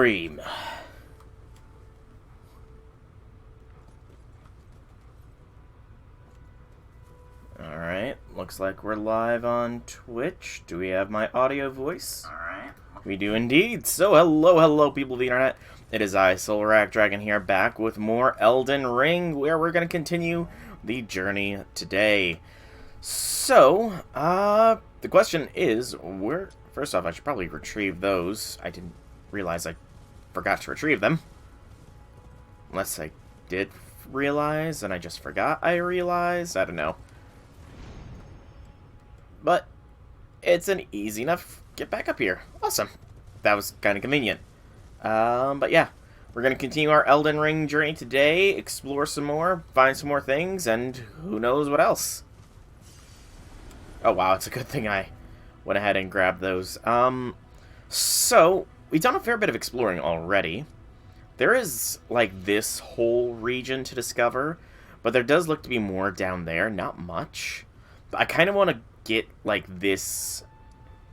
stream. Alright, looks like we're live on Twitch. Do we have my audio voice? Alright. We do indeed. So hello people of the internet. It is I, Soulrack Dragon here, back with more Elden Ring, where we're going to continue the journey today. So, the question is, where... First off, I should probably retrieve those. I didn't realize I forgot to retrieve them. Unless I did realize, and I just forgot I realized. I don't know. But it's an easy enough get back up here. Awesome. That was kind of convenient. But yeah, we're going to continue our Elden Ring journey today, explore some more, find some more things, and who knows what else. Oh wow, it's a good thing I went ahead and grabbed those. So, we've done a fair bit of exploring already. There is, like, this whole region to discover, but there does look to be more down there. Not much. But I kind of want to get, like, this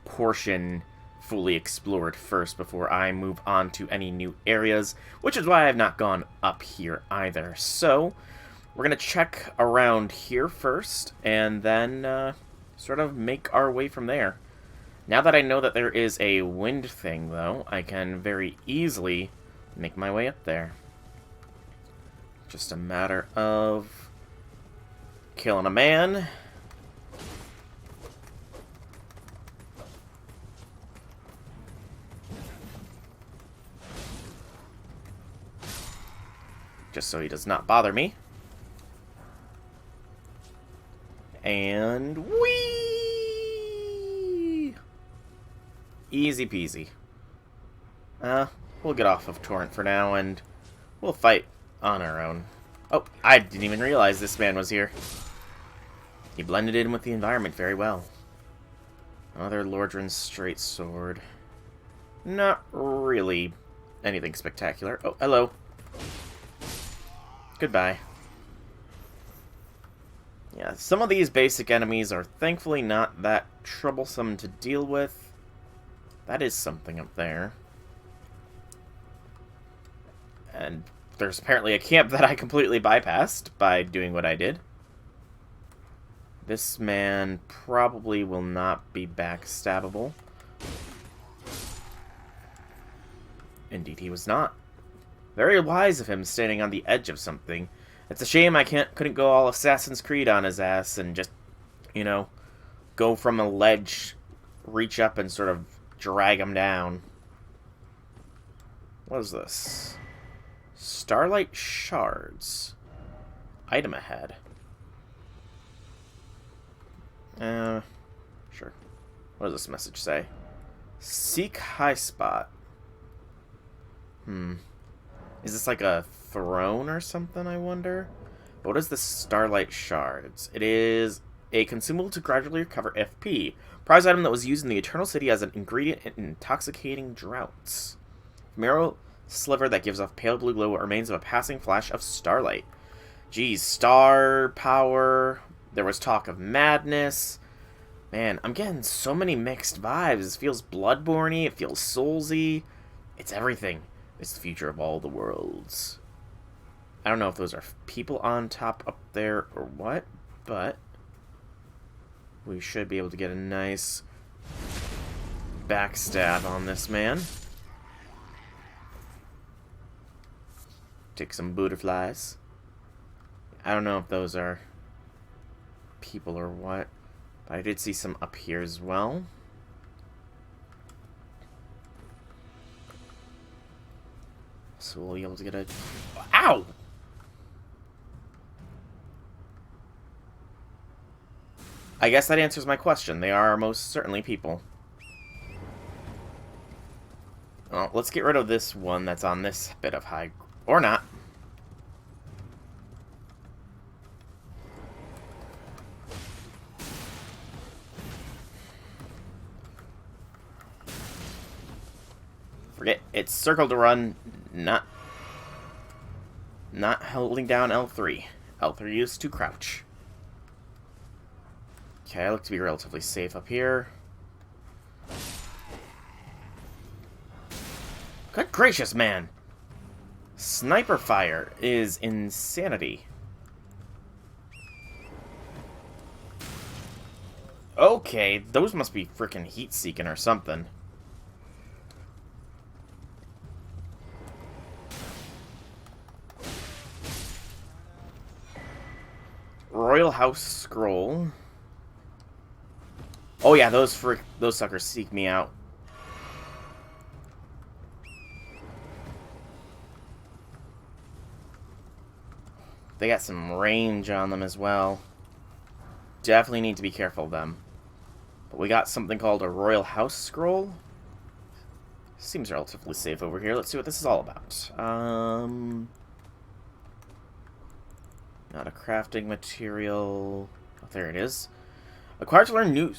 portion fully explored first before I move on to any new areas, which is why I have not gone up here either. So, we're going to check around here first, and then sort of make our way from there. Now that I know that there is a wind thing, though, I can very easily make my way up there. Just a matter of killing a man. Just so he does not bother me. And whee! Easy peasy. We'll get off of Torrent for now, and we'll fight on our own. Oh, I didn't even realize this man was here. He blended in with the environment very well. Another Lordran's straight sword. Not really anything spectacular. Oh, hello. Goodbye. Yeah, some of these basic enemies are thankfully not that troublesome to deal with. That is something up there. And there's apparently a camp that I completely bypassed by doing what I did. This man probably will not be backstabbable. Indeed he was not. Very wise of him standing on the edge of something. It's a shame I couldn't go all Assassin's Creed on his ass and just, you know, go from a ledge, reach up and sort of drag him down. What is this? Starlight Shards. Item ahead. Sure. What does this message say? Seek high spot. Is this like a throne or something, I wonder? What is the Starlight Shards? It is a consumable to gradually recover FP. Prize item that was used in the Eternal City as an ingredient in intoxicating droughts. Marrow sliver that gives off pale blue glow what remains of a passing flash of starlight. Geez, star power. There was talk of madness. Man, I'm getting so many mixed vibes. It feels Bloodborne-y, it feels Soulsy. It's everything. It's the future of all the worlds. I don't know if those are people on top up there or what, but we should be able to get a nice backstab on this man. Take some butterflies. I don't know if those are people or what, but I did see some up here as well. So we'll be able to get a... Ow! I guess that answers my question. They are most certainly people. Well, let's get rid of this one that's on this bit of high... Or not. Forget, it's circle to run, not holding down L3. L3 is to crouch. Okay, I look to be relatively safe up here. Good gracious, man! Sniper fire is insanity. Okay, those must be frickin' heat-seeking or something. Royal House Scroll. Oh yeah, those suckers seek me out. They got some range on them as well. Definitely need to be careful of them. But we got something called a Royal House Scroll. Seems relatively safe over here. Let's see what this is all about. Not a crafting material. Oh, there it is. Acquire to learn new...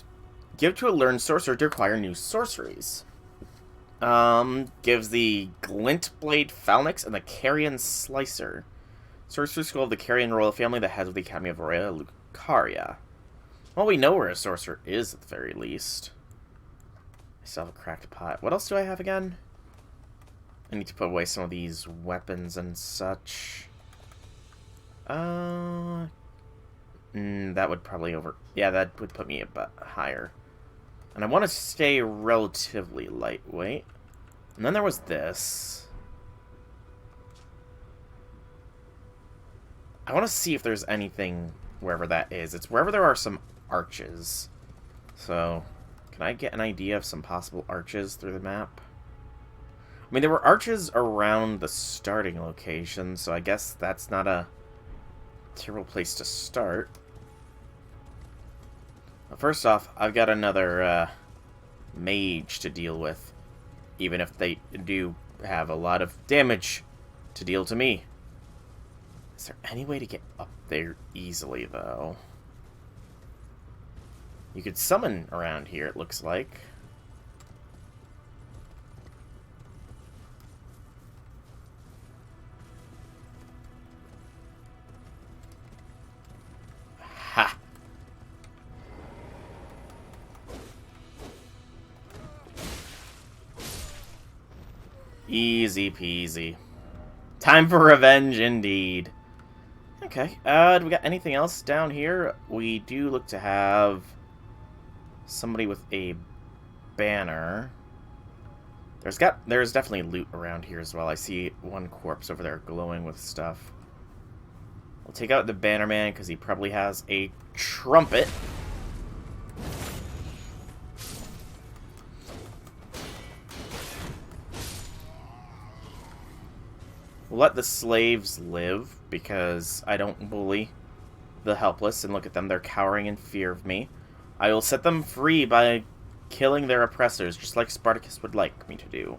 Give to a learned sorcerer to acquire new sorceries. Gives the Glint Blade Phalanx and the Carrion Slicer. Sorcerer School of the Carrion Royal Family, the head of the Academy of Aurea Lucaria. Well, we know where a sorcerer is, at the very least. I still have a cracked pot. What else do I have again? I need to put away some of these weapons and such. That would probably Yeah, that would put me a bit higher. And I want to stay relatively lightweight. And then there was this. I want to see if there's anything wherever that is. It's wherever there are some arches. So, can I get an idea of some possible arches through the map? I mean, there were arches around the starting location, so I guess that's not a terrible place to start. Well, first off, I've got another mage to deal with, even if they do have a lot of damage to deal to me. Is there any way to get up there easily, though? You could summon around here, it looks like. Ha! Easy peasy. Time for revenge, indeed. Okay, do we got anything else down here? We do look to have somebody with a banner. There's definitely loot around here as well. I see one corpse over there glowing with stuff. We'll take out the banner man because he probably has a trumpet. We'll let the slaves live, because I don't bully the helpless, and look at them, they're cowering in fear of me. I will set them free by killing their oppressors, just like Spartacus would like me to do.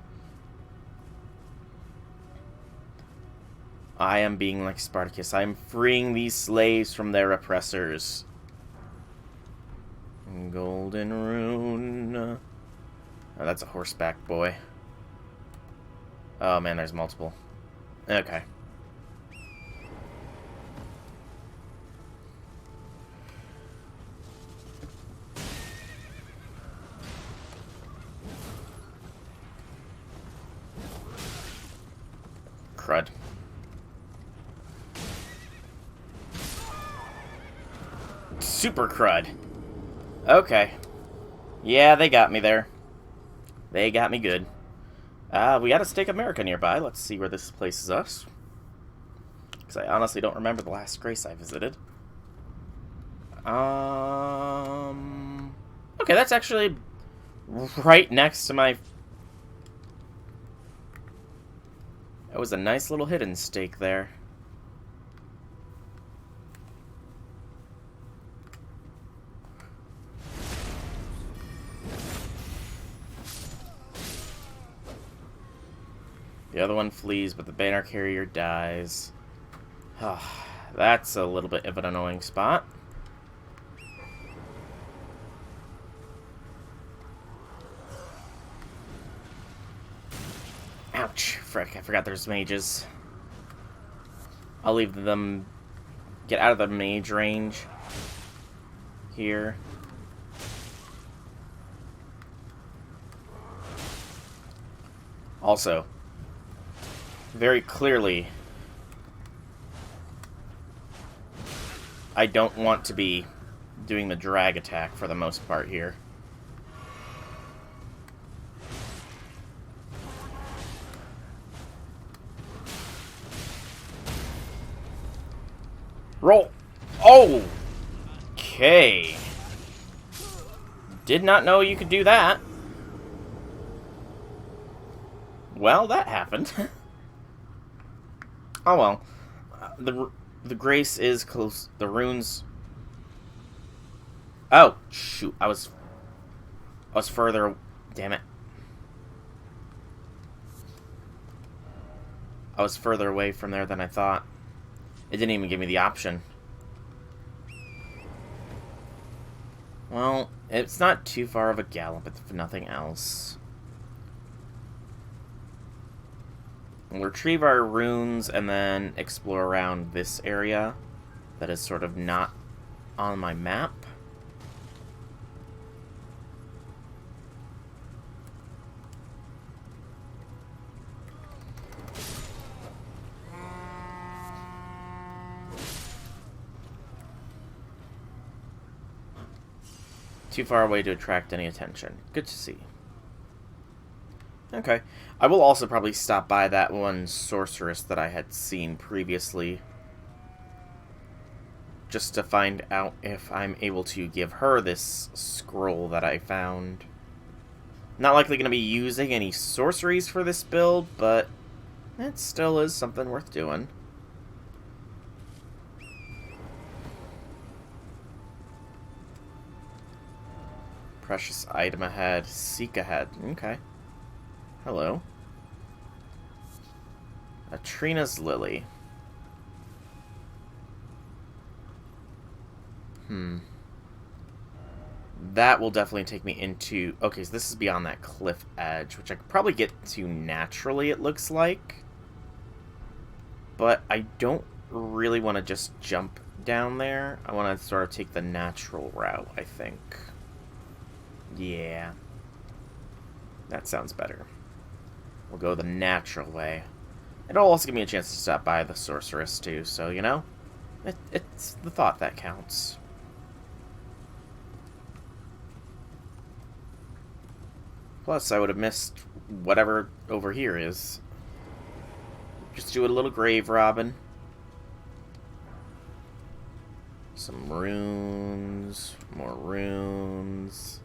I am being like Spartacus. I am freeing these slaves from their oppressors. Golden rune. Oh, that's a horseback boy. Oh man, there's multiple. Okay. Crud. Super crud. Okay. Yeah, they got me there. They got me good. We got a Stake America nearby. Let's see where this places us. Because I honestly don't remember the last Grace I visited. Okay, that's actually right next to my... That was a nice little hidden stake there. The other one flees, but the banner carrier dies. That's a little bit of an annoying spot. Ouch. Frick, I forgot there's mages. I'll leave them get out of the mage range here. Also, very clearly, I don't want to be doing the drag attack for the most part here. Roll! Oh! Okay. Did not know you could do that. Well, that happened. Oh well. The grace is close. The runes. Oh shoot! I was further. Damn it! I was further away from there than I thought. It didn't even give me the option. Well, it's not too far of a gallop, if nothing else. We'll retrieve our runes and then explore around this area that is sort of not on my map. Too far away to attract any attention. Good to see. Okay. I will also probably stop by that one sorceress that I had seen previously, just to find out if I'm able to give her this scroll that I found. Not likely going to be using any sorceries for this build, but it still is something worth doing. Precious item ahead. Seek ahead. Okay. Hello. Atrina's Lily. That will definitely take me into... Okay, so this is beyond that cliff edge, which I could probably get to naturally, it looks like. But I don't really want to just jump down there. I want to sort of take the natural route, I think. Yeah. That sounds better. We'll go the natural way. It'll also give me a chance to stop by the sorceress, too, so, you know? It's the thought that counts. Plus, I would have missed whatever over here is. Just do a little grave robbing. Some runes. More runes.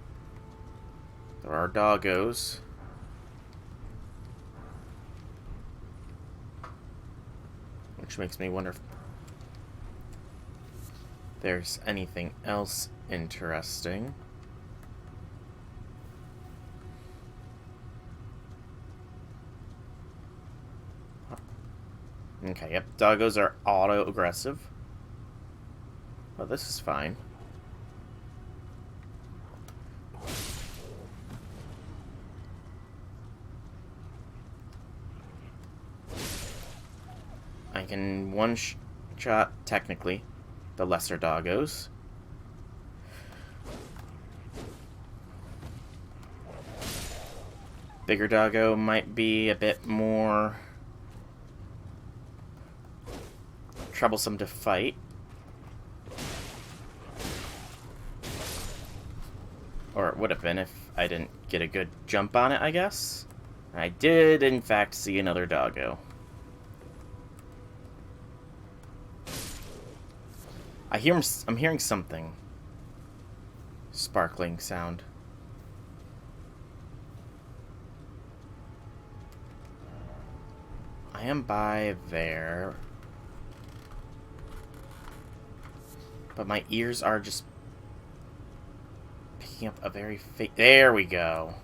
There are doggos. Which makes me wonder if there's anything else interesting. Okay, yep, doggos are auto-aggressive. Well, this is fine. I can one-shot, technically, the lesser doggos. Bigger doggo might be a bit more troublesome to fight. Or it would have been if I didn't get a good jump on it, I guess. I did, in fact, see another doggo. I'm hearing something. Sparkling sound. I am by there. But my ears are just picking up a very fake... There we go.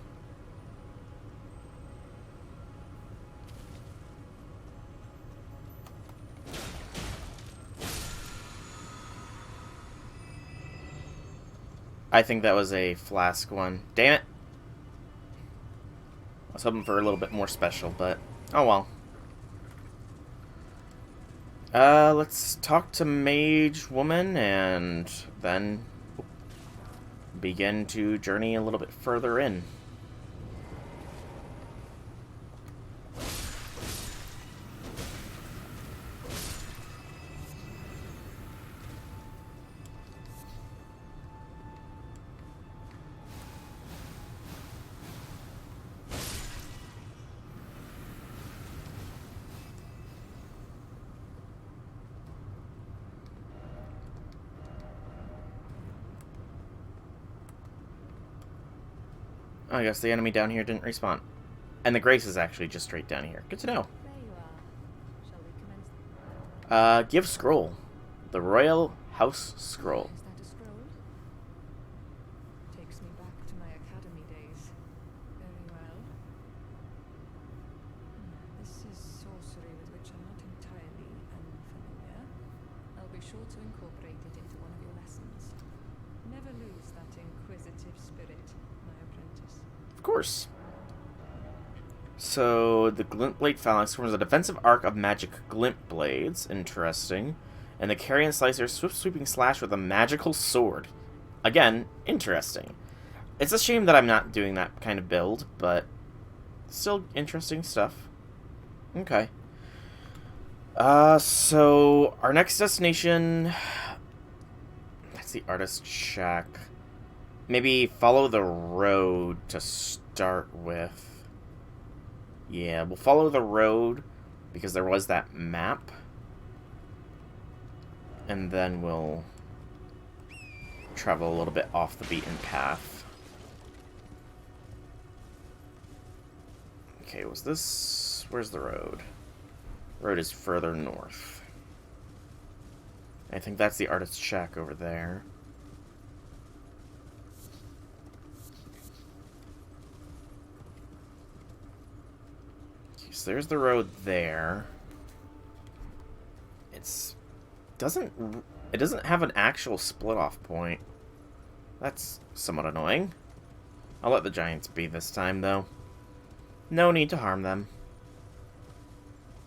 I think that was a flask one. Damn it. I was hoping for a little bit more special, but... Oh well. Let's talk to Mage Woman and then begin to journey a little bit further in. Oh, I guess the enemy down here didn't respawn. And the Grace is actually just straight down here. Good to know. There you are. Shall we commence? Give scroll. The Royal House Scroll. Is that a scroll? Takes me back to my academy days. Very well. This is sorcery with which I'm not entirely unfamiliar. I'll be sure to incorporate it into one of your lessons. Never lose that inquisitive spirit, my apprentice. Of course. So, the Glint Blade Phalanx forms a defensive arc of magic glint blades. Interesting. And the Carrion Slicer swift sweeping slash with a magical sword. Again, interesting. It's a shame that I'm not doing that kind of build, but still interesting stuff. Okay. So our next destination, that's the Artist Shack. Maybe follow the road to start with. Yeah, we'll follow the road because there was that map. And then we'll travel a little bit off the beaten path. Okay, was this... Where's the road? The road is further north. I think that's the Artist's Shack over there. Okay, so there's the road there. It doesn't have an actual split-off point. That's somewhat annoying. I'll let the giants be this time, though. No need to harm them.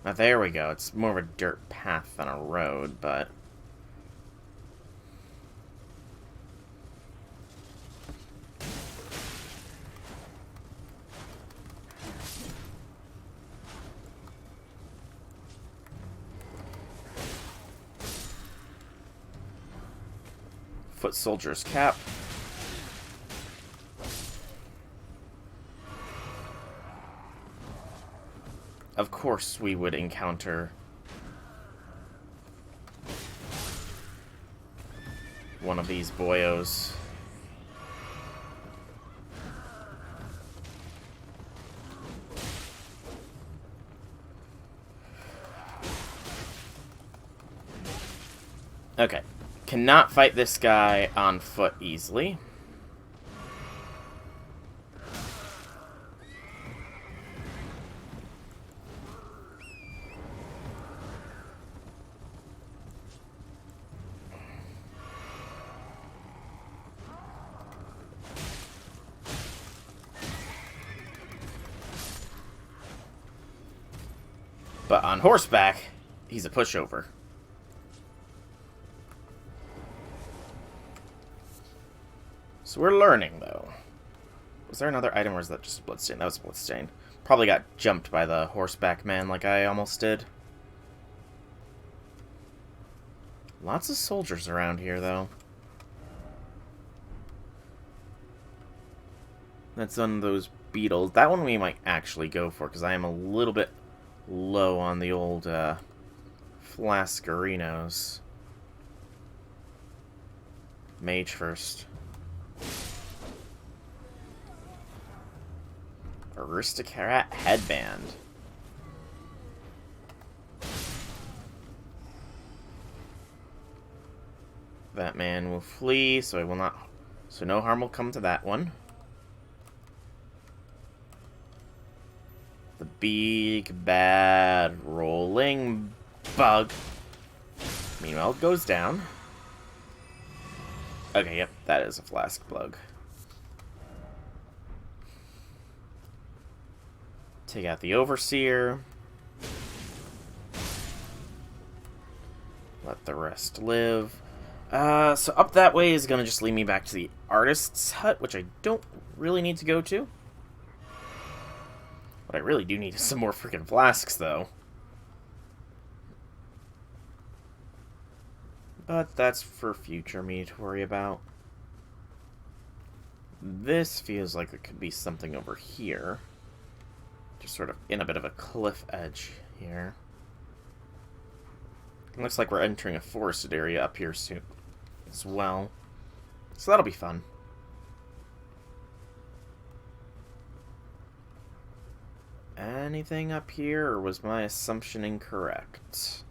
Now, there we go. It's more of a dirt path than a road, but... Foot Soldier's Cap. Of course we would encounter one of these boyos. Okay. Cannot fight this guy on foot easily. But on horseback, he's a pushover. So we're learning, though. Was there another item, or is that just a bloodstain? That was a bloodstain. Probably got jumped by the horseback man like I almost did. Lots of soldiers around here, though. That's one of those beetles. That one we might actually go for, because I am a little bit low on the old Flaskerinos. Mage first. Aristocrat headband. That man will flee, so I will not. So no harm will come to that one. The big bad rolling bug. Meanwhile, it goes down. Okay, yep, that is a flask plug. Take out the Overseer. Let the rest live. So up that way is going to just lead me back to the Artist's Hut, which I don't really need to go to. What I really do need is some more freaking flasks, though. But that's for future me to worry about. This feels like it could be something over here. Just sort of in a bit of a cliff edge here. It looks like we're entering a forested area up here soon as well. So that'll be fun. anything up here, or was my assumption incorrect?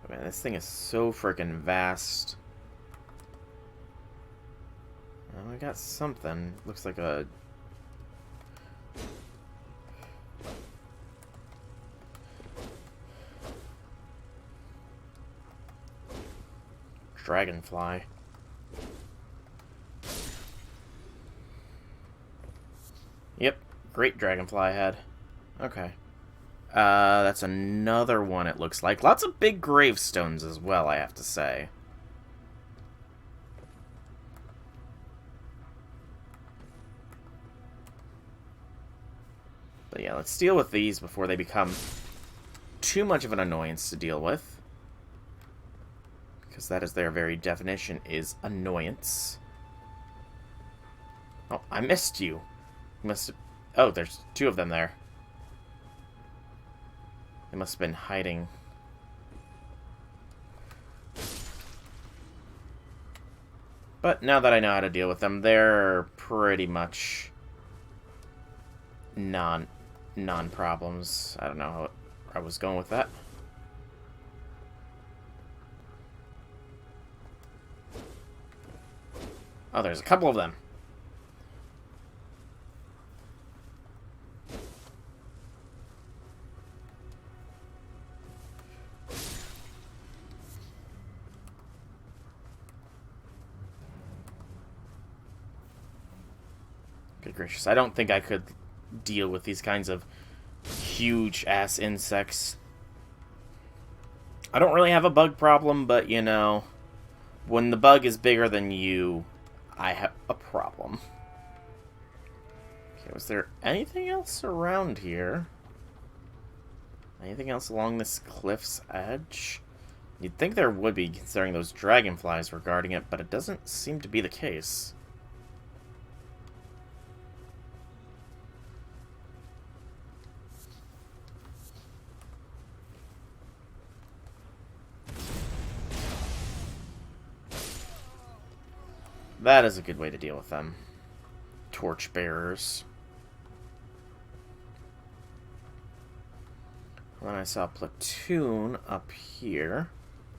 Oh, man, this thing is so freaking vast. Oh, I got something. Looks like a... dragonfly. Yep, great dragonfly head. Okay. That's another one, it looks like. Lots of big gravestones as well, I have to say. But yeah, let's deal with these before they become too much of an annoyance to deal with. Because that is their very definition, is annoyance. Oh, I missed you. You must have... Oh, there's two of them there. They must have been hiding. But now that I know how to deal with them, they're pretty much non-problems. I don't know how I was going with that. Oh, there's a couple of them. Good gracious, I don't think I could deal with these kinds of huge-ass insects. I don't really have a bug problem, but, you know, when the bug is bigger than you, I have a problem. Okay, was there anything else around here? Anything else along this cliff's edge? You'd think there would be, considering those dragonflies were guarding it, but it doesn't seem to be the case. That is a good way to deal with them. Torchbearers. Then I saw a platoon up here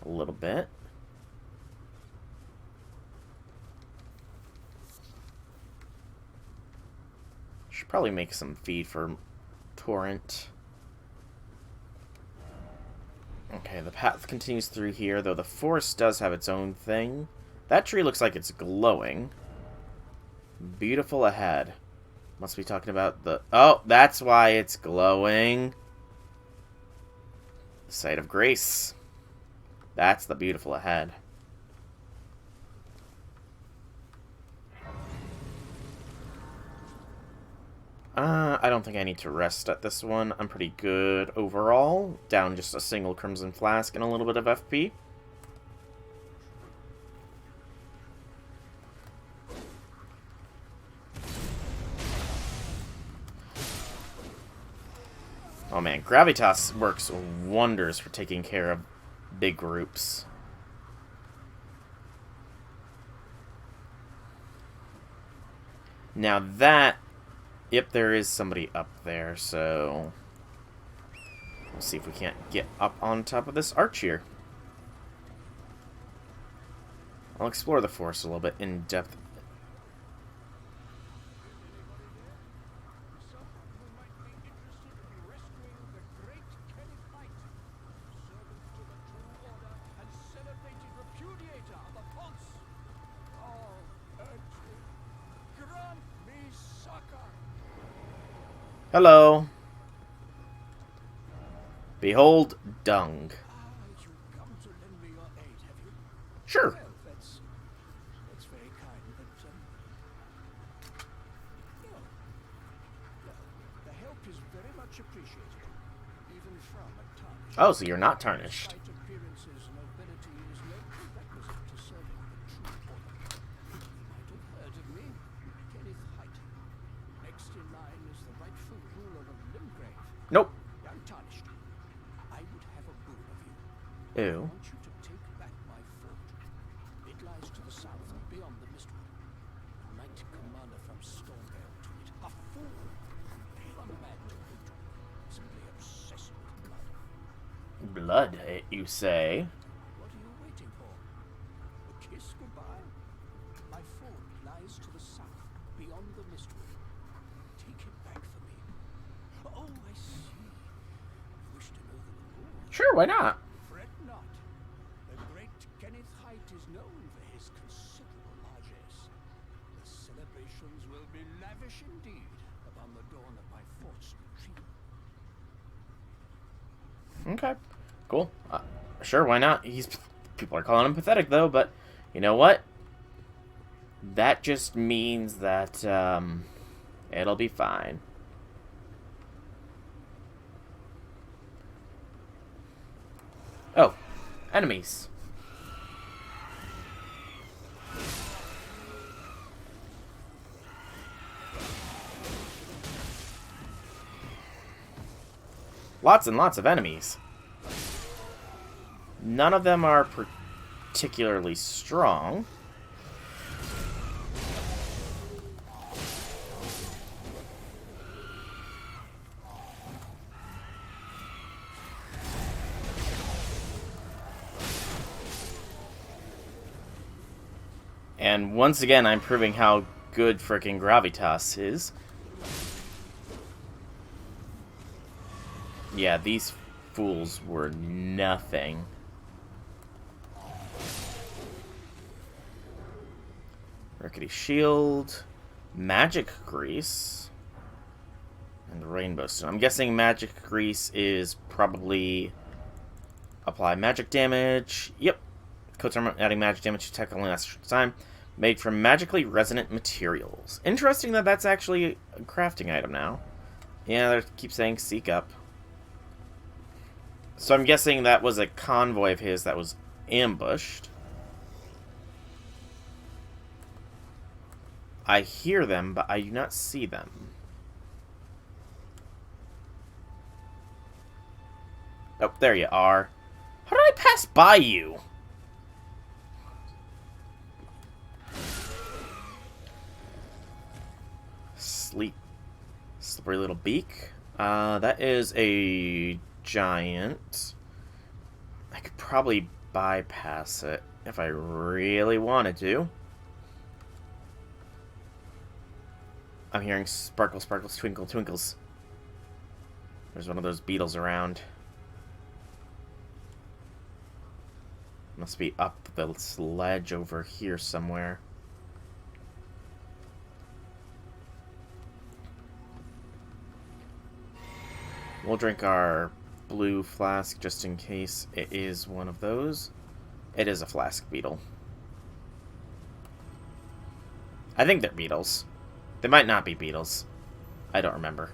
a little bit. Should probably make some feed for Torrent. Okay, the path continues through here, though the forest does have its own thing. That tree looks like it's glowing. Beautiful ahead. Must be talking about the... Oh, that's why it's glowing. The Site of Grace. That's the beautiful ahead. I don't think I need to rest at this one. I'm pretty good overall. Down just a single Crimson Flask and a little bit of FP. Oh man, Gravitas works wonders for taking care of big groups. Now that... Yep, there is somebody up there, so... We'll see if we can't get up on top of this arch here. I'll explore the forest a little bit in depth. Hello. Behold, dung. You've come to lend me your aid, have you? Sure. Well, that's very kind, but no. The help is very much appreciated, even from a tarnished. Oh, so you're not tarnished. Despite appearances, nobility is no prerequisite to serving the true order. You might have heard of me, Kenneth Height. Next in line is the rightful ruler of Limgrave. Nope. Young tarnished. I would have a boon of you. I Ew. want you to take back my fort. It lies to the south and beyond the Mistwood. blood, you say? What are you waiting for? A kiss goodbye? My fort lies to the south, beyond the Mistwood. Take it back for me. Oh, I see. You wish to know the reward? Sure, why not? Fret not. The great Kenneth Height is known for his considerable largesse. The celebrations will be lavish indeed upon the dawn of my fort's retrieval. Okay, cool. Sure, why not? People are calling him pathetic, though, but you know what? That just means that, it'll be fine. Oh, enemies. Lots and lots of enemies. None of them are particularly strong. And once again, I'm proving how good frickin' Gravitas is. Yeah, these fools were nothing. Rickety Shield, Magic Grease, and Rainbow Stone. I'm guessing Magic Grease is probably apply magic damage. Yep. Coats armor adding magic damage to attack only lasts a time. Made from magically resonant materials. Interesting that that's actually a crafting item now. Yeah, they keep saying seek up. So I'm guessing that was a convoy of his that was ambushed. I hear them, but I do not see them. Oh, there you are. How did I pass by you? Slippery little beak. That is a giant. I could probably bypass it if I really wanted to. I'm hearing sparkle, sparkles, twinkle, twinkles. There's one of those beetles around. Must be up the ledge over here somewhere. We'll drink our blue flask just in case it is one of those. It is a flask beetle. I think they're beetles. They might not be beetles. I don't remember.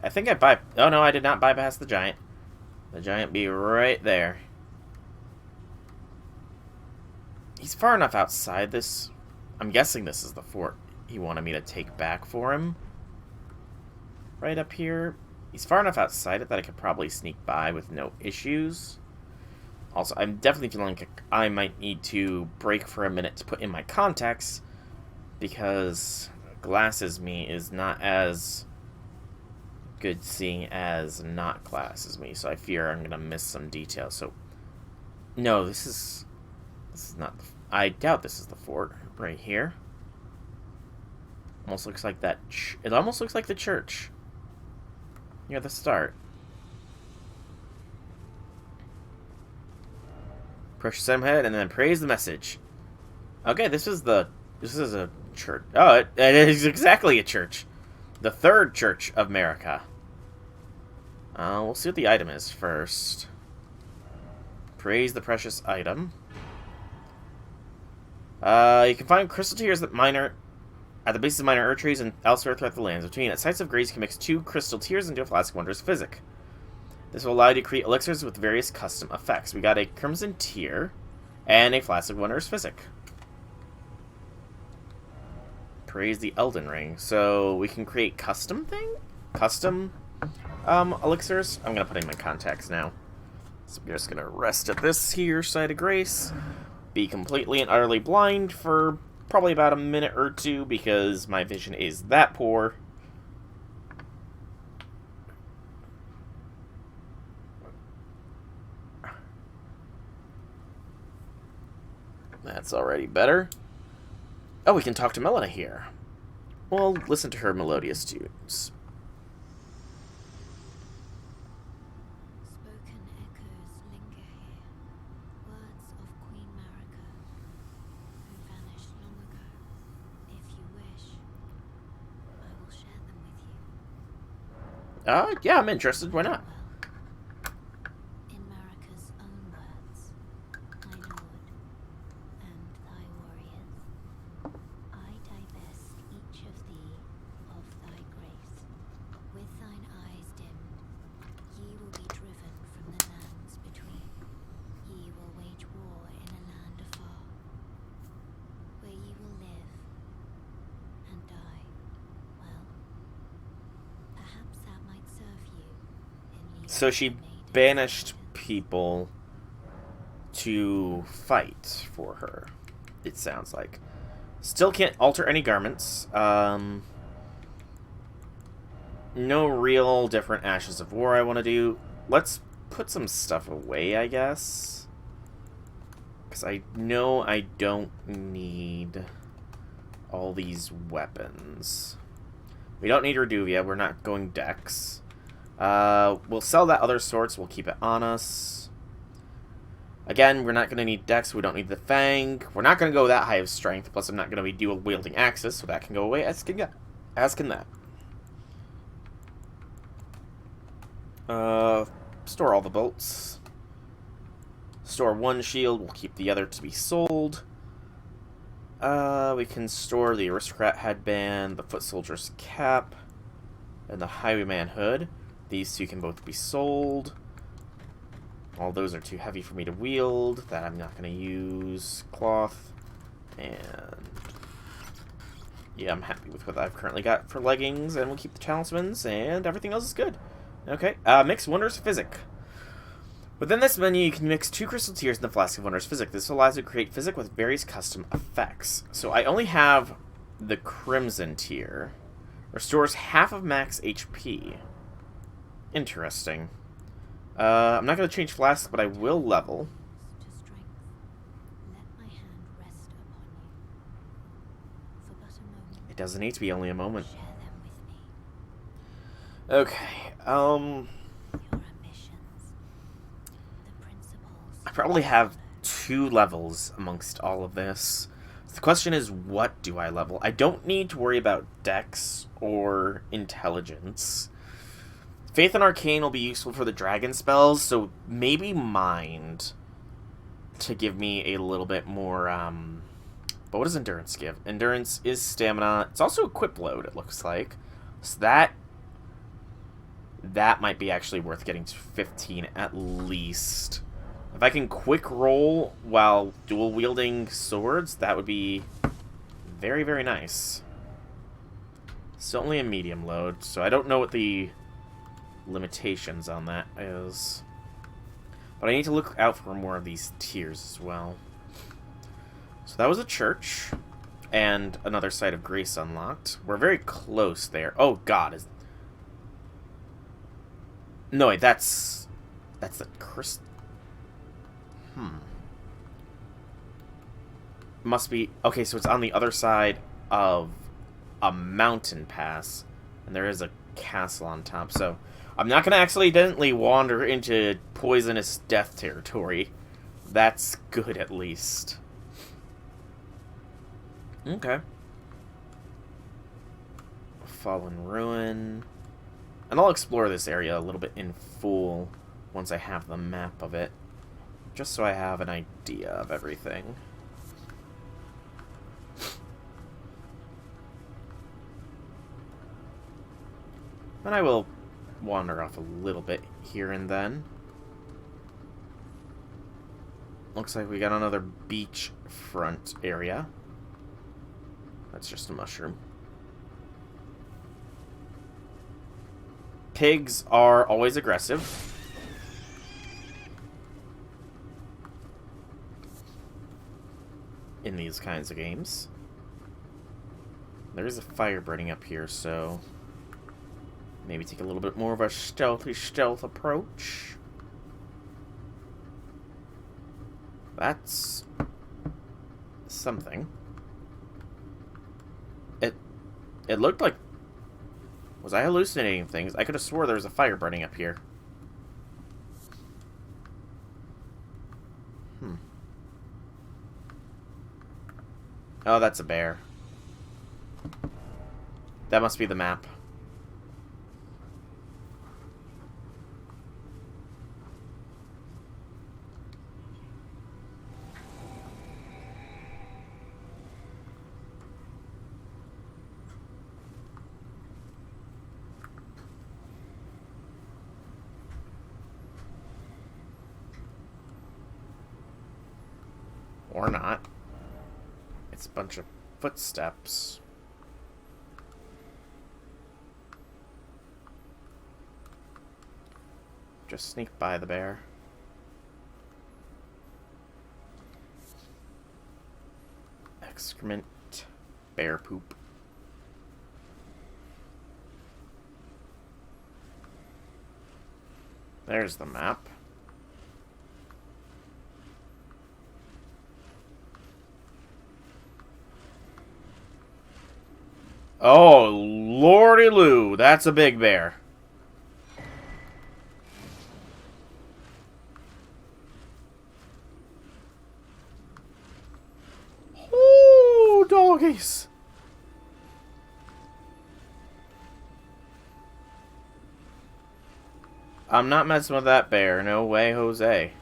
I think I oh no, I did not bypass the giant. The giant be right there. He's far enough outside this. I'm guessing this is the fort he wanted me to take back for him. Right up here. He's far enough outside it that I could probably sneak by with no issues. Also, I'm definitely feeling like I might need to break for a minute to put in my contacts, because glasses me is not as good seeing as not glasses me, so I fear I'm gonna miss some details. So, no, this is not. I doubt this is the fort right here. Almost looks like that. It almost looks like the church near the start. Push some head and then praise the message. Okay, this is a church. Oh, it is exactly a church. The third church of America. We'll see what the item is first. Praise the precious item. You can find crystal tears that at the base of minor earth trees and elsewhere throughout the lands. Between at sites of grace, you can mix 2 crystal tears into a flask of wondrous physic. This will allow you to create elixirs with various custom effects. We got a crimson tear and a flask of wondrous physic. Praise the Elden Ring. So we can create custom elixirs. I'm gonna put in my contacts now. So we're just gonna rest at this here side of grace. be completely and utterly blind for probably about a minute or two because my vision is that poor. That's already better. Oh, we can talk to Melina here. Well, listen to her melodious tunes. Spoken echoes linger here, words of Queen Marika, who vanished long ago. If you wish, I will share them with you. Yeah, I'm interested. Why not? In Marika's own words, my lord, and thy warriors, I divest each of thee of thy grace. With thine eyes dimmed, ye will be driven from the lands between. Ye will wage war in a land afar, where ye will live and die. Well, perhaps that might serve you in lieu So of she the maiden's banished vengeance. people to fight for her, it sounds like. Still can't alter any garments. No real different Ashes of War I want to do. Let's put some stuff away, I guess. Because I know I don't need all these weapons. We don't need Reduvia. We're not going Dex. We'll sell that other sword, so we'll keep it on us. Again, we're not going to need Dex. We don't need the Fang. We're not going to go that high of Strength. Plus, I'm not going to be dual-wielding Axes, so that can go away. As can that. Store all the bolts. Store one shield. We'll keep the other to be sold. We can store the Aristocrat Headband, the Foot Soldier's Cap, and the Highwayman Hood. These two can both be sold. All those are too heavy for me to wield. That I'm not going to use. Cloth. And yeah, I'm happy with what I've currently got for leggings. And we'll keep the talismans. And everything else is good. Okay. Mix Wondrous Physic. Within this menu, you can mix 2 crystal tears in the Flask of Wondrous Physic. This allows you to create physic with various custom effects. So I only have the Crimson tier. Restores half of max HP. Interesting. I'm not going to change Flask, but I will level. To strength, let my hand rest upon you. For but a moment, It doesn't need to be only a moment. share them with me. Okay, Your ambitions, the principles. I probably have follow. 2 levels amongst all of this. So the question is, what do I level? I don't need to worry about Dex or Intelligence. Faith and Arcane will be useful for the dragon spells, so maybe Mind to give me a little bit more, but what does Endurance give? Endurance is stamina. It's also Equip Load, it looks like. So that might be actually worth getting to 15 at least. If I can quick roll while dual wielding swords, that would be very, very nice. It's only a medium load, so I don't know what the limitations on that is. But I need to look out for more of these tiers as well. So that was a church. And another site of grace unlocked. We're very close there. Oh god. No, wait, that's the Must be... Okay, so it's on the other side of a mountain pass. And there is a castle on top, so I'm not going to accidentally wander into poisonous death territory. That's good, at least. Okay. Fallen Ruin. And I'll explore this area a little bit in full once I have the map of it. Just so I have an idea of everything. And I will wander off a little bit here and then. Looks like we got another beachfront area. That's just a mushroom. Pigs are always aggressive. in these kinds of games. There is a fire burning up here, so maybe take a little bit more of a stealth approach. That's something. It looked like... Was I hallucinating things? I could have swore there was a fire burning up here. Oh, that's a bear. That must be the map. Or not. It's a bunch of footsteps. Just sneak by the bear. Excrement. Bear poop. There's the map. Oh, lordy Lou, that's a big bear. Oh, doggies. I'm not messing with that bear. No way, Jose.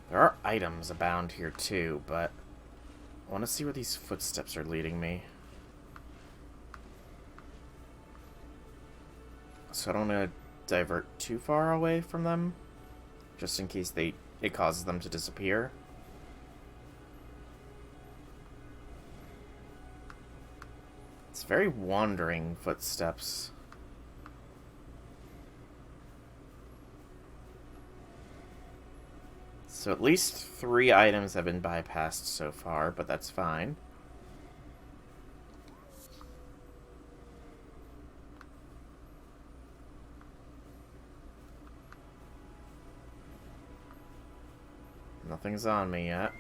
There are items abound here, too, but I want to see where these footsteps are leading me. So I don't want to divert too far away from them, just in case it causes them to disappear. It's very wandering footsteps. So at least 3 items have been bypassed so far, but that's fine. Nothing's on me yet.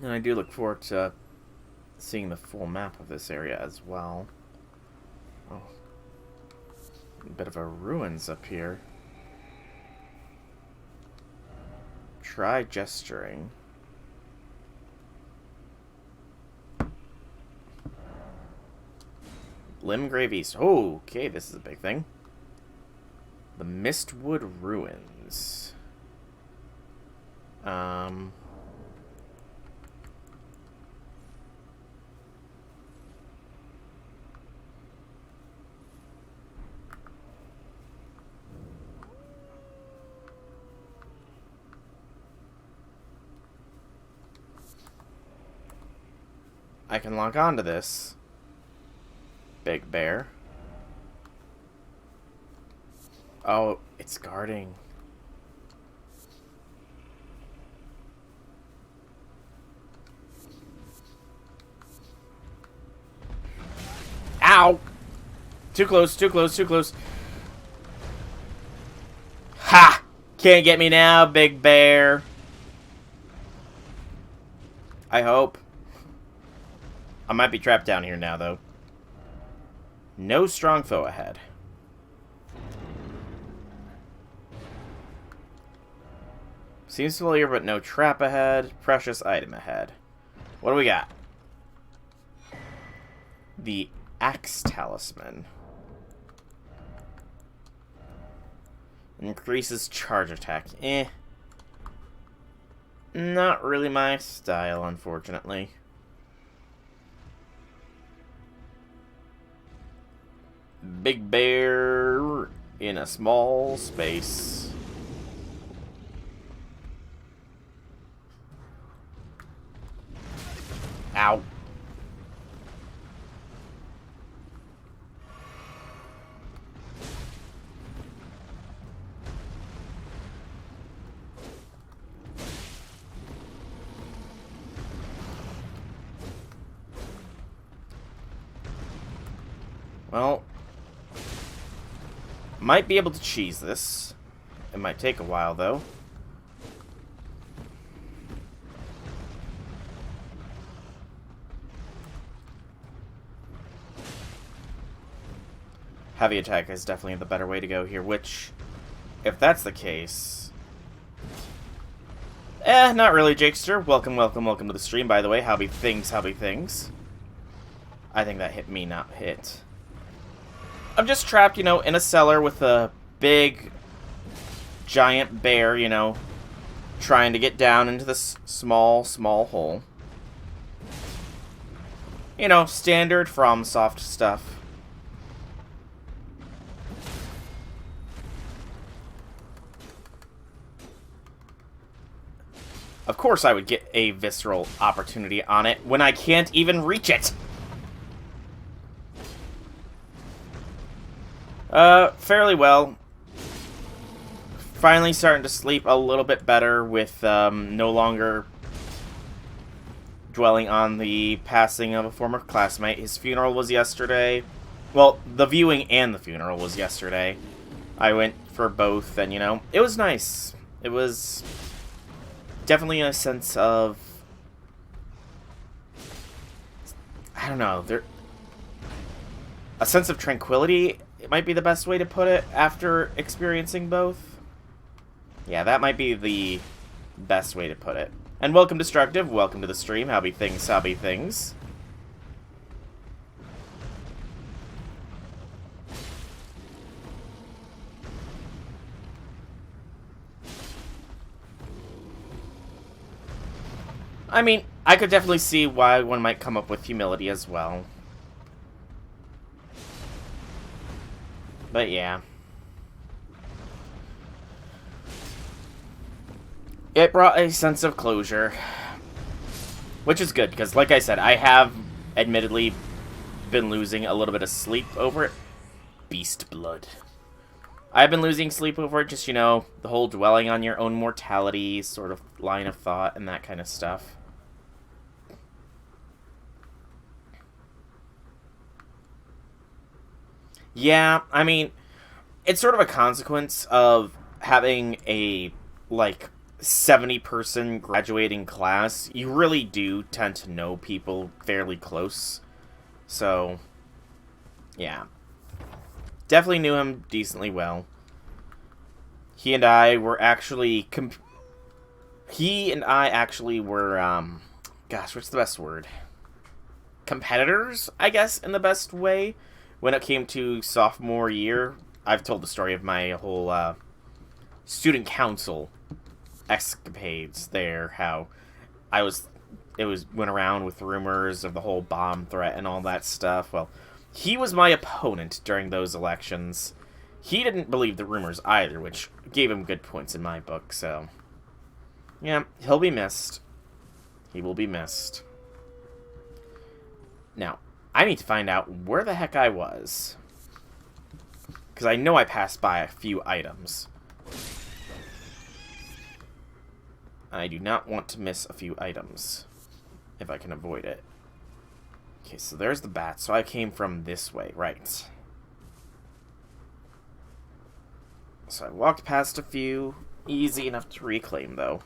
And I do look forward to seeing the full map of this area as well. Oh. A bit of a ruins up here. Try gesturing. Limgrave East. Oh, okay, this is a big thing. The Mistwood Ruins. I can log on to this. Big bear. Oh, it's guarding. Ow! Too close, too close, too close. Ha! Can't get me now, big bear. I hope. I might be trapped down here now, though. No strong foe ahead. Seems familiar, but no trap ahead. Precious item ahead. What do we got? The Axe Talisman. Increases charge attack. Eh. Not really my style, unfortunately. Big bear in a small space. Ow. Well, might be able to cheese this. It might take a while, though. Heavy attack is definitely the better way to go here, which, if that's the case... not really, Jakester. Welcome to the stream, by the way. Howby things. I think that hit me, not hit. I'm just trapped, you know, in a cellar with a big, giant bear, you know, trying to get down into this small hole. You know, standard FromSoft stuff. Of course I would get a visceral opportunity on it when I can't even reach it. Fairly well. Finally starting to sleep a little bit better with, no longer dwelling on the passing of a former classmate. His funeral was yesterday. Well, the viewing and the funeral was yesterday. I went for both, and, you know, it was nice. It was definitely a sense of... I don't know, a sense of tranquility, it might be the best way to put it, after experiencing both. Yeah, that might be the best way to put it. And welcome, Destructive. Welcome to the stream. Howby things. I mean, I could definitely see why one might come up with humility as well. But yeah. It brought a sense of closure. Which is good, because like I said, I have admittedly been losing a little bit of sleep over it. Beast blood. I've been losing sleep over it, just, you know, the whole dwelling on your own mortality sort of line of thought and that kind of stuff. Yeah, I mean, it's sort of a consequence of having a, like, 70-person graduating class. You really do tend to know people fairly close. So, yeah. Definitely knew him decently well. He and I were actually... gosh, what's the best word? Competitors, I guess, in the best way. When it came to sophomore year, I've told the story of my whole student council escapades there. How went around with rumors of the whole bomb threat and all that stuff. Well, he was my opponent during those elections. He didn't believe the rumors either, which gave him good points in my book. So, yeah, he'll be missed. He will be missed. Now, I need to find out where the heck I was. Because I know I passed by a few items. I do not want to miss a few items, if I can avoid it. Okay, so there's the bat. So I came from this way, right. So I walked past a few. Easy enough to reclaim, though.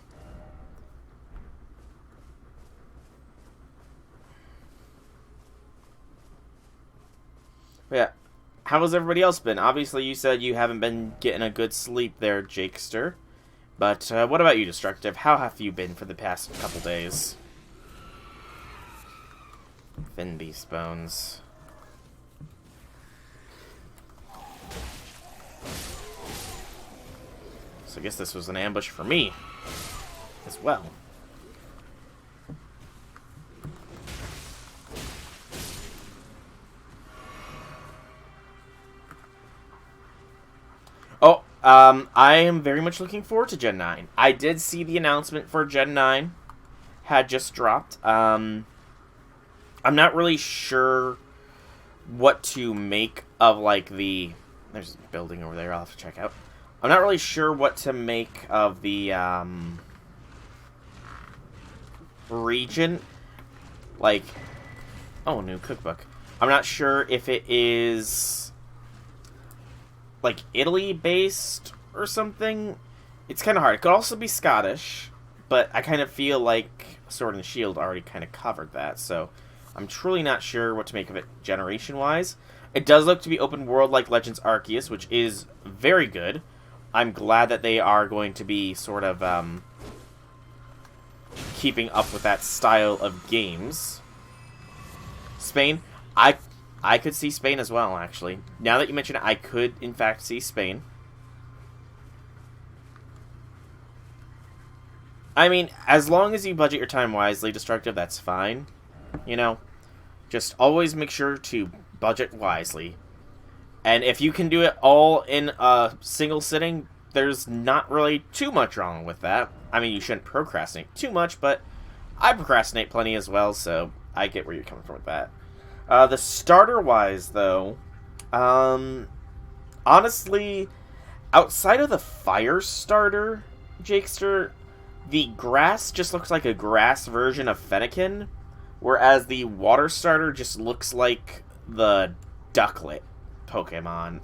But yeah, how has everybody else been? Obviously, you said you haven't been getting a good sleep there, Jakester. But what about you, Destructive? How have you been for the past couple days? Thin beast bones. So I guess this was an ambush for me as well. Oh, I am very much looking forward to Gen 9. I did see the announcement for Gen 9 had just dropped. I'm not really sure what to make of, like, the... There's a building over there I'll have to check out. I'm not really sure what to make of the, region. Like... Oh, new cookbook. I'm not sure if it is like Italy based or something. It's kind of hard. It could also be Scottish, but I kind of feel like Sword and Shield already kind of covered that, so I'm truly not sure what to make of it generation-wise. It does look to be open world like Legends Arceus, which is very good. I'm glad that they are going to be sort of keeping up with that style of games. Spain, I could see Spain as well, actually. Now that you mention it, I could, in fact, see Spain. I mean, as long as you budget your time wisely, Destructive, that's fine. You know, just always make sure to budget wisely. And if you can do it all in a single sitting, there's not really too much wrong with that. I mean, you shouldn't procrastinate too much, but I procrastinate plenty as well, so I get where you're coming from with that. The starter-wise, though, honestly, outside of the fire starter, Jakester, the grass just looks like a grass version of Fennekin, whereas the water starter just looks like the Ducklet Pokemon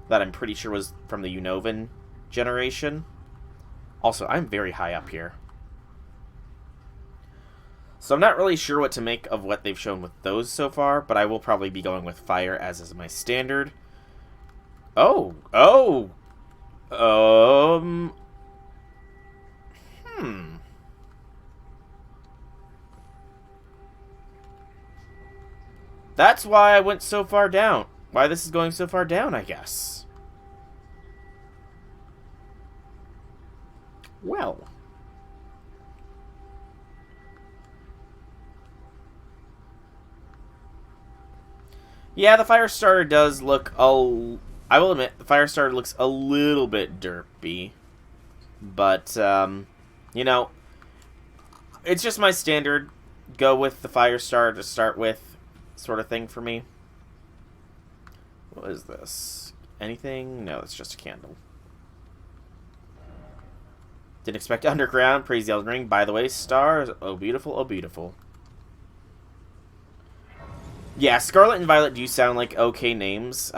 that I'm pretty sure was from the Unova generation. Also, I'm very high up here, so I'm not really sure what to make of what they've shown with those so far, but I will probably be going with fire as is my standard. That's why I went so far down. Why this is going so far down, I guess. Well. Yeah, the fire starter does look I will admit, the fire starter looks a little bit derpy. But, you know, it's just my standard go with the fire starter to start with sort of thing for me. What is this? Anything? No, it's just a candle. Didn't expect underground. Praise the Elden Ring. By the way, stars. Oh, beautiful. Oh, beautiful. Yeah, Scarlet and Violet do sound like okay names.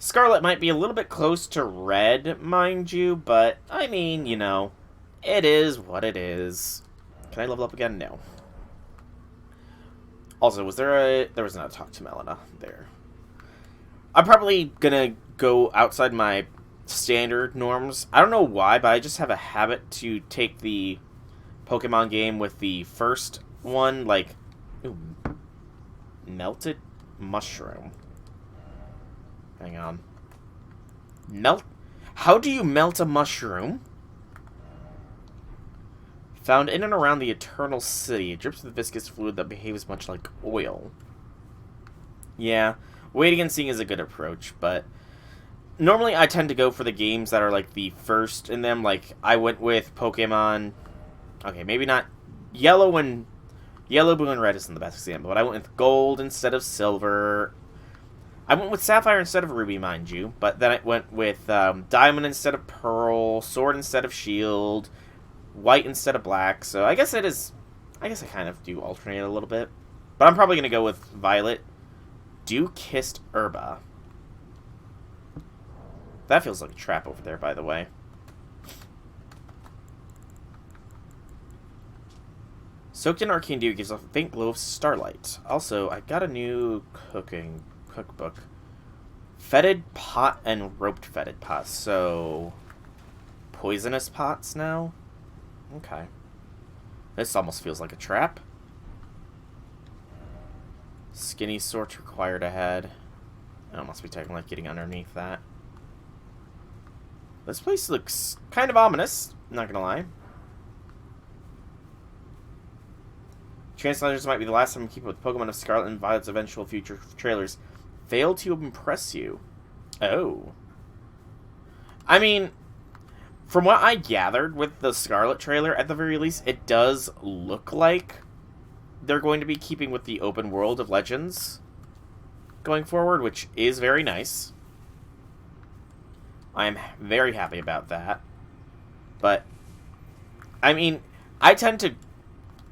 Scarlet might be a little bit close to Red, mind you, but, I mean, you know, it is what it is. Can I level up again? No. Also, there was not a talk to Melina there. I'm probably gonna go outside my standard norms. I don't know why, but I just have a habit to take the Pokemon game with the first one, like, ooh, melted mushroom. Hang on. How do you melt a mushroom? Found in and around the Eternal City. It drips with a viscous fluid that behaves much like oil. Yeah, waiting and seeing is a good approach, but normally I tend to go for the games that are like the first in them. Like, I went with Pokemon... Okay, maybe not... Yellow, Blue, and Red isn't the best example, but I went with Gold instead of Silver. I went with Sapphire instead of Ruby, mind you, but then I went with Diamond instead of Pearl, Sword instead of Shield, White instead of Black, so I guess it is... I guess I kind of do alternate a little bit. But I'm probably going to go with Violet. Dew-Kissed Herba. That feels like a trap over there, by the way. Soaked in arcane dew gives off a faint glow of starlight. Also, I got a new cookbook. Fetid pot and roped fetid pots. So, poisonous pots now? Okay. This almost feels like a trap. Skinny sorts required ahead. I must be taking like getting underneath that. This place looks kind of ominous, not gonna lie. Translators might be the last time we keep up with Pokemon of Scarlet and Violet's eventual future trailers. Failed to impress you. Oh. I mean, from what I gathered with the Scarlet trailer, at the very least, it does look like they're going to be keeping with the open world of Legends going forward, which is very nice. I am very happy about that. But, I mean, I tend to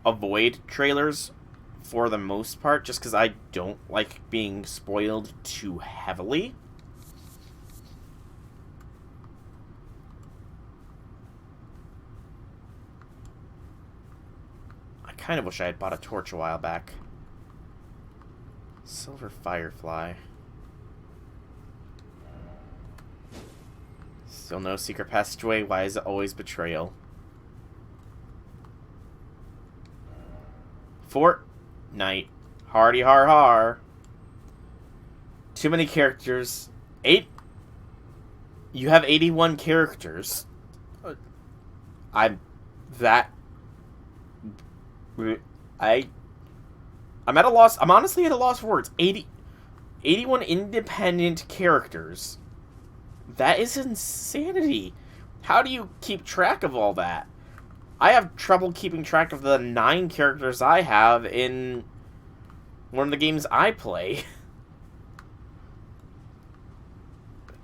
avoid trailers for the most part, just because I don't like being spoiled too heavily. I kind of wish I had bought a torch a while back. Silver Firefly. Still no secret passageway. Why is it always betrayal? Fortnite. Hardy har har. Too many characters. You have 81 characters. I'm at a loss. I'm honestly at a loss for words. 81 independent characters. That is insanity. How do you keep track of all that? I have trouble keeping track of the 9 characters I have in one of the games I play.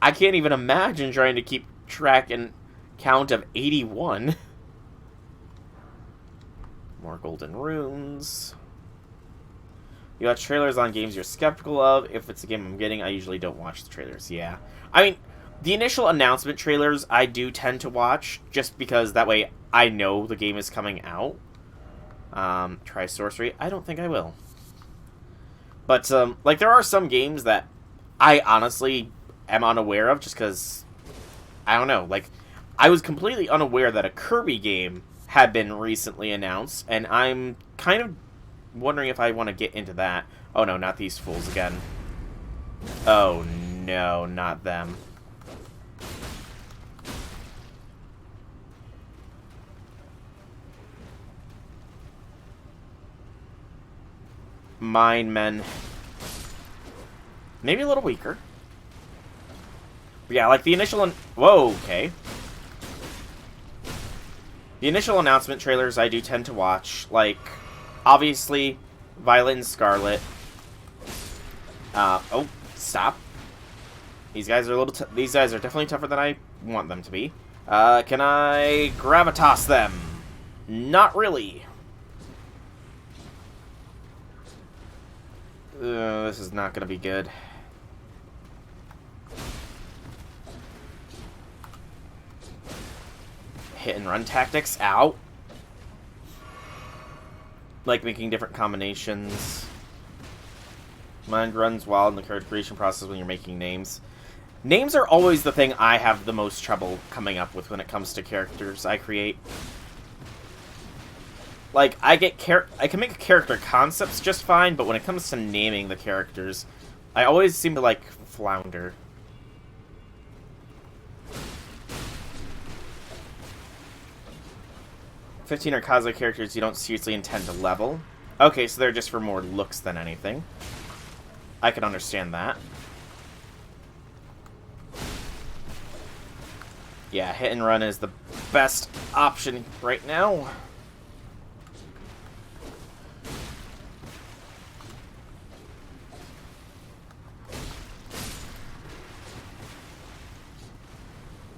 I can't even imagine trying to keep track and count of 81. More golden runes. You watch trailers on games you're skeptical of. If it's a game I'm getting, I usually don't watch the trailers. Yeah. I mean, the initial announcement trailers I do tend to watch, just because that way I know the game is coming out. Try sorcery. I don't think I will. But, like, there are some games that I honestly am unaware of, just because, I don't know, like, I was completely unaware that a Kirby game had been recently announced, and I'm kind of wondering if I want to get into that. Oh no, not these fools again. Oh no, not them. Mine men. Maybe a little weaker. But yeah, like the initial... Whoa, okay. The initial announcement trailers I do tend to watch. Like, obviously, Violet and Scarlet. Oh, stop. These guys are a little... These guys are definitely tougher than I want them to be. Can I gravitas them? Not really. This is not gonna be good. Hit and run tactics. Ow. Like making different combinations. Mind runs wild in the character creation process when you're making names. Names are always the thing I have the most trouble coming up with when it comes to characters I create. Like, I can make character concepts just fine, but when it comes to naming the characters, I always seem to, like, flounder. "15 are cosplay characters you don't seriously intend to level." Okay, so they're just for more looks than anything. I can understand that. Yeah, hit and run is the best option right now.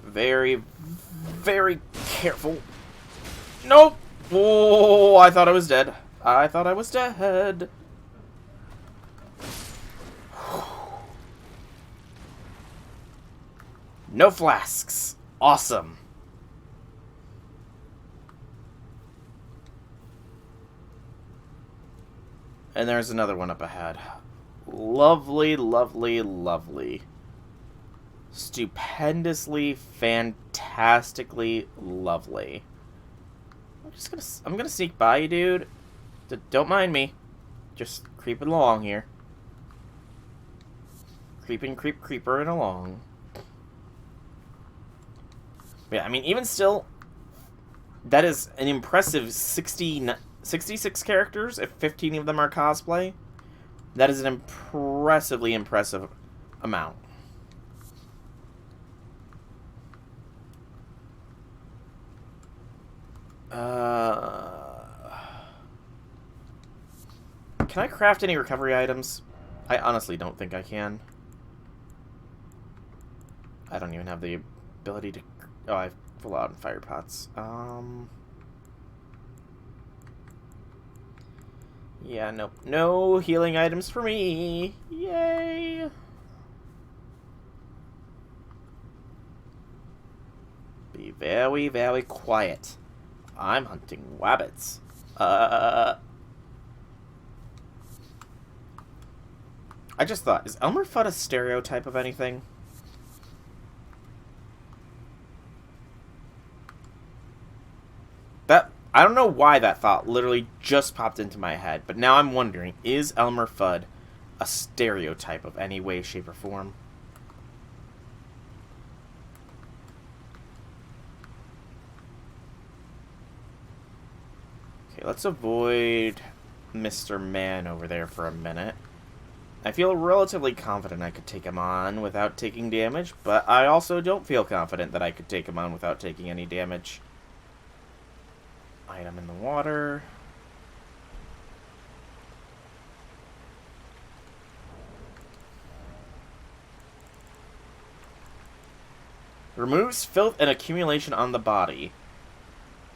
Very, very careful. Nope! Oh, I thought I was dead. I thought I was dead. No flasks. Awesome. And there's another one up ahead. Lovely, lovely, lovely. Stupendously, fantastically lovely. I'm gonna sneak by you, dude. Don't mind me. Just creeping along here. Creepering along. Yeah, I mean, even still, that is an impressive 66 characters, if 15 of them are cosplay. That is an impressively impressive amount. Can I craft any recovery items? I honestly don't think I can. I don't even have the ability to... Oh, I have full out fire pots. Yeah, nope. No healing items for me. Yay! Be very, very quiet. I'm hunting wabbits. I just thought, is Elmer Fudd a stereotype of anything? I don't know why that thought literally just popped into my head, but now I'm wondering, is Elmer Fudd a stereotype of any way, shape, or form? Okay, let's avoid Mr. Man over there for a minute. I feel relatively confident I could take him on without taking damage, but I also don't feel confident that I could take him on without taking any damage. Item in the water. Removes filth and accumulation on the body.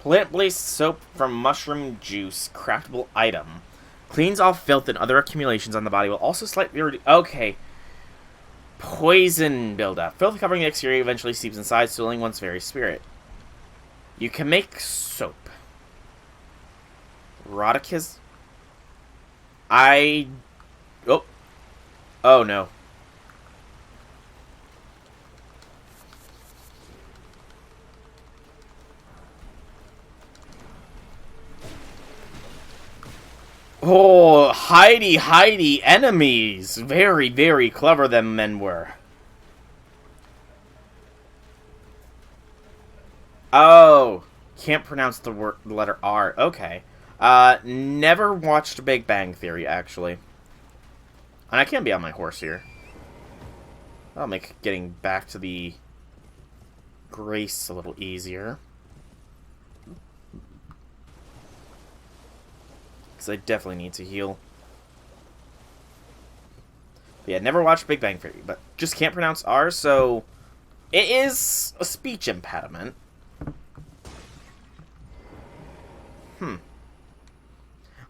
Plant-based soap from mushroom juice. Craftable item. Cleans off filth and other accumulations on the body will also slightly reduce... Okay. Poison buildup. Filth covering the exterior eventually seeps inside, stealing one's very spirit. You can make soap. Rodicus. Oh. Oh, no. Oh, Heidi, enemies. Very, very clever them men were. Oh. Can't pronounce the letter R. Okay. Never watched Big Bang Theory, actually. And I can be on my horse here. That'll make getting back to the Grace a little easier. Because I definitely need to heal. But yeah, never watched Big Bang Theory, but just can't pronounce R, so it is a speech impediment.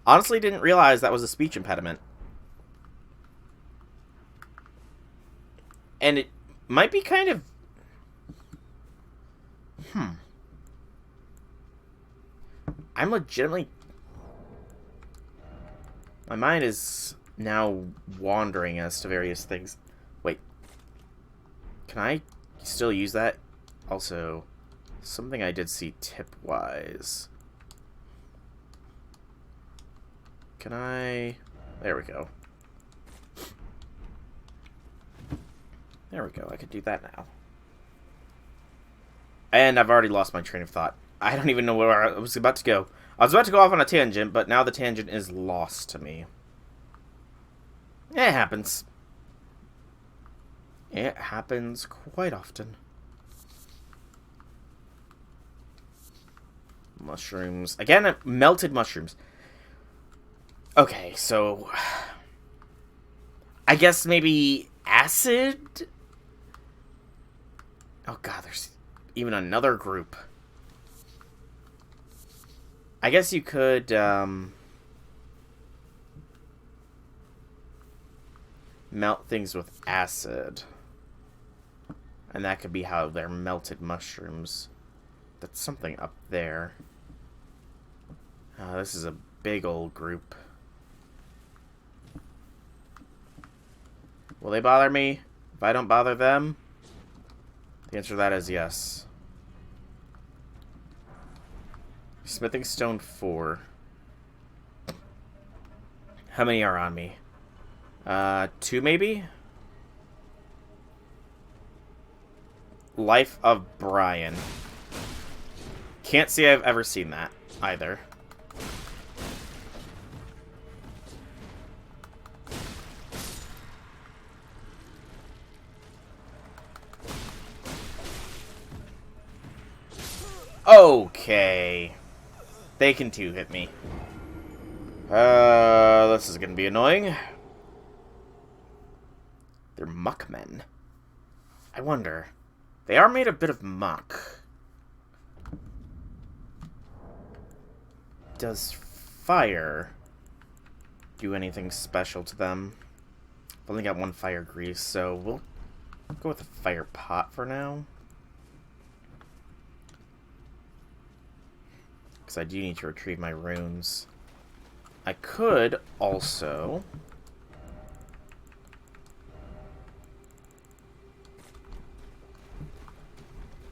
Honestly, didn't realize that was a speech impediment. And it might be kind of... I'm legitimately... My mind is now wandering as to various things. Wait. Can I still use that? Also, something I did see tip-wise. Can I... There we go. There we go. I can do that now. And I've already lost my train of thought. I don't even know where I was about to go. I was about to go off on a tangent, but now the tangent is lost to me. It happens. It happens quite often. Mushrooms. Again, melted mushrooms. Okay, so... I guess maybe acid? Oh god, there's even another group. I guess you could, melt things with acid. And that could be how they're melted mushrooms. That's something up there. This is a big old group. Will they bother me if I don't bother them? The answer to that is yes. Smithing stone 4. How many are on me? 2 maybe? Life of Brian. Can't say I've ever seen that either. Okay. They can too hit me. This is gonna be annoying. They're muckmen. I wonder. They are made a bit of muck. Does fire do anything special to them. I've only got one fire grease, so we'll go with the fire pot for now. Because I do need to retrieve my runes. I could also...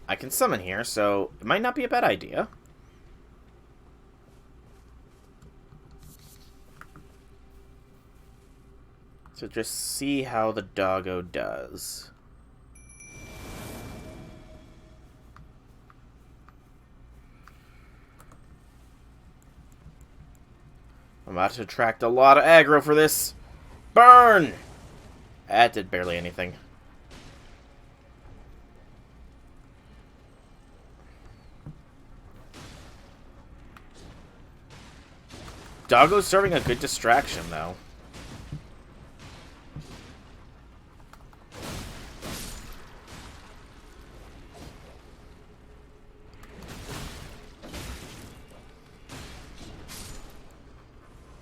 I can summon here, so it might not be a bad idea. So just see how the doggo does. I'm about to attract a lot of aggro for this. Burn! That did barely anything. Doggo's serving a good distraction, though.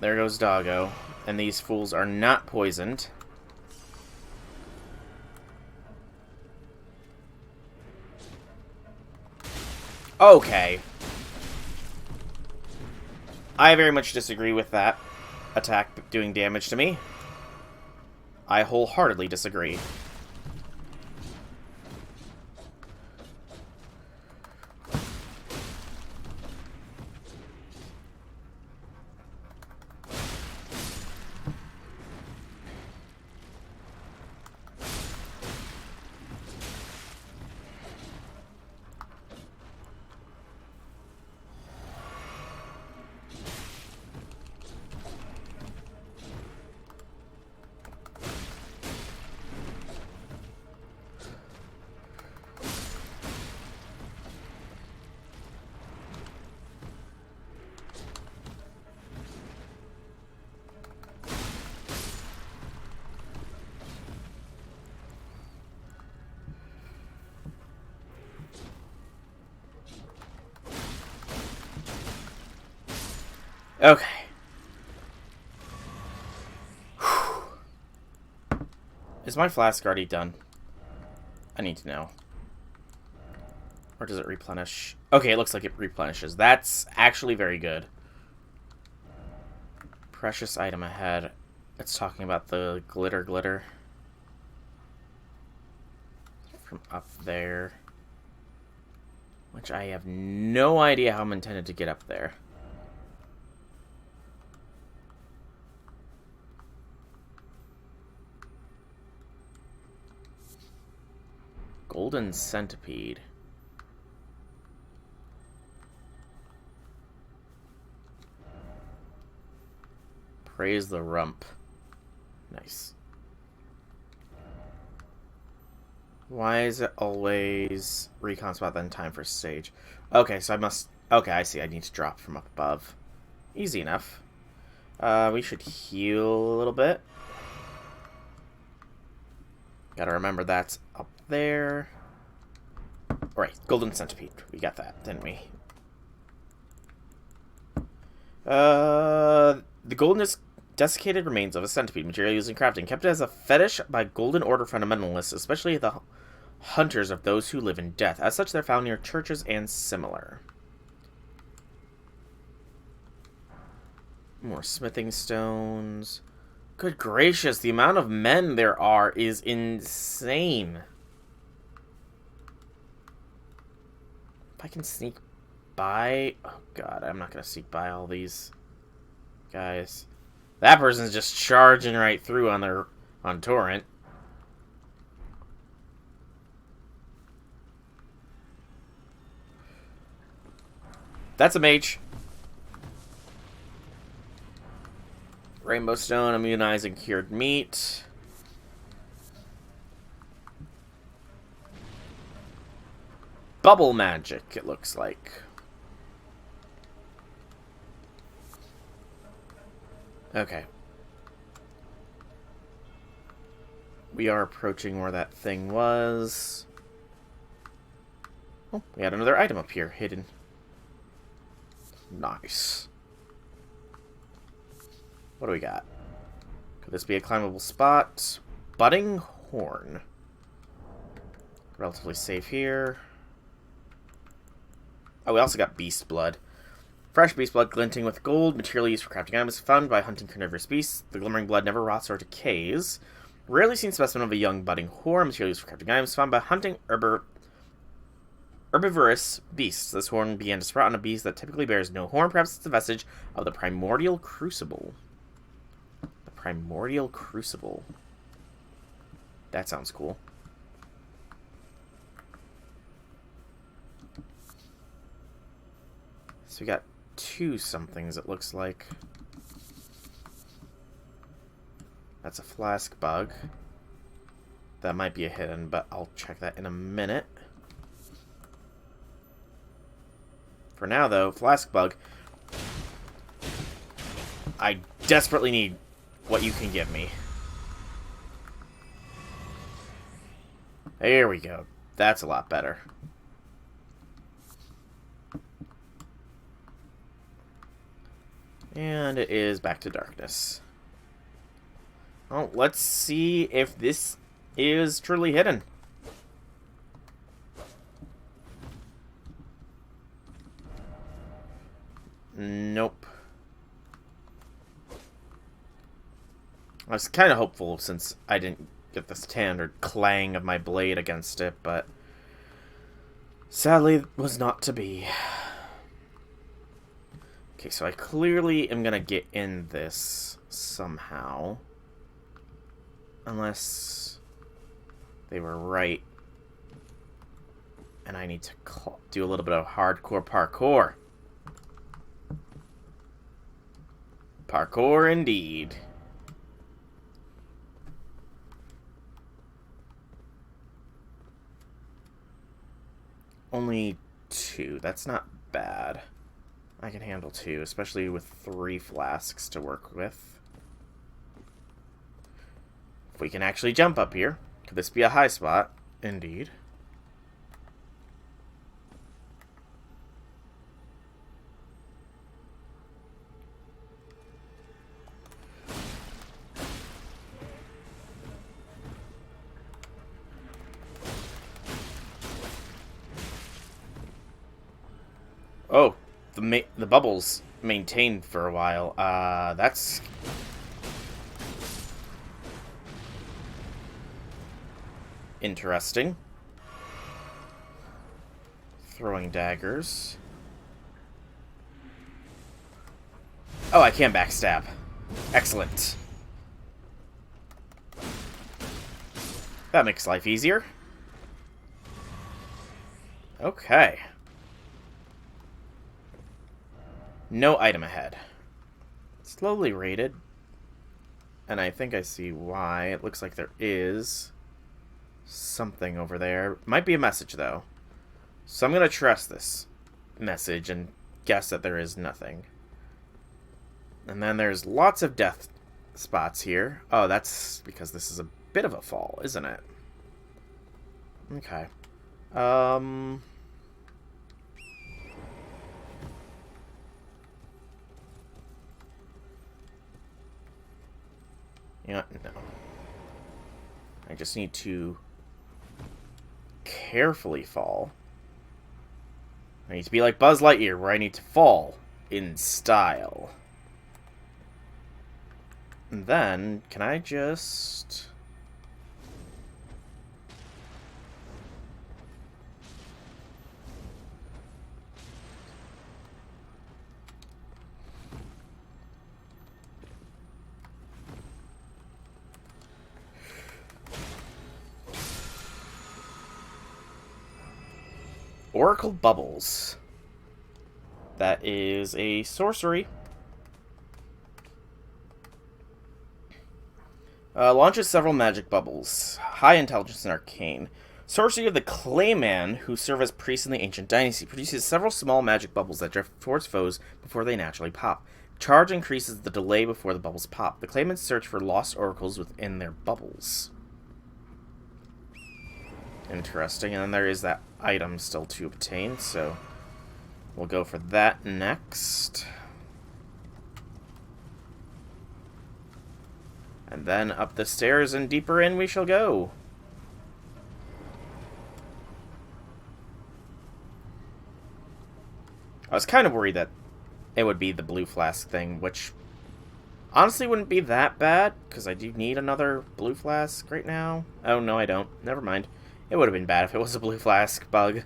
There goes Doggo. And these fools are not poisoned. Okay. I very much disagree with that attack doing damage to me. I wholeheartedly disagree. Okay. Is my flask already done? I need to know. Or does it replenish? Okay, it looks like it replenishes. That's actually very good. Precious item ahead. It's talking about the glitter. From up there. Which I have no idea how I'm intended to get up there. Golden centipede. Praise the rump. Nice. Why is it always recon spot then time for stage? Okay, so I must... Okay, I see. I need to drop from up above. Easy enough. We should heal a little bit. Gotta remember that's up there. Alright, golden centipede. We got that, didn't we? The golden is desiccated remains of a centipede, material used in crafting, kept as a fetish by Golden Order fundamentalists, especially the hunters of those who live in death. As such, they're found near churches and similar. More smithing stones. Good gracious, the amount of men there are is insane. If I can sneak by... Oh god, I'm not going to sneak by all these guys. That person's just charging right through on Torrent. That's a mage. Rainbow stone, immunizing cured meat. Bubble magic, it looks like. Okay. We are approaching where that thing was. Oh, we had another item up here, hidden. Nice. What do we got? Could this be a climbable spot? Budding Horn. Relatively safe here. Oh, we also got Beast Blood. Fresh beast blood glinting with gold, material used for crafting items, found by hunting carnivorous beasts. The glimmering blood never rots or decays. Rarely seen specimen of a young budding horn, material used for crafting items, found by hunting herbivorous beasts. This horn began to sprout on a beast that typically bears no horn. Perhaps it's a vestige of the primordial crucible. The primordial crucible. That sounds cool. So we got 2 somethings, it looks like. That's a flask bug. That might be a hidden, but I'll check that in a minute. For now, though, flask bug. I desperately need what you can give me. There we go. That's a lot better. And it is back to darkness. Well, let's see if this is truly hidden. Nope. I was kind of hopeful since I didn't get the standard clang of my blade against it, but sadly it was not to be. Okay, so I clearly am gonna get in this somehow. Unless they were right. And I need to do a little bit of hardcore parkour. Parkour indeed. Only 2. That's not bad. I can handle 2, especially with 3 flasks to work with. If we can actually jump up here, could this be a high spot? Indeed. Oh. The bubbles maintained for a while. That's interesting. Throwing daggers. Oh, I can backstab. Excellent. That makes life easier. Okay. No item ahead. Slowly rated. And I think I see why. It looks like there is something over there. Might be a message, though. So I'm going to trust this message and guess that there is nothing. And then there's lots of death spots here. Oh, that's because this is a bit of a fall, isn't it? Okay. Yeah, no. I just need to carefully fall. I need to be like Buzz Lightyear, where I need to fall in style. And then, can I just... Oracle Bubbles. That is a sorcery. Launches several magic bubbles. High intelligence and arcane. Sorcery of the Clayman, who serve as priests in the ancient dynasty, produces several small magic bubbles that drift towards foes before they naturally pop. Charge increases the delay before the bubbles pop. The Claymans search for lost oracles within their bubbles. Interesting. And then there is that item still to obtain, so we'll go for that next. And then up the stairs and deeper in we shall go. I was kind of worried that it would be the blue flask thing, which honestly wouldn't be that bad, because I do need another blue flask right now. Oh, no, I don't. Never mind. It would have been bad if it was a blue flask bug.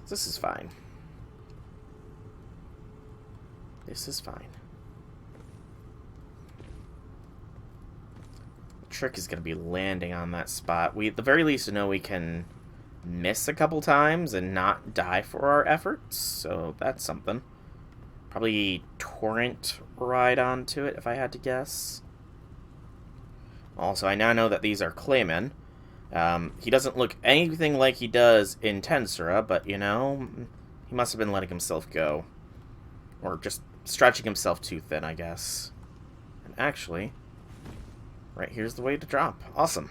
This is fine. This is fine. The trick is going to be landing on that spot. We, at the very least, know we can miss a couple times and not die for our efforts, so that's something. Probably torrent ride onto it, if I had to guess. Also, I now know that these are Claymen. He doesn't look anything like he does in Tensura, but, you know, he must have been letting himself go. Or just stretching himself too thin, I guess. And actually, right here's the way to drop. Awesome.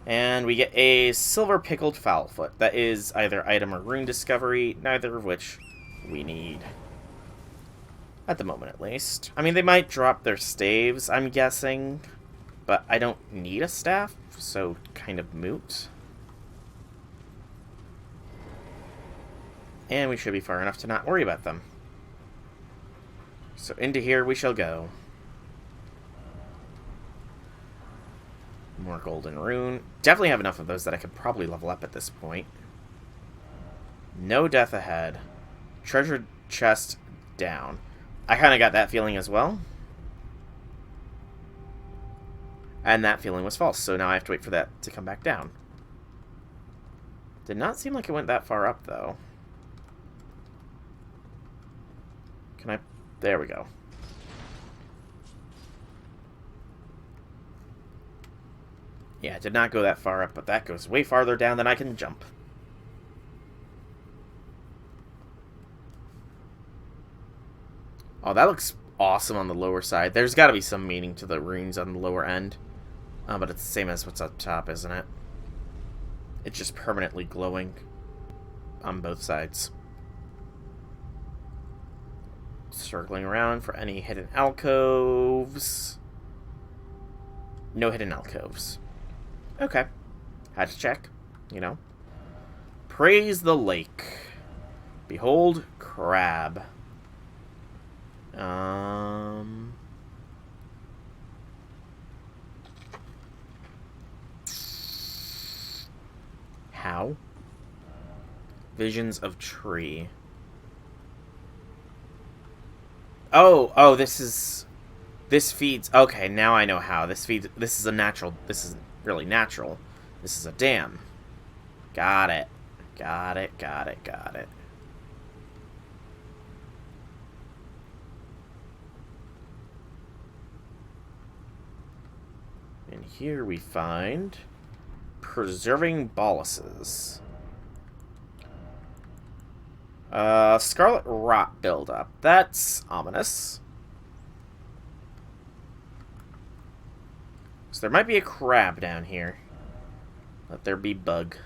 And we get a silver pickled fowlfoot. That is either item or rune discovery, neither of which we need. At the moment, at least. I mean, they might drop their staves, I'm guessing. But I don't need a staff, so kind of moot. And we should be far enough to not worry about them. So into here we shall go. More golden rune. Definitely have enough of those that I could probably level up at this point. No death ahead. Treasure chest down. I kind of got that feeling as well. And that feeling was false, so now I have to wait for that to come back down. Did not seem like it went that far up, though. Can I... There we go. Yeah, it did not go that far up, but that goes way farther down than I can jump. Oh, that looks awesome on the lower side. There's got to be some meaning to the runes on the lower end. But it's the same as what's up top, isn't it? It's just permanently glowing on both sides. Circling around for any hidden alcoves. No hidden alcoves. Okay. Had to check, you know. Praise the lake. Behold crab. How? Visions of tree. Oh, this feeds... Okay, now I know how. This is a natural... This is really natural. This is a dam. Got it. Got it. And here we find... Preserving boluses. Scarlet rot buildup. That's ominous. So there might be a crab down here. Let there be bug.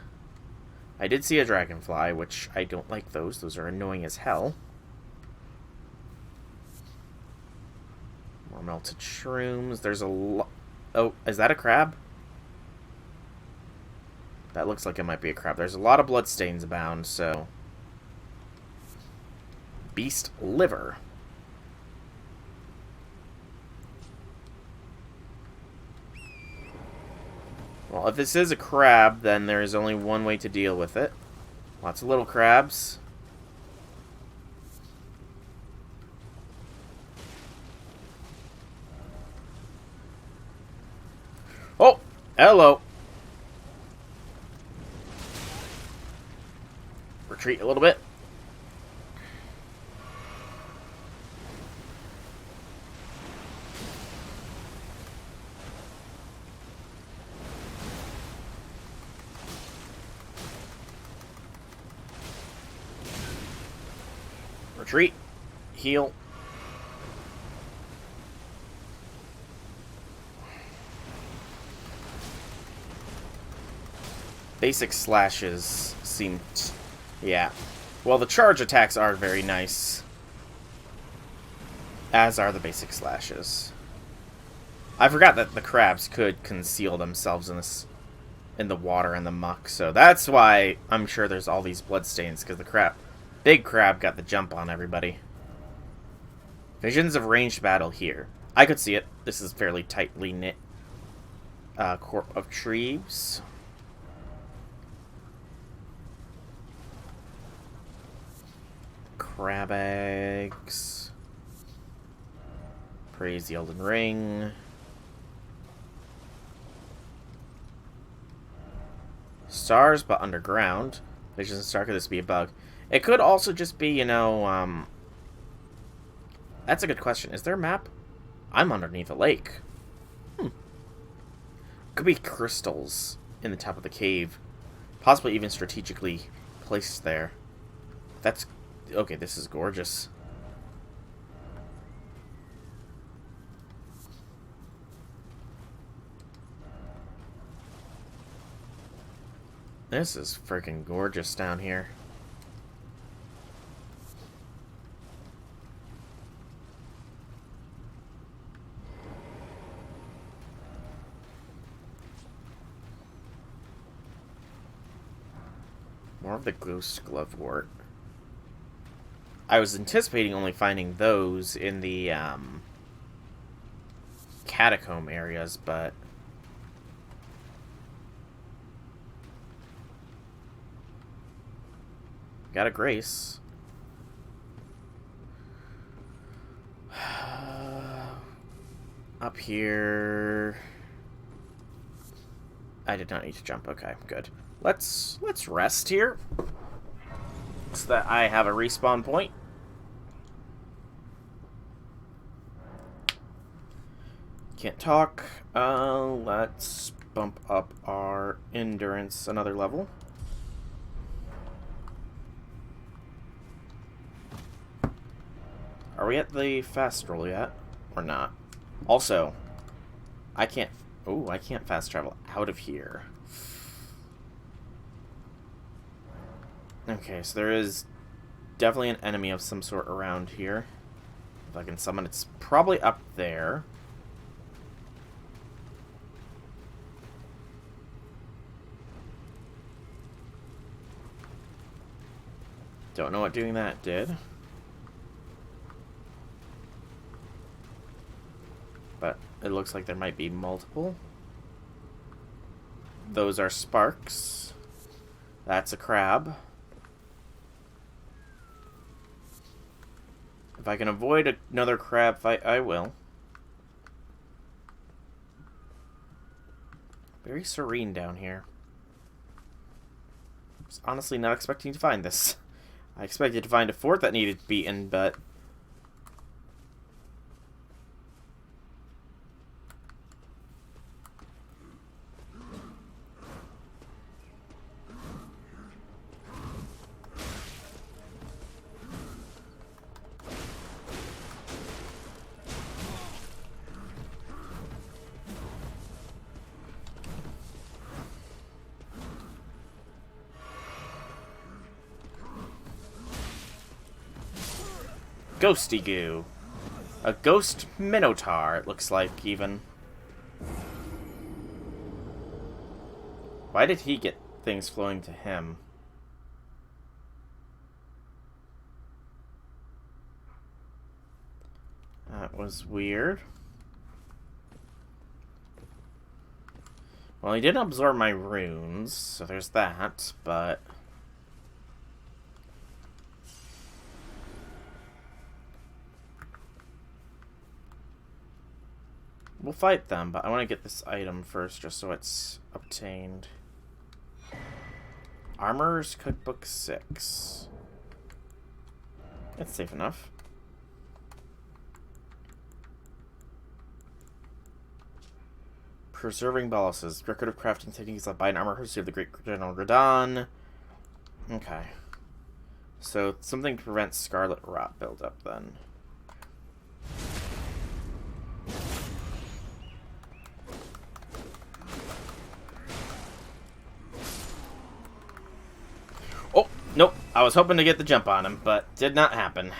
I did see a dragonfly, which I don't like those. Those are annoying as hell. More melted shrooms. There's a lot... Oh, is that a crab? That looks like it might be a crab. There's a lot of bloodstains abound, so... Beast liver. Well, if this is a crab, then there is only one way to deal with it. Lots of little crabs. Oh! Hello! Retreat a little bit. Retreat. Heal. Basic slashes seem... Yeah. Well, the charge attacks are very nice. As are the basic slashes. I forgot that the crabs could conceal themselves in the water and the muck, so that's why I'm sure there's all these bloodstains, because the big crab got the jump on everybody. Visions of ranged battle here. I could see it. This is fairly tightly knit corp of trees. Crab eggs. Praise the Elden Ring. Stars, but underground. Visions of Star, could this be a bug? It could also just be, you know, that's a good question. Is there a map? I'm underneath a lake. Could be crystals in the top of the cave. Possibly even strategically placed there. That's... Okay, this is gorgeous. This is freaking gorgeous down here. More of the ghost glovewort. I was anticipating only finding those in the catacomb areas, but got a grace. Up here. I did not need to jump. Okay, good. Let's rest here, so that I have a respawn point. Can't talk. Let's bump up our endurance another level. Are we at the fast roll yet? Or not? Also, I can't... Oh, I can't fast travel out of here. Okay, so there is definitely an enemy of some sort around here. If I can summon, it's probably up there. Don't know what doing that did. But it looks like there might be multiple. Those are sparks. That's a crab. If I can avoid another crab fight, I will. Very serene down here. I was honestly not expecting to find this. I expected to find a fort that needed beaten, but... Ghosty goo. A ghost minotaur, it looks like, even. Why did he get things flowing to him? That was weird. Well, he didn't absorb my runes, so there's that, but... We'll fight them, but I want to get this item first, just so it's obtained. Armorer's Cookbook 6. That's safe enough. Preserving boluses. Record of crafting techniques led by an armor history of the Great General Radon. Okay. So, something to prevent scarlet rot buildup, then. Oh, nope. I was hoping to get the jump on him, but did not happen.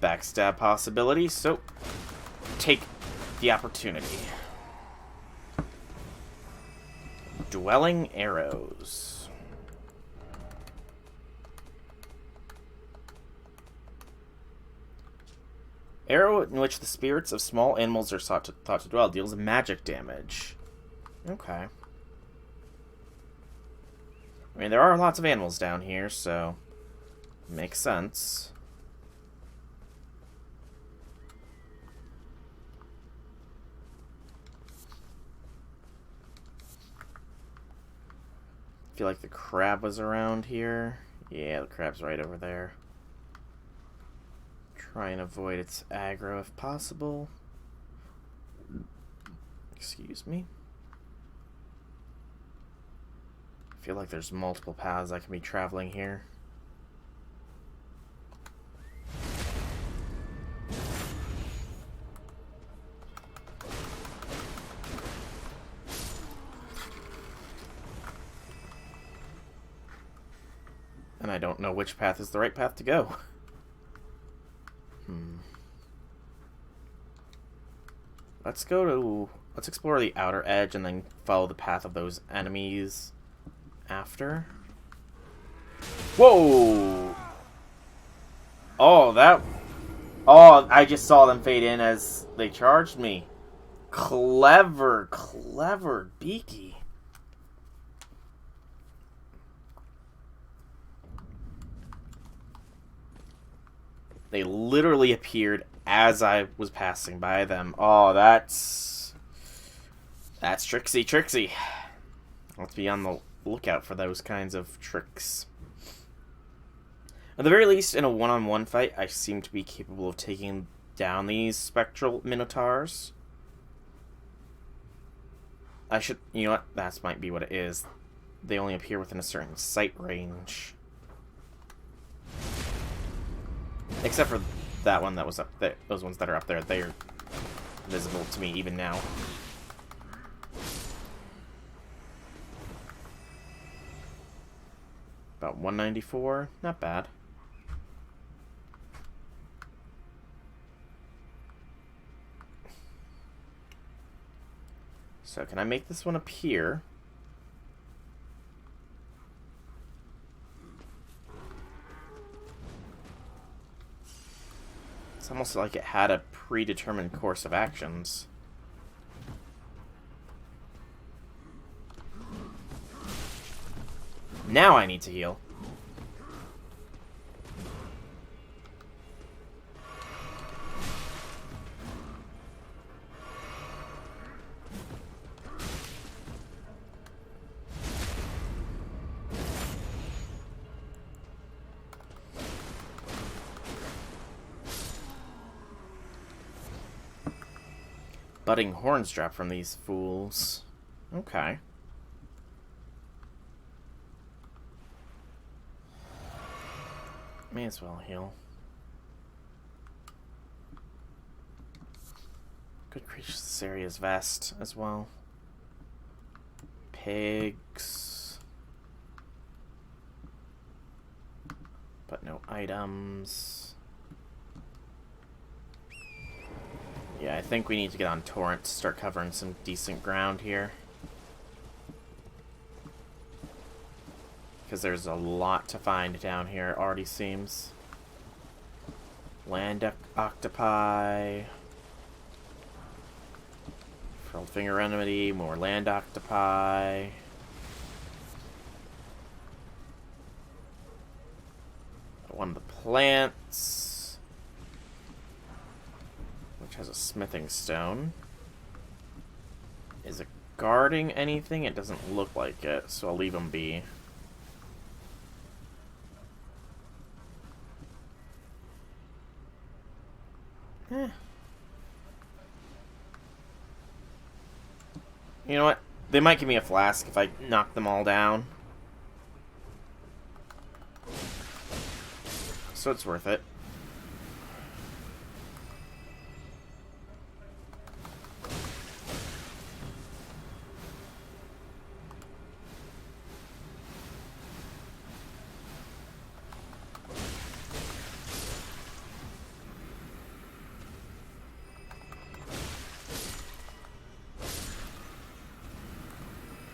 backstab possibility, so take the opportunity. Dwelling arrows. Arrow in which the spirits of small animals are thought to dwell deals magic damage. Okay. I mean, there are lots of animals down here, so makes sense. I feel like the crab was around here. Yeah, the crab's right over there. Try and avoid its aggro if possible. Excuse me. I feel like there's multiple paths I can be traveling here. And I don't know which path is the right path to go. Let's explore the outer edge and then follow the path of those enemies after. Whoa! Oh, I just saw them fade in as they charged me. Clever, clever Beaky. They literally appeared as I was passing by them. Oh, that's tricksy. Let's be on the lookout for those kinds of tricks. At the very least, in a one-on-one fight, I seem to be capable of taking down these spectral minotaurs. You know what? That might be what it is. They only appear within a certain sight range. Except for that one that was up there. Those ones that are up there, they're visible to me even now. About 194. Not bad. So can I make this one appear? It's almost like it had a predetermined course of actions. Now I need to heal. Budding horns drop from these fools. Okay. May as well heal. Good creatures. This area is vast as well. Pigs. But no items. Yeah, I think we need to get on Torrent to start covering some decent ground here. Because there's a lot to find down here, it already seems. Land octopi. Frilled finger enmity, more land octopi. One of the plants. Which has a smithing stone. Is it guarding anything? It doesn't look like it, so I'll leave them be. You know what? They might give me a flask if I knock them all down. So it's worth it.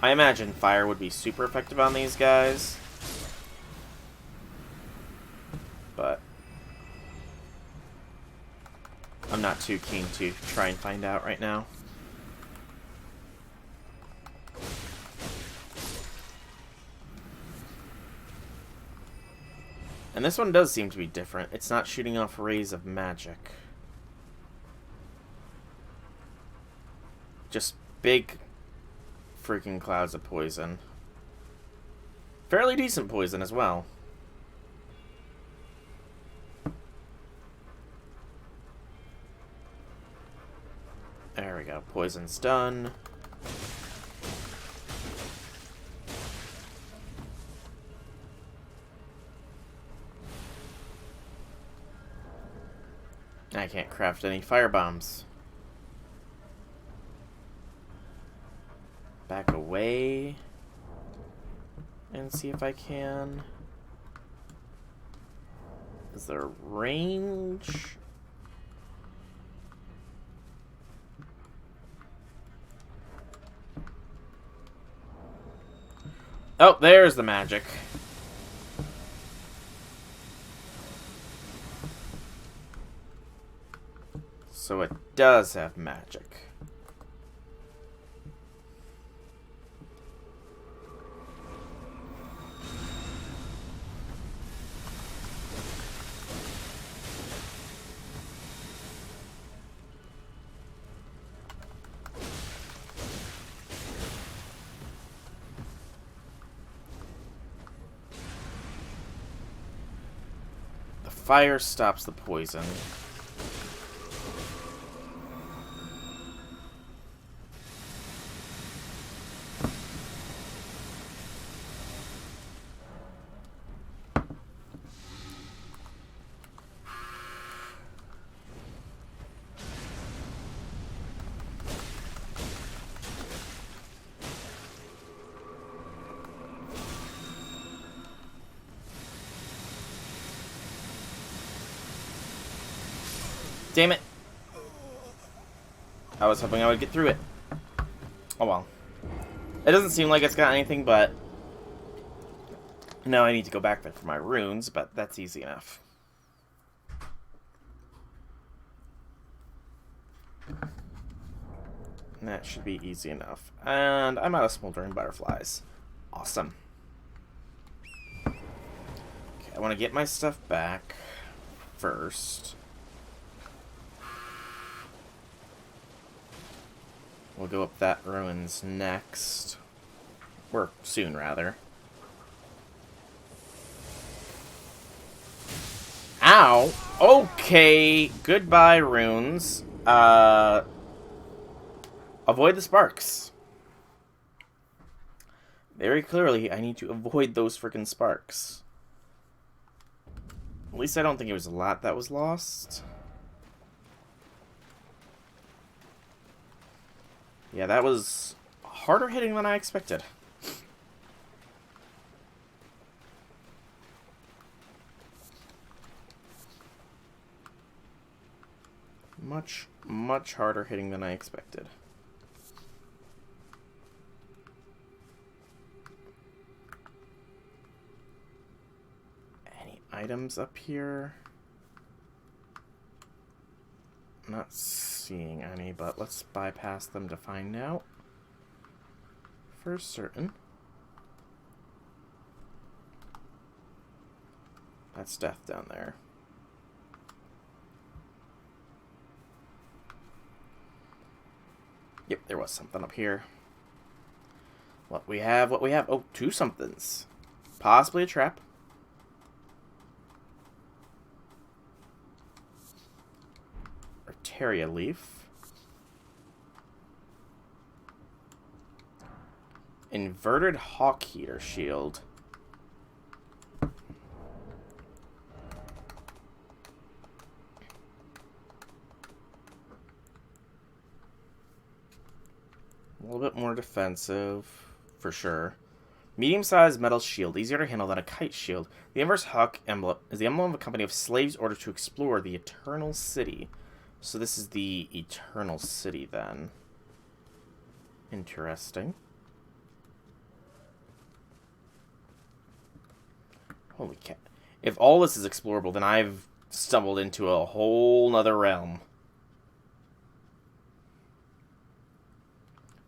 I imagine fire would be super effective on these guys. But I'm not too keen to try and find out right now. And this one does seem to be different. It's not shooting off rays of magic. Just big freaking clouds of poison. Fairly decent poison as well. There we go. Poison's done. I can't craft any fire bombs. Back away and see if I can. Is there range? Oh, there's the magic. So it does have magic. The fire stops the poison. Damn it. I was hoping I would get through it. Oh well. It doesn't seem like it's got anything, but... Now I need to go back there for my runes, but that's easy enough. That should be easy enough. And I'm out of smoldering butterflies. Awesome. Okay, I want to get my stuff back first. We'll go up that ruins next. Or soon, rather. Ow! Okay, goodbye, runes. Avoid the sparks. Very clearly, I need to avoid those frickin' sparks. At least I don't think it was a lot that was lost. Yeah, that was harder hitting than I expected. Much, much harder hitting than I expected. Any items up here? Not seeing any, but let's bypass them to find out for certain. That's death down there. Yep, there was something up here. What we have, what we have. Oh, two somethings. Possibly a trap. Arteria leaf. Inverted hawk heater shield. A little bit more defensive, for sure. Medium-sized metal shield, easier to handle than a kite shield. The inverse hawk emblem is the emblem of a company of slaves ordered to explore the Eternal City. So this is the Eternal City, then. Interesting. Holy cat. If all this is explorable, then I've stumbled into a whole nother realm.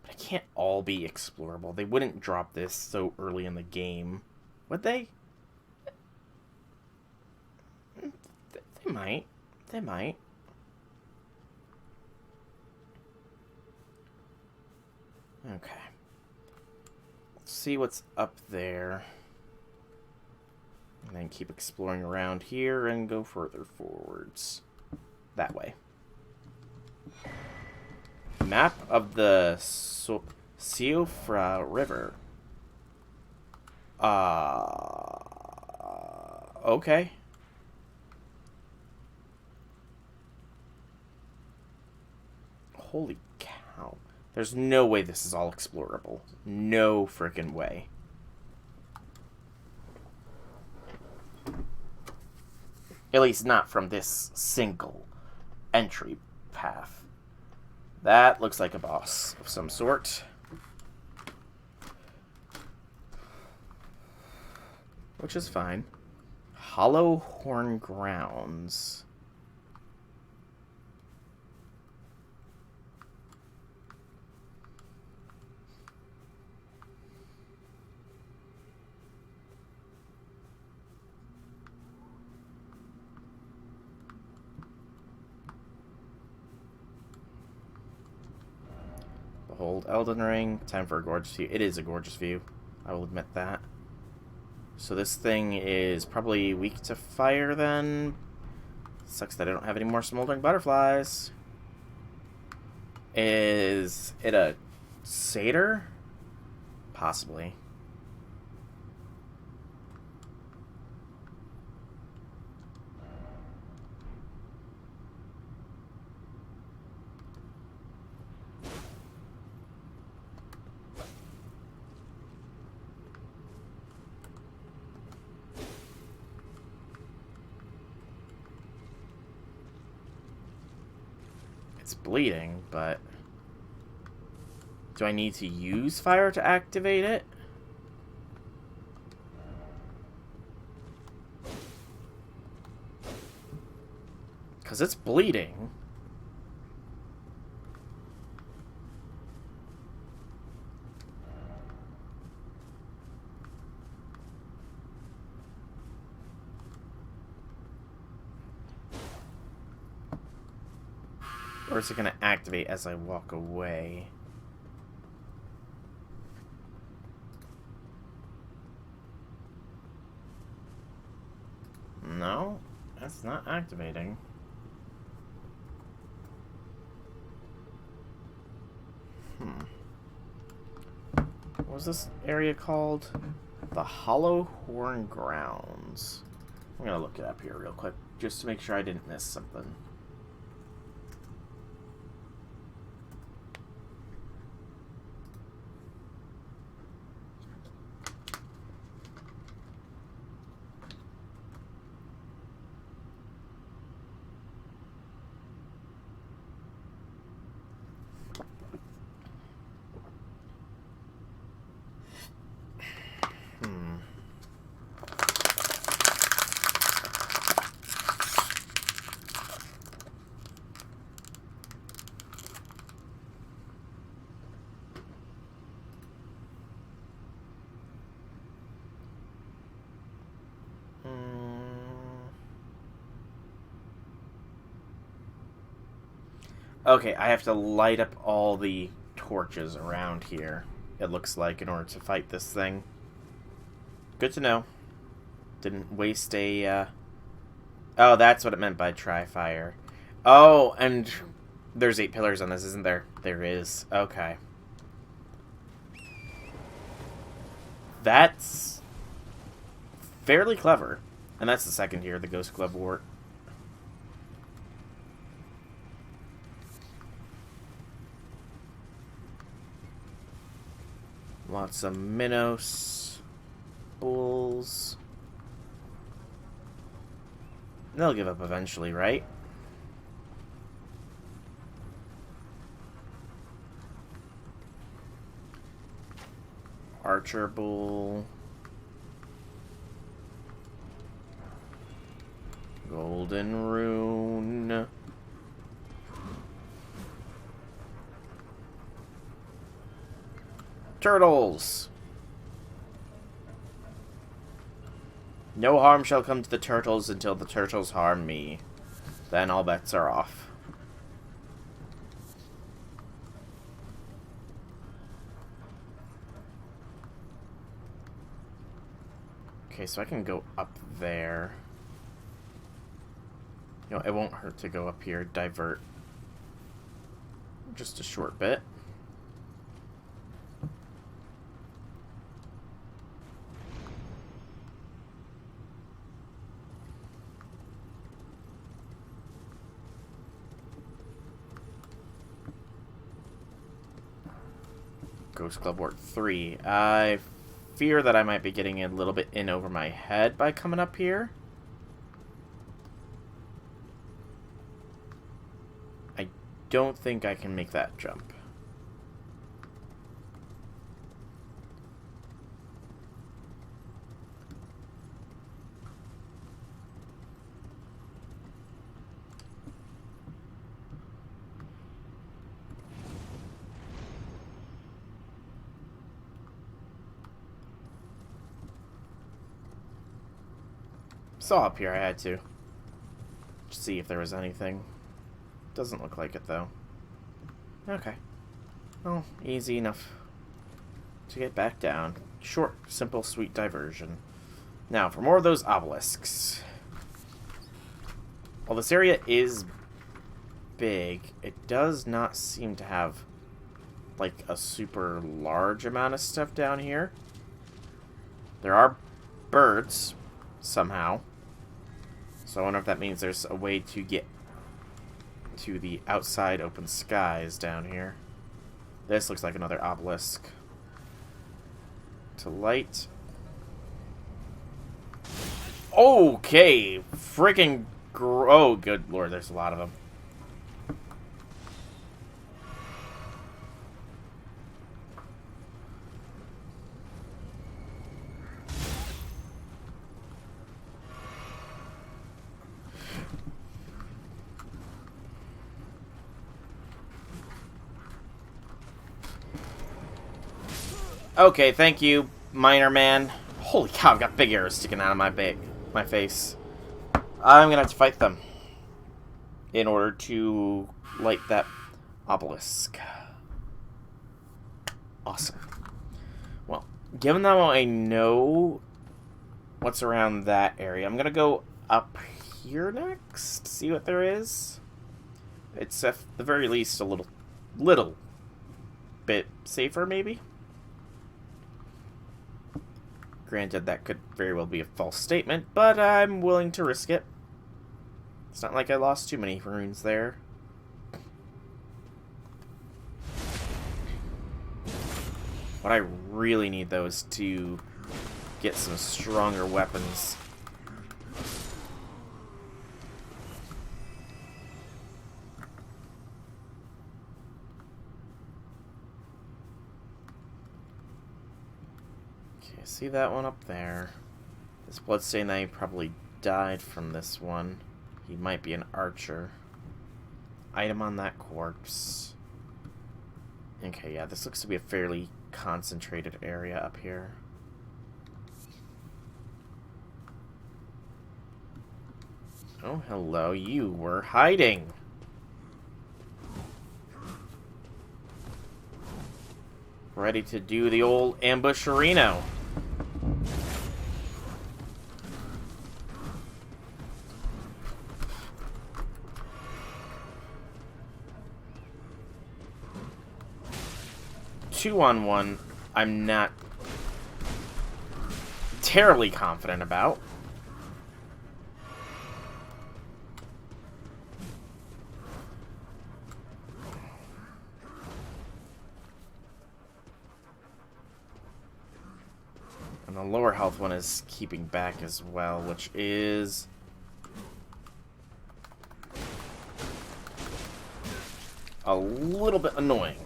But it can't all be explorable. They wouldn't drop this so early in the game. Would they? They might. They might. Okay. Let's see what's up there. And then keep exploring around here and go further forwards. That way. Map of the Siofra River. Okay. Holy cow. There's no way this is all explorable. No freaking way. At least not from this single entry path. That looks like a boss of some sort. Which is fine. Hollow Horn Grounds. Behold Elden Ring. Time for a gorgeous view. It is a gorgeous view. I will admit that. So this thing is probably weak to fire then. Sucks that I don't have any more smoldering butterflies. Is it a satyr? Possibly. It's bleeding, but do I need to use fire to activate it? Because it's bleeding. Or is it going to activate as I walk away? No, that's not activating. What was this area called? The Hollow Horn Grounds. I'm going to look it up here real quick, just to make sure I didn't miss something. Okay, I have to light up all the torches around here, it looks like, in order to fight this thing. Good to know. Didn't waste a, Oh, that's what it meant by try fire. Oh, and there's 8 pillars on this, isn't there? There is. Okay. That's fairly clever. And that's the second here, the Ghost Glovewort. Lots of Minos bulls. They'll give up eventually, right? Archer bull. Golden rune. Turtles! No harm shall come to the turtles until the turtles harm me. Then all bets are off. Okay, so I can go up there. You know, it won't hurt to go up here, divert. Just a short bit. Ghost Club Work 3. I fear that I might be getting a little bit in over my head by coming up here. I don't think I can make that jump. Saw up here, I had to. Just see if there was anything. Doesn't look like it, though. Okay. Well, easy enough to get back down. Short, simple, sweet diversion. Now, for more of those obelisks. While this area is big, it does not seem to have, like, a super large amount of stuff down here. There are birds, somehow. So I wonder if that means there's a way to get to the outside open skies down here. This looks like another obelisk. To light. Okay! Freaking oh, good lord, there's a lot of them. Okay, thank you, Miner Man. Holy cow, I've got big arrows sticking out of my face. I'm gonna have to fight them in order to light that obelisk. Awesome. Well, given that I know what's around that area, I'm gonna go up here next, see what there is. It's at the very least a little bit safer, maybe. Granted, that could very well be a false statement, but I'm willing to risk it. It's not like I lost too many runes there. What I really need, though, is to get some stronger weapons. See that one up there? This bloodstain that he probably died from this one. He might be an archer. Item on that corpse. Okay, yeah, this looks to be a fairly concentrated area up here. Oh, hello, you were hiding! Ready to do the old ambusherino. Two-on-one, I'm not terribly confident about. And the lower health one is keeping back as well, which is a little bit annoying.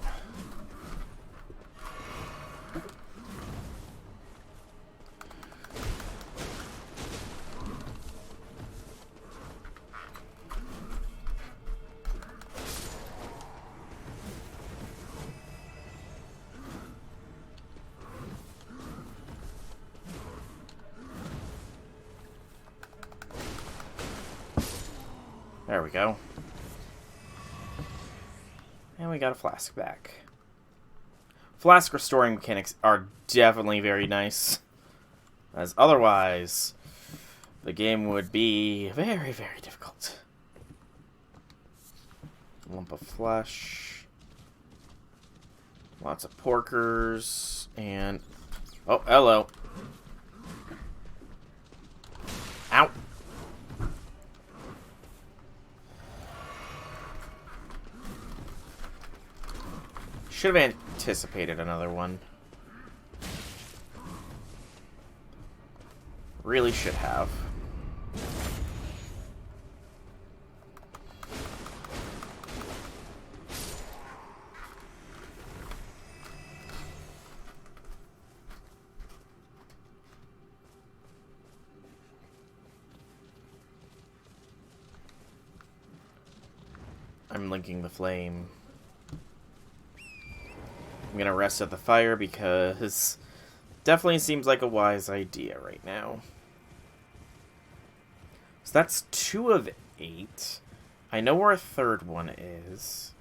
There we go. And we got a flask back. Flask restoring mechanics are definitely very nice. As otherwise, the game would be very, very difficult. Lump of flesh. Lots of porkers. And... oh, hello. Ow. Should have anticipated another one. Really should have. I'm linking the flame. I'm gonna rest at the fire because definitely seems like a wise idea right now. So that's 2 of 8. I know where a third one is.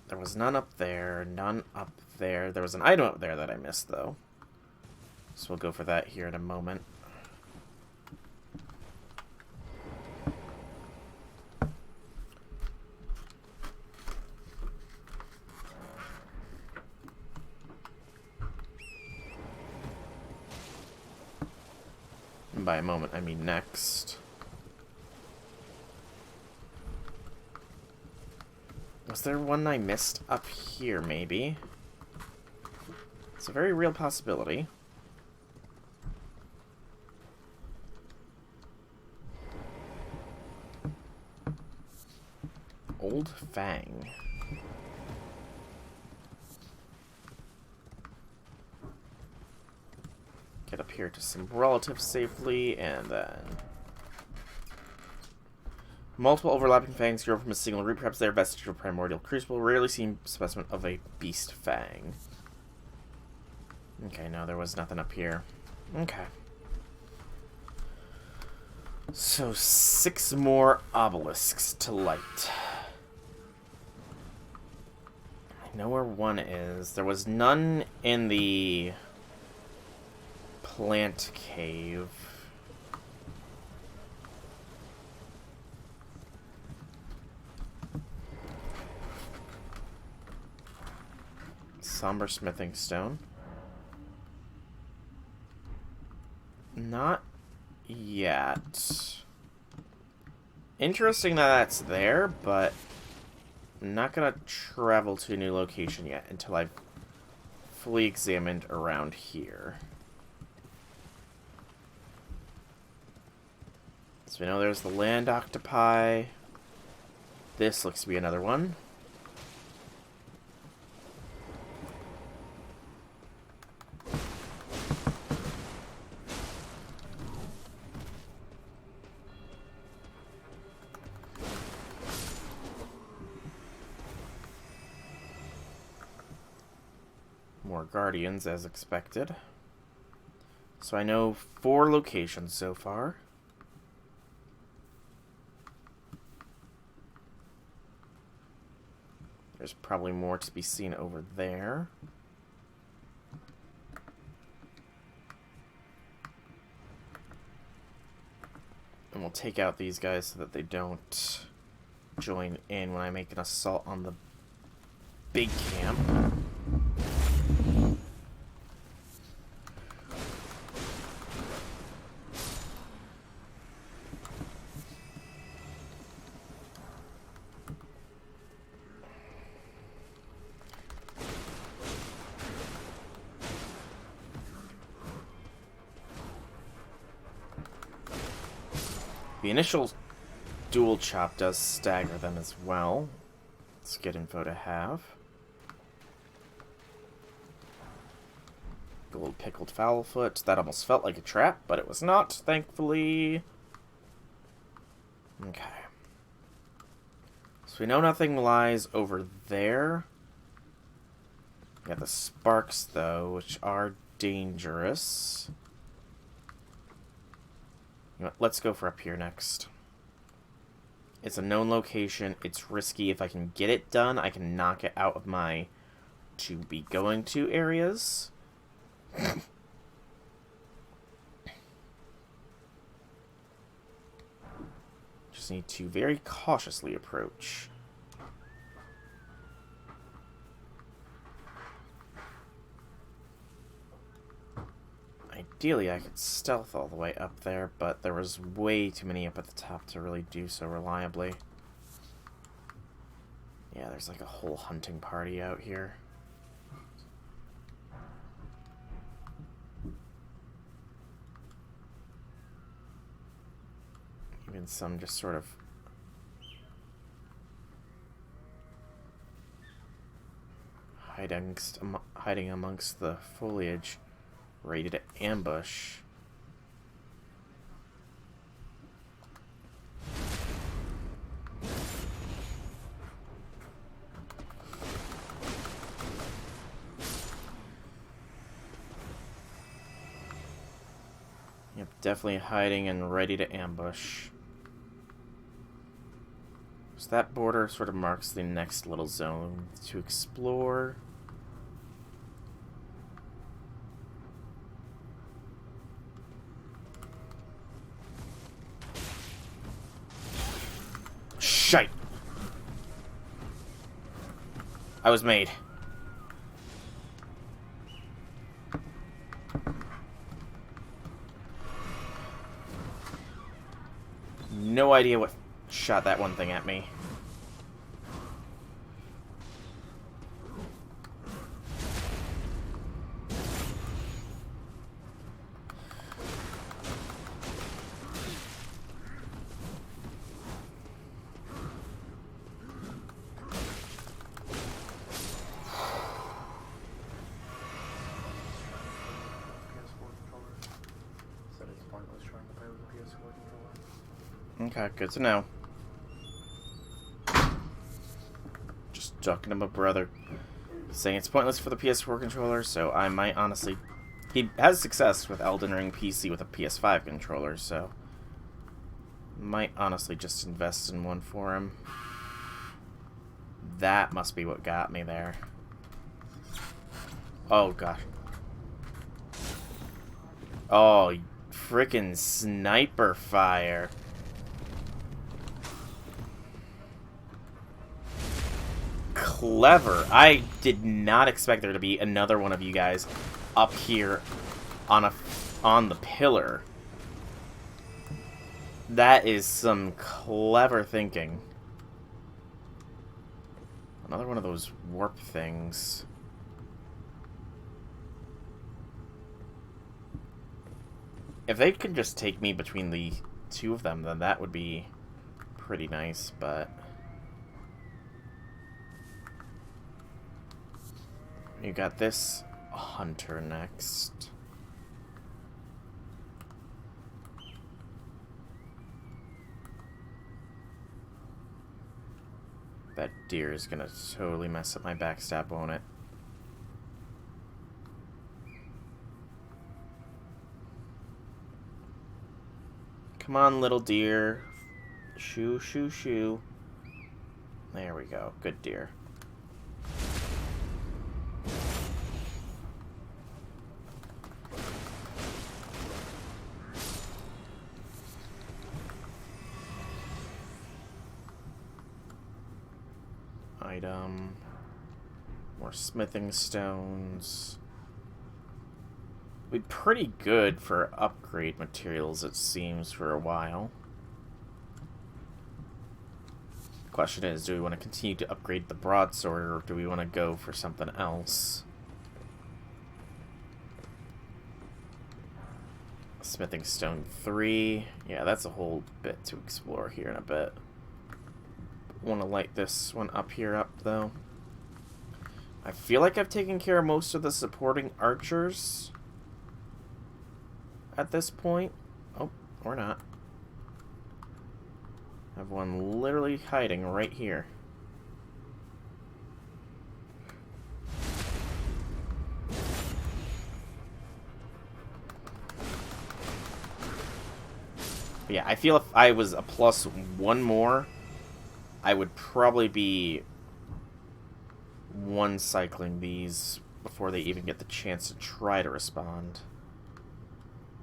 There was none up there, none up there. There was an item up there that I missed, though. So we'll go for that here in a moment. And by a moment, I mean next. Was there one I missed up here, maybe? It's a very real possibility. Old Fang. Get up here to some relatives safely, and then... multiple overlapping fangs grow from a single root. Perhaps they're vestige of primordial crucible. Rarely seen specimen of a beast fang. Okay, no, there was nothing up here. Okay. So, 6 more obelisks to light. I know where one is. There was none in the plant cave. Somber smithing stone. Not yet. Interesting that that's there, but I'm not gonna travel to a new location yet until I've fully examined around here. So we know there's the land octopi. This looks to be another one. More guardians, as expected. So I know 4 locations so far. There's probably more to be seen over there. And we'll take out these guys so that they don't join in when I make an assault on the big camp. The initial dual chop does stagger them as well. It's good info to have. Gold pickled fowlfoot. That almost felt like a trap, but it was not, thankfully. Okay. So we know nothing lies over there. We got the sparks, though, which are dangerous. You know what, let's go for up here next. It's a known location. It's risky. If I can get it done, I can knock it out of my to be going to areas. Just need to very cautiously approach. Ideally, I could stealth all the way up there, but there was way too many up at the top to really do so reliably. Yeah, there's like a whole hunting party out here. Even some just sort of hiding amongst the foliage, ready to ambush. Yep, definitely hiding and ready to ambush. So that border sort of marks the next little zone to explore. Shite! I was made. No idea what shot that one thing at me. Okay, good to know. Just talking to my brother. Saying it's pointless for the PS4 controller, so I might honestly... He has success with Elden Ring PC with a PS5 controller, so... Might honestly just invest in one for him. That must be what got me there. Oh, gosh. Oh, frickin' sniper fire. Clever. I did not expect there to be another one of you guys up here on the pillar. That is some clever thinking. Another one of those warp things. If they could just take me between the two of them, then that would be pretty nice, but... You got this hunter next. That deer is gonna totally mess up my backstab, won't it? Come on, little deer. Shoo, shoo, shoo. There we go. Good deer. Item. More smithing stones. Be pretty good for upgrade materials, it seems, for a while. The question is, do we want to continue to upgrade the broadsword, or do we want to go for something else? Smithing stone 3. Yeah, that's a whole bit to explore here in a bit. Want to light this one up here up, though. I feel like I've taken care of most of the supporting archers at this point. Oh, or not. I have one literally hiding right here. But yeah, I feel if I was a plus one more I would probably be one cycling these before they even get the chance to try to respond.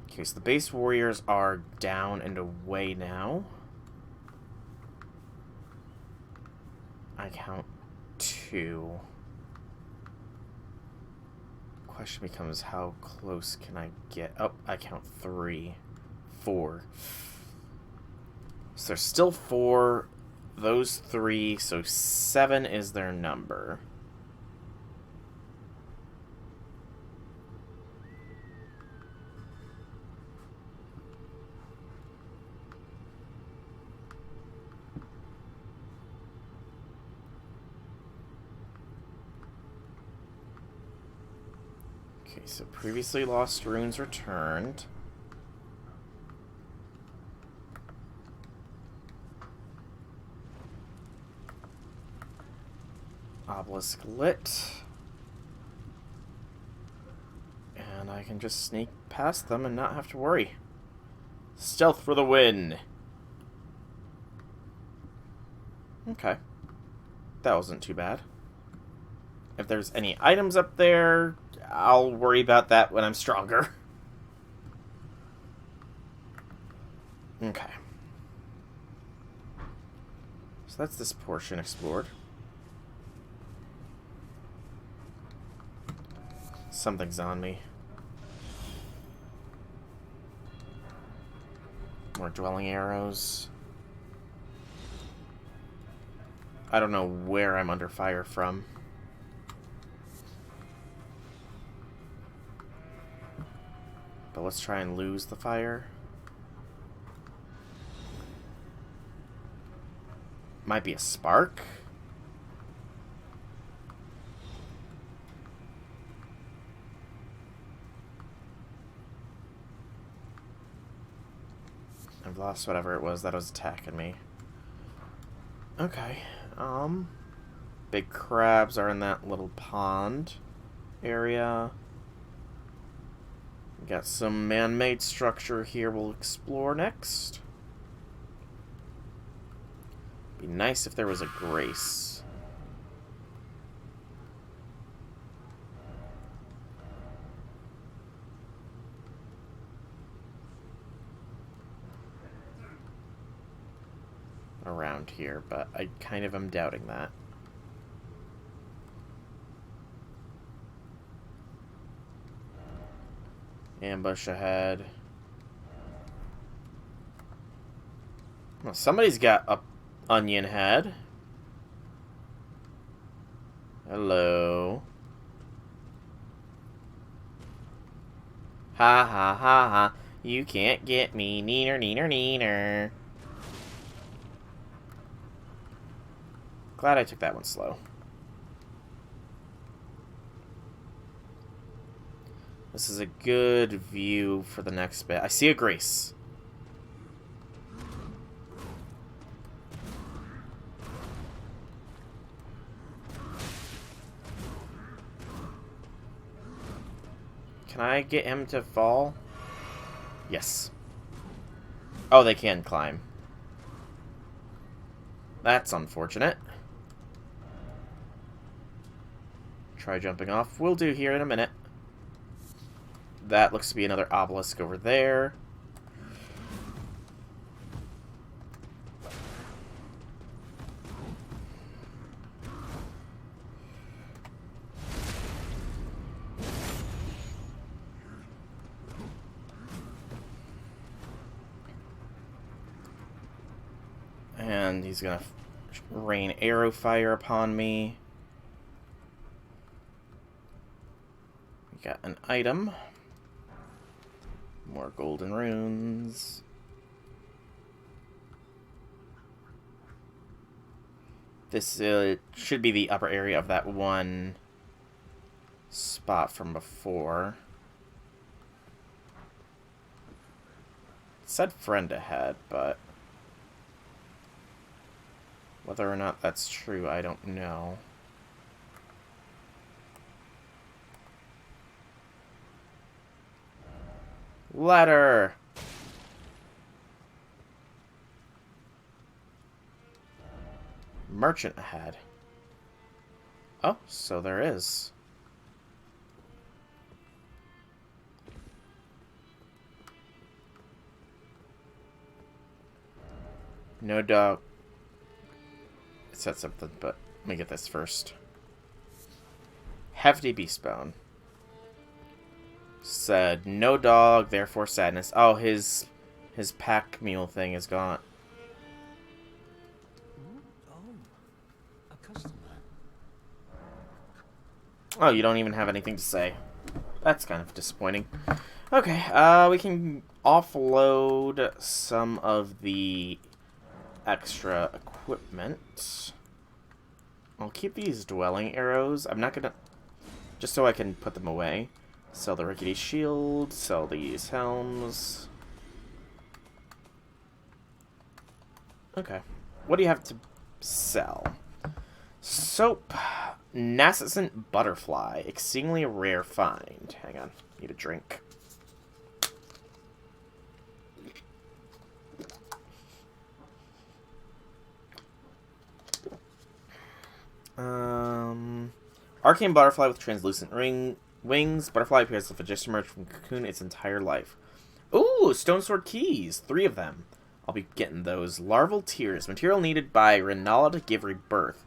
Okay, so the base warriors are down and away now. I count 2. Question becomes, how close can I get? Oh, I count 3. 4. So there's still 4. Those 3, so 7 is their number. Okay, so previously lost runes returned. Obelisk lit. And I can just sneak past them and not have to worry. Stealth for the win! Okay. That wasn't too bad. If there's any items up there, I'll worry about that when I'm stronger. Okay. So that's this portion explored. Something's on me. More dwelling arrows. I don't know where I'm under fire from. But let's try and lose the fire. Might be a spark. I've lost whatever it was that was attacking me. Okay. Big crabs are in that little pond area. We got some man-made structure here we'll explore next. Be nice if there was a grace. Around here, but I kind of am doubting that. Ambush ahead. Well, somebody's got a onion head. Hello. Ha ha ha ha. You can't get me. Neener, neener, neener. Glad I took that one slow. This is a good view for the next bit. I see a grace. Can I get him to fall? Yes. Oh, they can climb. That's unfortunate. Try jumping off. We'll do here in a minute. That looks to be another obelisk over there. And he's gonna rain arrow fire upon me. We got an item. More golden runes. This should be the upper area of that one spot from before. It said friend ahead, but whether or not that's true, I don't know. Ladder! merchant ahead. Oh, so there is. No dog. It said something, but let me get this first. Hefty beast bone. Said no dog, therefore sadness. Oh, his pack mule thing is gone. Oh, a customer. Oh, you don't even have anything to say. That's kind of disappointing. Okay, we can offload some of the extra equipment. I'll keep these dwelling arrows. I'm not gonna... Just so I can put them away. Sell the rickety shield. Sell these helms. Okay. What do you have to sell? Soap. Nascent butterfly. Exceedingly rare find. Hang on. Need a drink. Arcane butterfly with translucent wings. Butterfly appears as if it just emerged from cocoon its entire life. Ooh, stone sword keys. 3 of them. I'll be getting those. Larval tears. Material needed by Renala to give rebirth.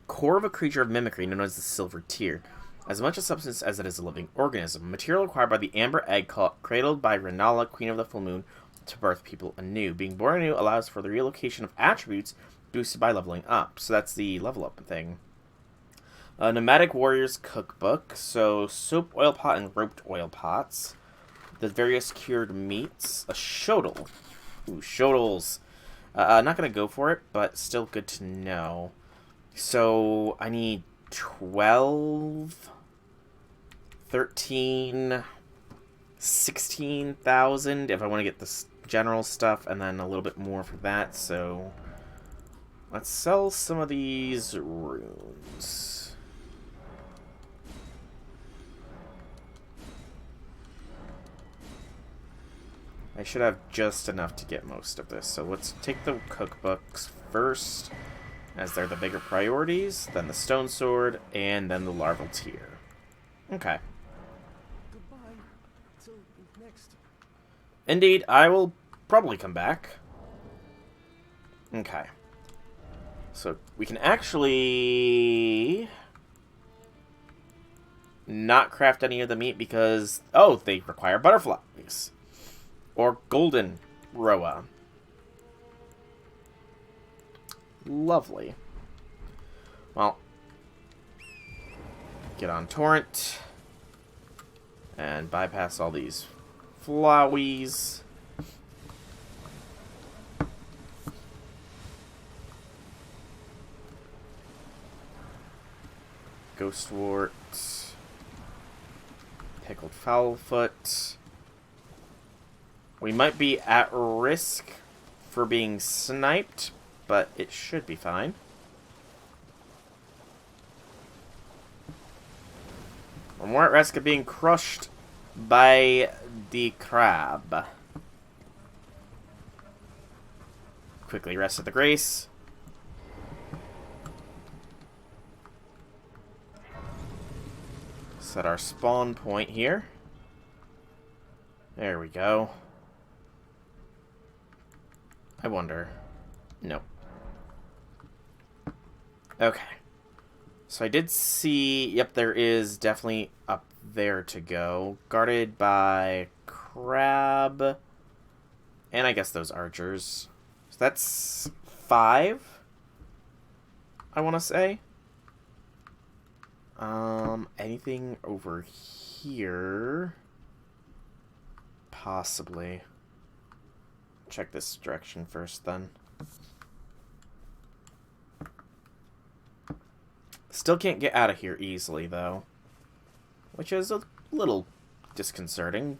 Core of a creature of mimicry known as the silver tear. As much a substance as it is a living organism. Material acquired by the amber egg cradled by Renala, queen of the full moon, to birth people anew. Being born anew allows for the relocation of attributes boosted by leveling up. So that's the level up thing. Nomadic Warriors Cookbook. So soap oil pot and roped oil pots. The various cured meats. A shodel. Ooh, shodels. Not going to go for it, but still good to know. So I need 12, 13, 16,000 if I want to get this general stuff, and then a little bit more for that. So let's sell some of these runes. I should have just enough to get most of this. So let's take the cookbooks first, as they're the bigger priorities, then the stone sword, and then the larval tear. Okay. Goodbye. Till next. Indeed, I will probably come back. Okay. So we can actually not craft any of the meat because, oh, they require butterflies. Or golden roa. Lovely. Well, get on torrent and bypass all these flowies. Ghostwort, pickled fowlfoot. We might be at risk for being sniped, but it should be fine. We're more at risk of being crushed by the crab. Quickly rest at the grace. Set our spawn point here. There we go. I wonder. No. Okay. So I did see... Yep, there is definitely up there to go. Guarded by crab. And I guess those archers. So that's 5. I want to say. Anything over here? Possibly. Check this direction first, then. Still can't get out of here easily, though. Which is a little disconcerting.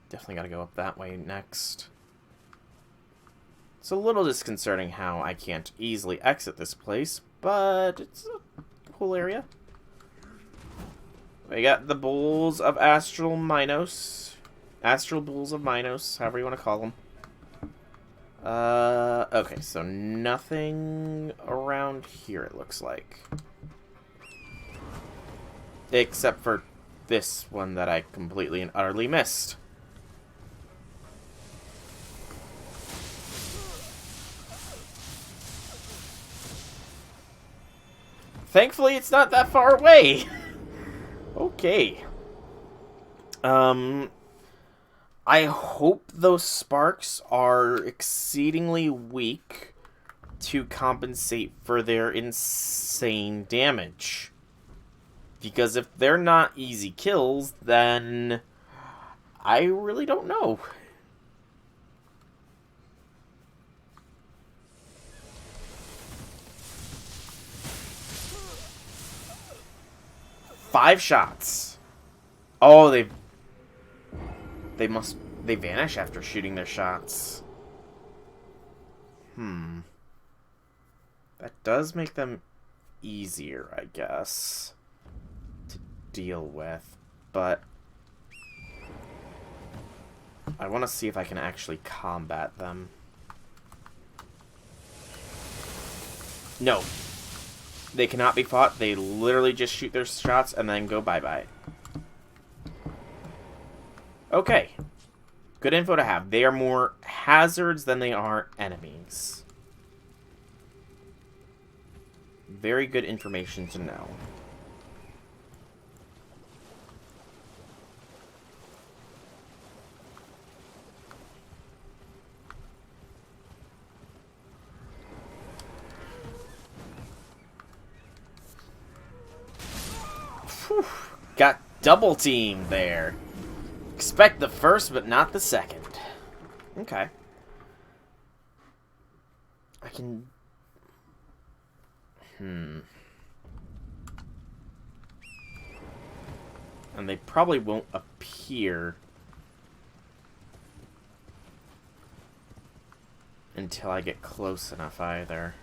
Definitely gotta go up that way next. It's a little disconcerting how I can't easily exit this place, but it's a cool area. We got the Bulls of Astral Minos. Astral Bulls of Minos, however you want to call them. Okay, so nothing around here, it looks like. Except for this one that I completely and utterly missed. Thankfully, it's not that far away. Okay. I hope those sparks are exceedingly weak to compensate for their insane damage. Because if they're not easy kills, then I really don't know. Five shots. Oh, they vanish after shooting their shots. That does make them easier, I guess, to deal with, but I want to see if I can actually combat them. No. They cannot be fought. They literally just shoot their shots and then go bye-bye. Okay. Good info to have. They are more hazards than they are enemies. Very good information to know. Whew. Got double teamed there. Expect the first, but not the second. Okay. I can... And they probably won't appear until I get close enough either.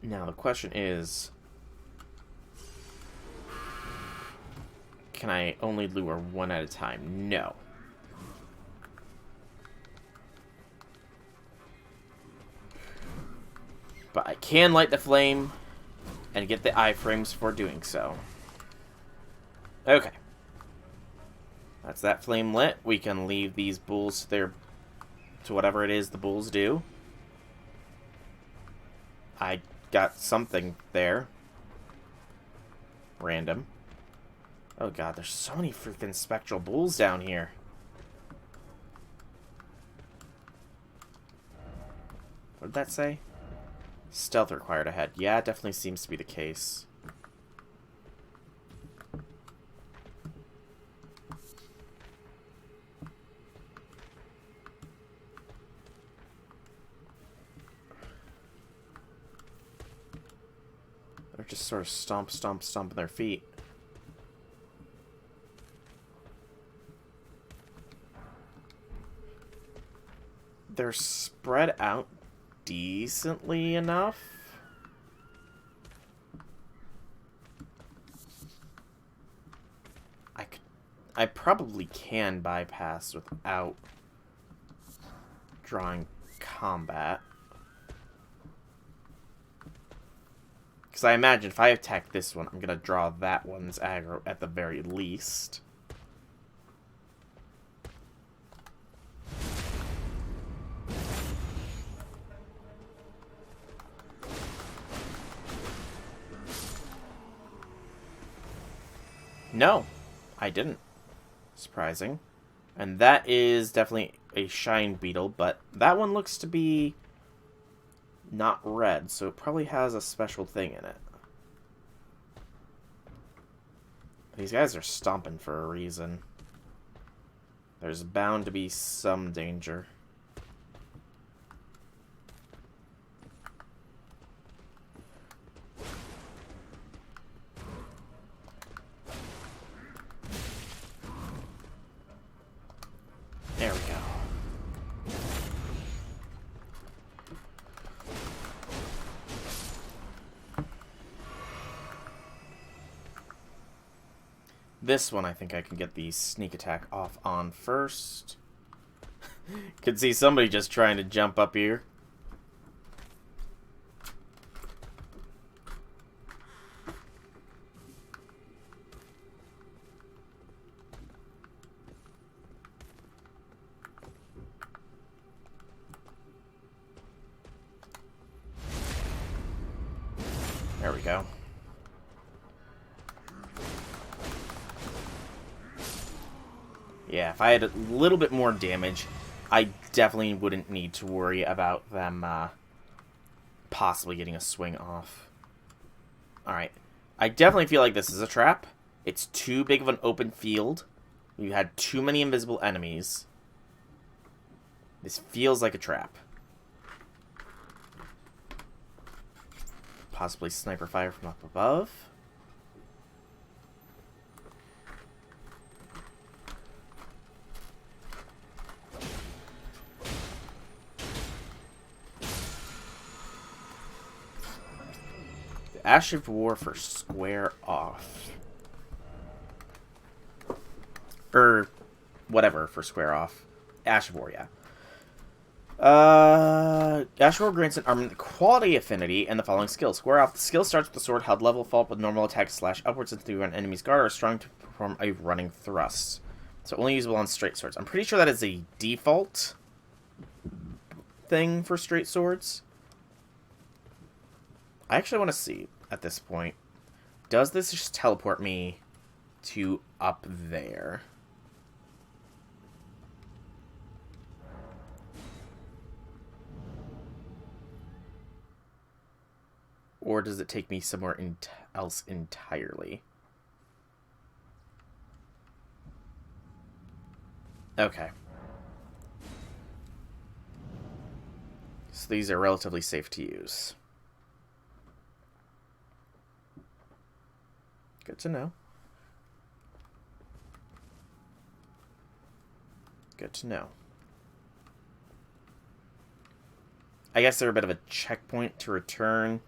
Now, the question is, can I only lure one at a time? No. But I can light the flame and get the iframes for doing so. Okay. That's that flame lit. We can leave these bulls to whatever it is the bulls do. I got something there. Random. Oh god, there's so many freaking spectral bulls down here. What did that say? Stealth required ahead. Yeah, it definitely seems to be the case. They're just sort of stomping their feet. They're spread out decently enough. I probably can bypass without drawing combat. Because I imagine if I attack this one, I'm going to draw that one's aggro at the very least. No, I didn't. Surprising. And that is definitely a shine beetle, but that one looks to be not red, so it probably has a special thing in it. These guys are stomping for a reason. There's bound to be some danger. There we go. This one I think I can get the sneak attack off on first. Could see somebody just trying to jump up here. There we go. Yeah, if I had a little bit more damage, I definitely wouldn't need to worry about them possibly getting a swing off. Alright. I definitely feel like this is a trap. It's too big of an open field. You had too many invisible enemies. This feels like a trap. Possibly sniper fire from up above. The Ash of War for square off. Or whatever for square off. Ash of War, yeah. Ash of War grants an armament quality affinity and the following skills. Square off. The skill starts with the sword held level, fall with normal attack slash upwards into an enemy's guard, or strong to perform a running thrust. So only usable on straight swords. I'm pretty sure that is a default thing for straight swords. I actually want to see at this point. Does this just teleport me to up there? Or does it take me somewhere else entirely? Okay. So these are relatively safe to use. Good to know. Good to know. I guess they're a bit of a checkpoint to return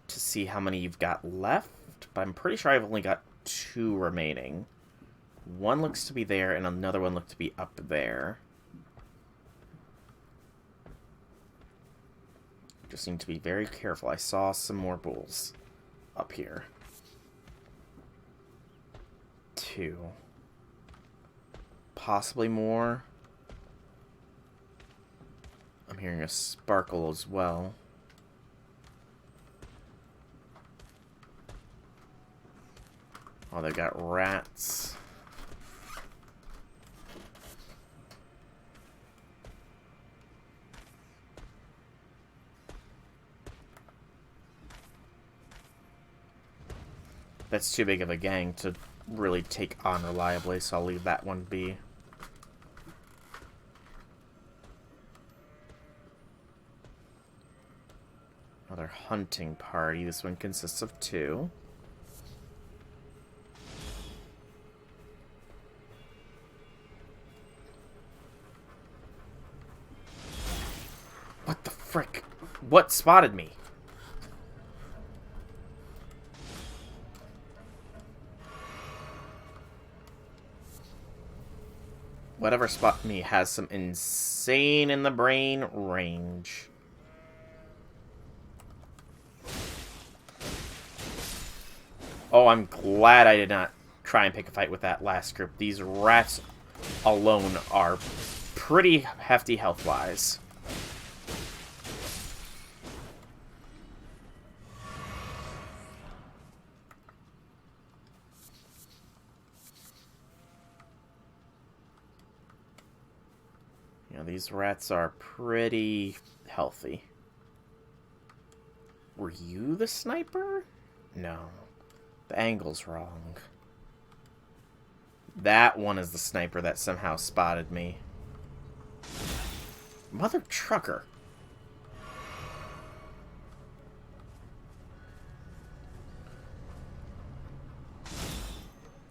to see how many you've got left, but I'm pretty sure I've only got 2 remaining. One looks to be there, and another one looked to be up there. Just need to be very careful. I saw some more bulls up here. 2. Possibly more. I'm hearing a sparkle as well. Oh, they got rats. That's too big of a gang to really take on reliably, so I'll leave that one be. Another hunting party. This one consists of 2. What the frick? What spotted me? Whatever spotted me has some insane in the brain range. Oh, I'm glad I did not try and pick a fight with that last group. These rats alone are pretty hefty health-wise. You know, these rats are pretty healthy. Were you the sniper? No. The angle's wrong. That one is the sniper that somehow spotted me. Mother trucker.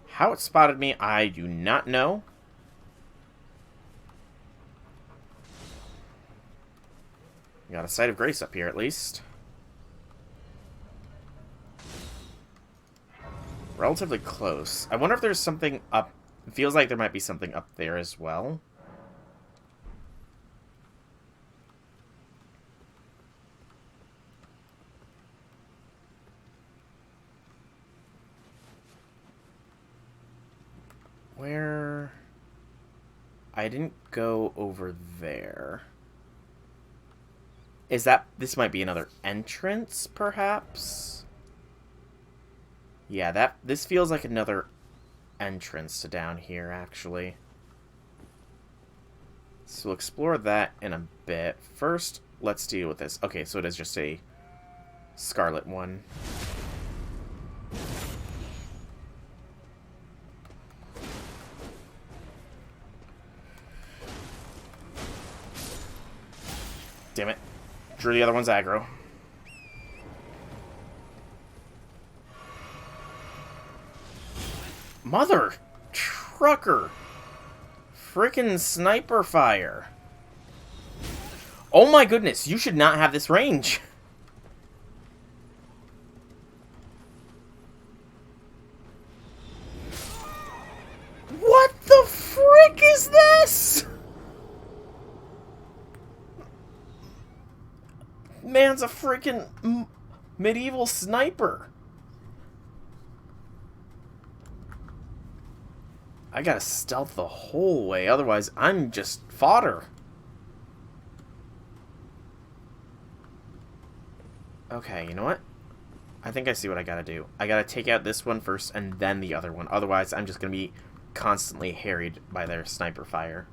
How it spotted me, I do not know. Got a sight of grace up here, at least. Relatively close. I wonder if there's something up... It feels like there might be something up there as well. Where... I didn't go over there. Is that... This might be another entrance, perhaps? Yeah, this feels like another entrance to down here, actually. So we'll explore that in a bit. First, let's deal with this. Okay, so it is just a scarlet one. Damn it. Drew the other one's aggro. Mother trucker. Frickin' sniper fire. Oh my goodness, you should not have this range. What the frick is this? Man's a freaking medieval sniper. I gotta stealth the whole way, otherwise I'm just fodder. Okay, you know what? I think I see what I gotta do. I gotta take out this one first and then the other one. Otherwise, I'm just gonna be constantly harried by their sniper fire.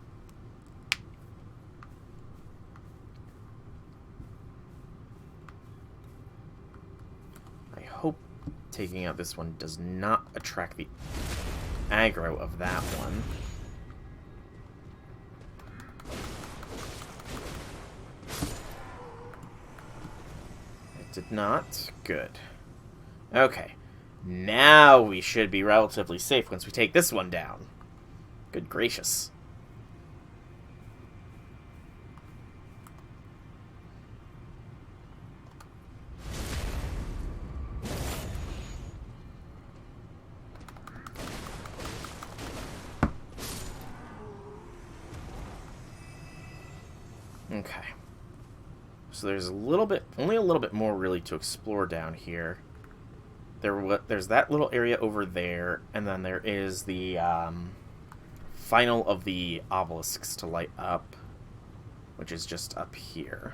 I hope taking out this one does not attract the aggro of that one. It did not. Good. Okay. Now we should be relatively safe once we take this one down. Good gracious. Okay. So there's a little bit, only a little bit more really to explore down here. There's that little area over there, and then there is the final of the obelisks to light up, which is just up here.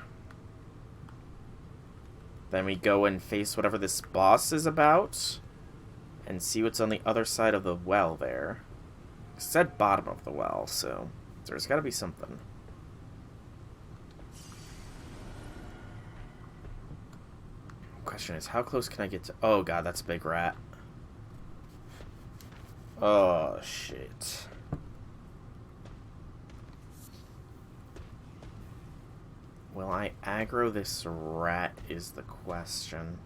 Then we go and face whatever this boss is about, and see what's on the other side of the well there. It said bottom of the well, so there's got to be something. Question is, how close can I get to... Oh god, that's a big rat. Oh, shit. Will I aggro this rat is the question.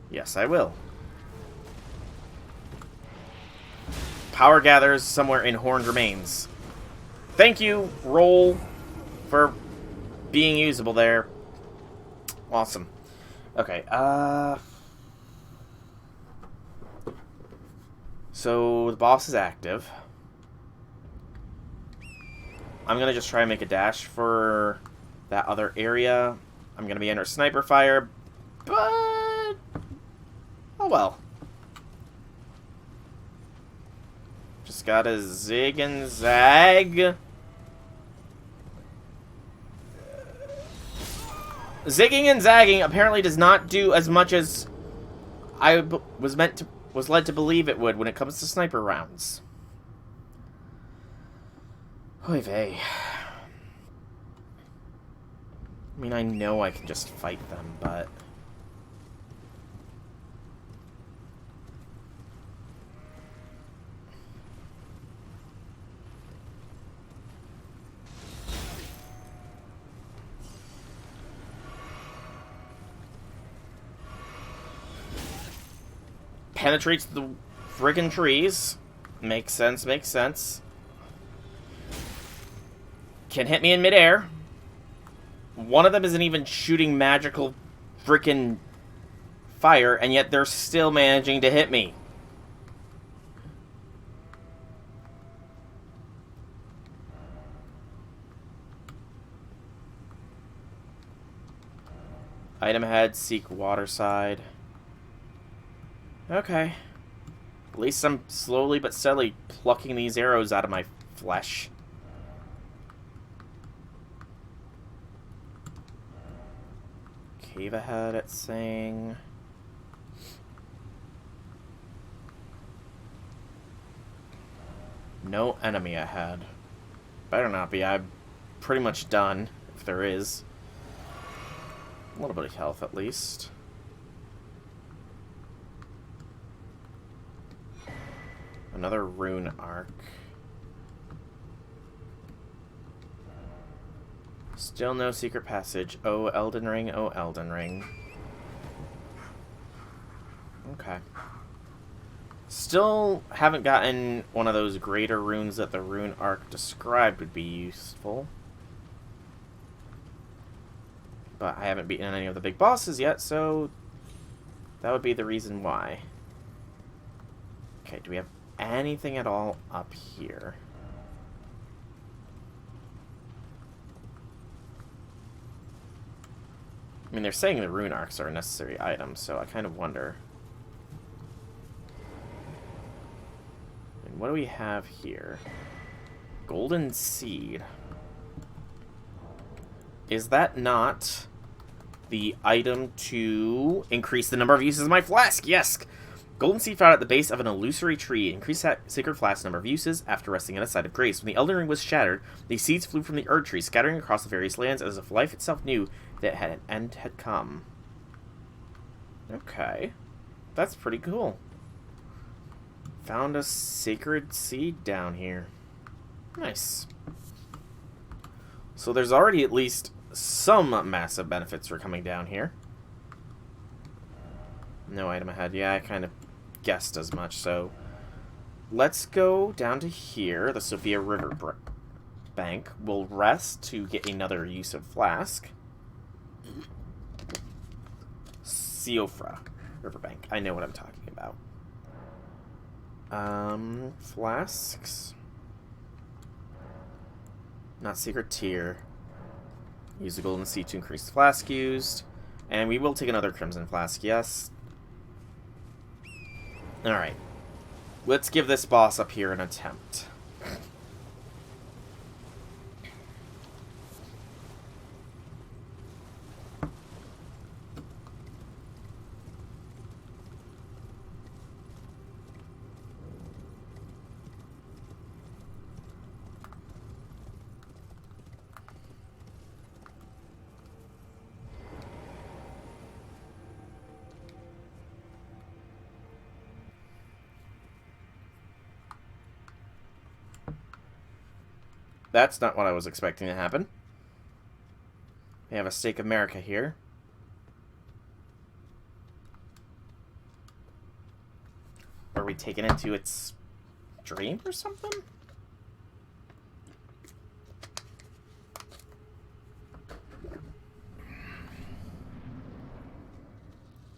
Yes, I will. Power gathers somewhere in Horned Remains. Thank you, roll, for being usable there. Awesome. Okay, so the boss is active. I'm gonna just try and make a dash for that other area. I'm gonna be under sniper fire, but... oh well. Just gotta zig and zag. Zigging and zagging apparently does not do as much as I was led to believe it would when it comes to sniper rounds. Oy vey. I mean, I know I can just fight them, but... penetrates the friggin' trees. Makes sense, makes sense. can hit me in midair. One of them isn't even shooting magical freaking fire, and yet they're still managing to hit me. Item ahead, seek water side. Okay. At least I'm slowly but steadily plucking these arrows out of my flesh. Cave ahead, it's saying. No enemy ahead. Better not be. I'm pretty much done, if there is. A little bit of health, at least. Another rune arc. Still no secret passage. Oh, Elden Ring. Oh, Elden Ring. Okay. Still haven't gotten one of those greater runes that the rune arc described would be useful. But I haven't beaten any of the big bosses yet, so that would be the reason why. Okay, do we have anything at all up here? I mean, they're saying the rune arcs are a necessary item, so I kind of wonder. And what do we have here? Golden seed. Is that not the item to increase the number of uses of my flask? Yes! Golden seed found at the base of an illusory tree. Increased that sacred flask's number of uses after resting on a site of grace. When the Elden Ring was shattered, the seeds flew from the Erd tree, scattering across the various lands as if life itself knew that an end had come. Okay. That's pretty cool. Found a sacred seed down here. Nice. So there's already at least some massive benefits for coming down here. No item ahead. Yeah, I kind of guessed as much, so let's go down to here, the Sophia River bank. We'll rest to get another use of flask. Siofra Riverbank. I know what I'm talking about. Flasks. Not secret tier. Use the golden seed to increase the flask used. And we will take another crimson flask, yes. Alright. Let's give this boss up here an attempt. That's not what I was expecting to happen. We have a Stake of America here. Are we taken into its dream or something?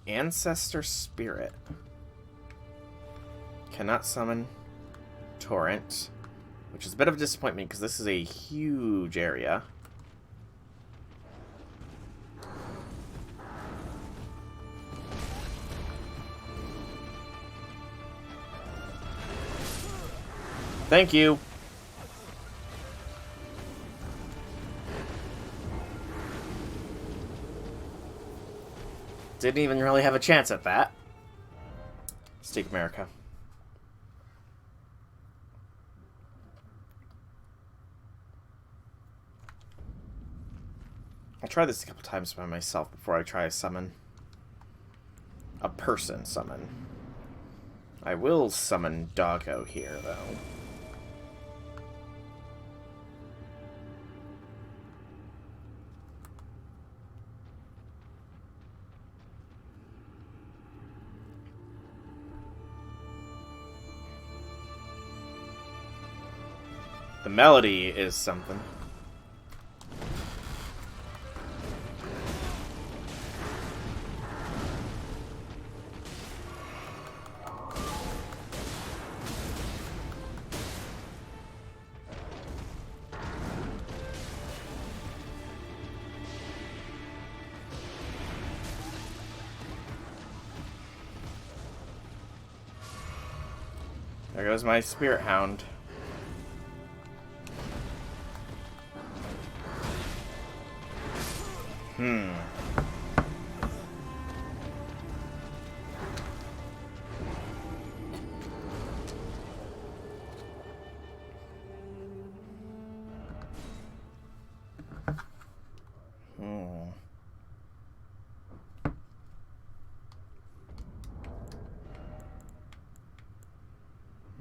Ancestor Spirit. Cannot summon Torrent. Which is a bit of a disappointment, because this is a huge area. Thank you. Didn't even really have a chance at that. Stake America. I'll try this a couple times by myself before I try a summon. A person summon. I will summon Doggo here, though. The melody is something. There goes my spirit hound. Hmm.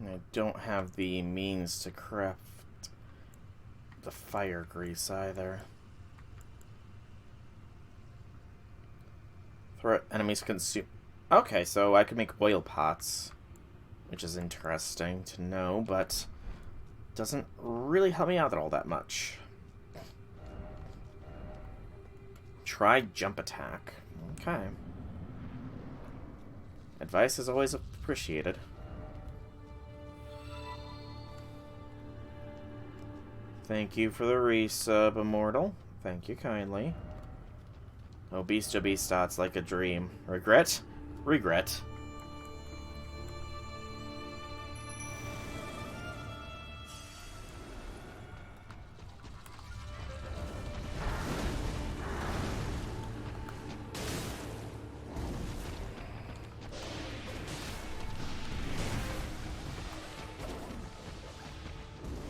I don't have the means to craft the fire grease either. Threat enemies consume. Okay, so I could make oil pots, which is interesting to know, but doesn't really help me out all that much. Try jump attack. Okay. Advice is always appreciated. Thank you for the resub, Immortal. Thank you kindly. Oh, beast to beast dots like a dream. Regret? Regret.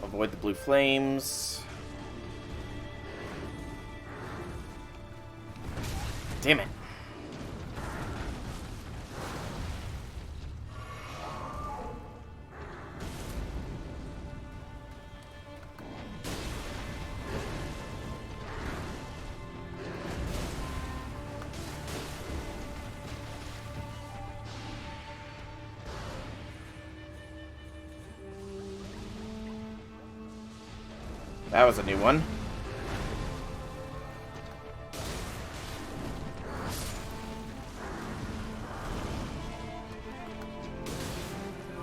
Avoid the blue flames. Damn it. That was a new one.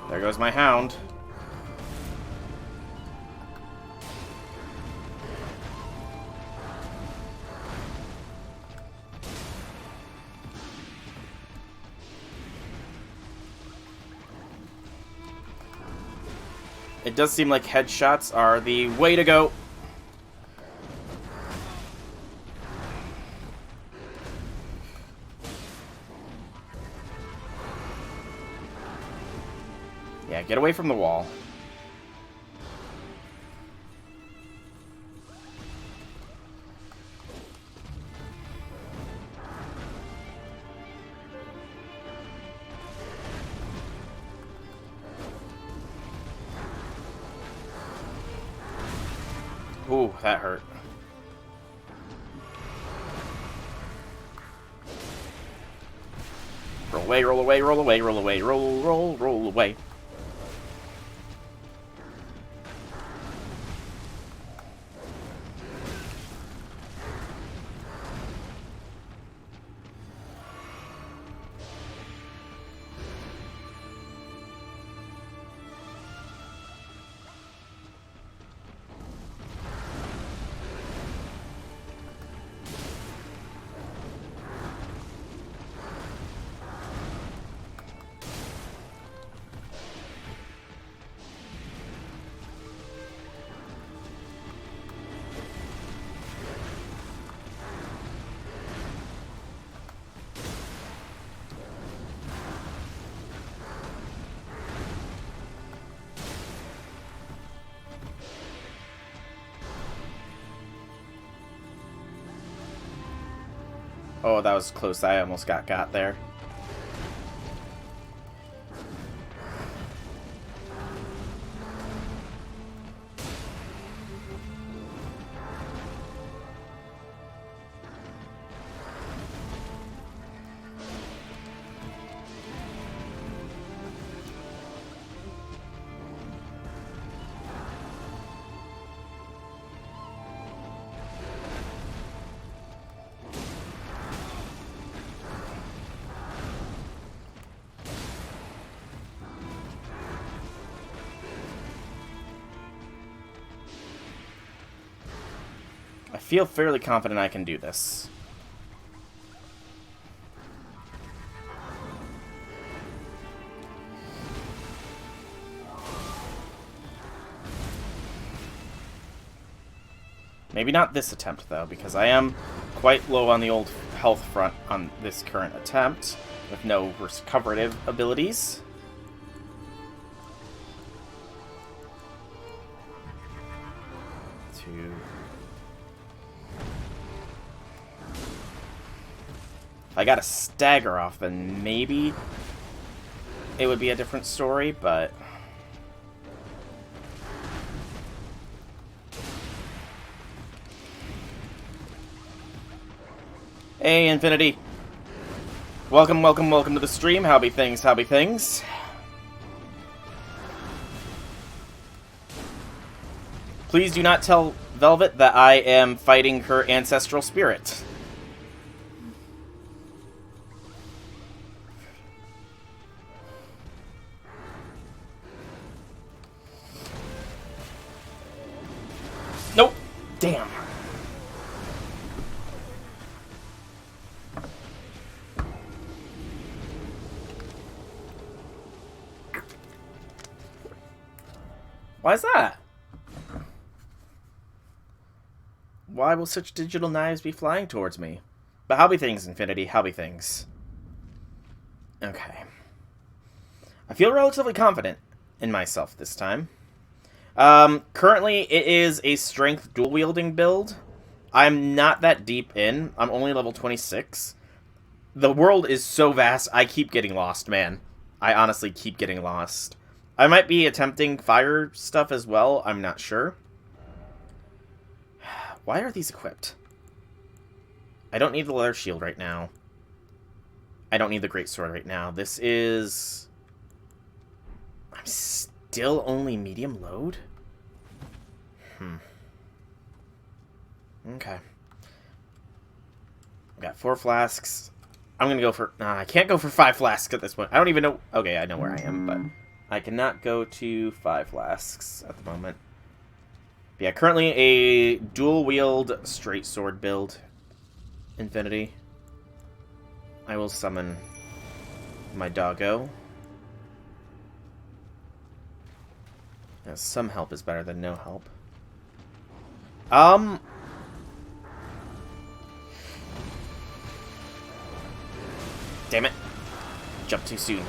There goes my hound. It does seem like headshots are the way to go. Yeah, get away from the wall. Ooh, that hurt. Roll away, roll away, roll away, roll away, roll away. Oh, that was close. I almost got there. I feel fairly confident I can do this. Maybe not this attempt, though, because I am quite low on the old health front on this current attempt, with no recoverative abilities. If I got a stagger off, then maybe it would be a different story, but... Hey, Infinity. Welcome, welcome, welcome to the stream. How be things, how be things? Please do not tell Velvet that I am fighting her ancestral spirit. Nope. Damn. Why is that? Why will such digital knives be flying towards me? But how be things, Infinity? How be things? Okay. I feel relatively confident in myself this time. Currently, it is a strength dual-wielding build. I'm not that deep in. I'm only level 26. The world is so vast, I keep getting lost, man. I honestly keep getting lost. I might be attempting fire stuff as well. I'm not sure. Why are these equipped? I don't need the leather shield right now. I don't need the greatsword right now. This is... I'm still only medium load? Okay. I've got 4 flasks. I'm gonna go for... I can't go for 5 flasks at this point. I don't even know... Okay, I know where I am, but... I cannot go to 5 flasks at the moment. But yeah, currently a dual-wield straight sword build. Infinity. I will summon my doggo. Yeah, some help is better than no help. Damn it. Jump too soon.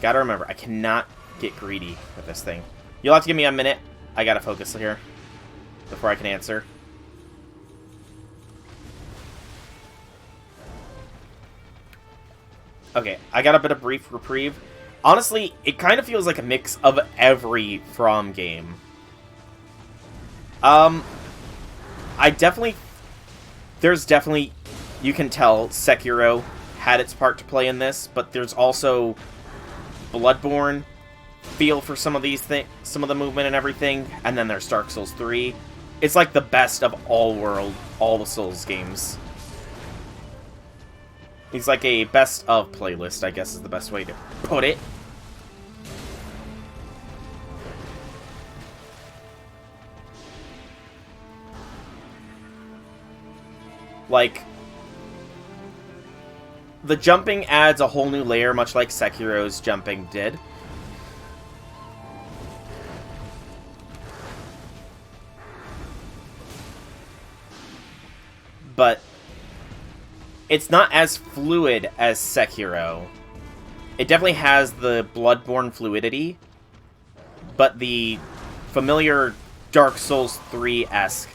Gotta remember, I cannot get greedy with this thing. You'll have to give me a minute. I gotta focus here before I can answer. Okay, I got a bit of brief reprieve. Honestly, it kind of feels like a mix of every From game. There's definitely, you can tell Sekiro had its part to play in this, but there's also Bloodborne feel for some of these things, some of the movement and everything, and then there's Dark Souls 3. It's like the best of all the Souls games. It's like a best of playlist, I guess is the best way to put it. Like, the jumping adds a whole new layer, much like Sekiro's jumping did. But it's not as fluid as Sekiro. It definitely has the Bloodborne fluidity, but the familiar Dark Souls 3-esque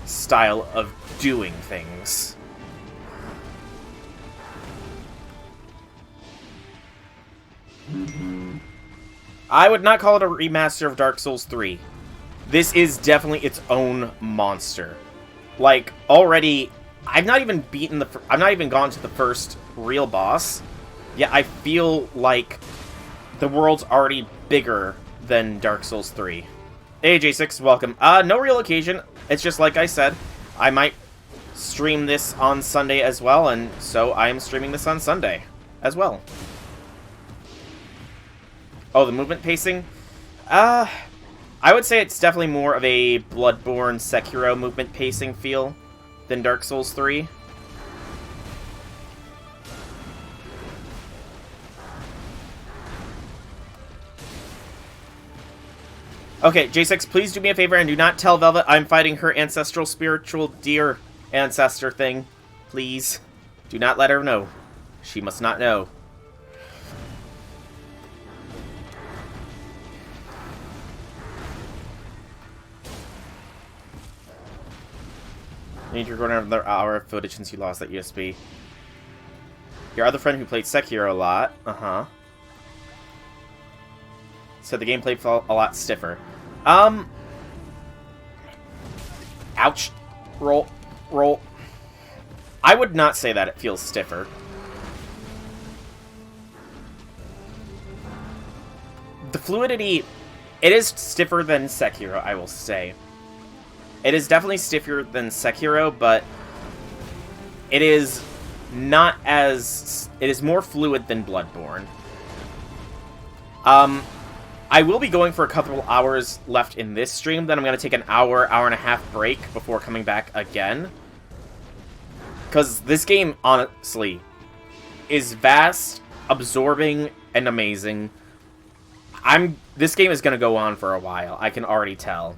style of doing things. I would not call it a remaster of Dark Souls 3. This is definitely its own monster. Like, already, I've not even gone to the first real boss, yet I feel like the world's already bigger than Dark Souls 3. Hey, J6, welcome. No real occasion. It's just like I said, I might stream this on Sunday as well, and so I am streaming this on Sunday as well. Oh, the movement pacing? I would say it's definitely more of a Bloodborne Sekiro movement pacing feel than Dark Souls 3. Okay, J6, please do me a favor and do not tell Velvet I'm fighting her ancestral spiritual deer ancestor thing. Please. Do not let her know. She must not know. I need to record another hour of footage since you lost that USB. Your other friend who played Sekiro a lot. Uh-huh. Said the gameplay felt a lot stiffer. Ouch. Roll. Roll. I would not say that it feels stiffer. The fluidity... It is stiffer than Sekiro, I will say. It is definitely stiffer than Sekiro, but... It is not as... It is more fluid than Bloodborne. I will be going for a couple hours left in this stream, then I'm going to take an hour, hour and a half break before coming back again. Because this game, honestly, is vast, absorbing, and amazing. This game is going to go on for a while, I can already tell.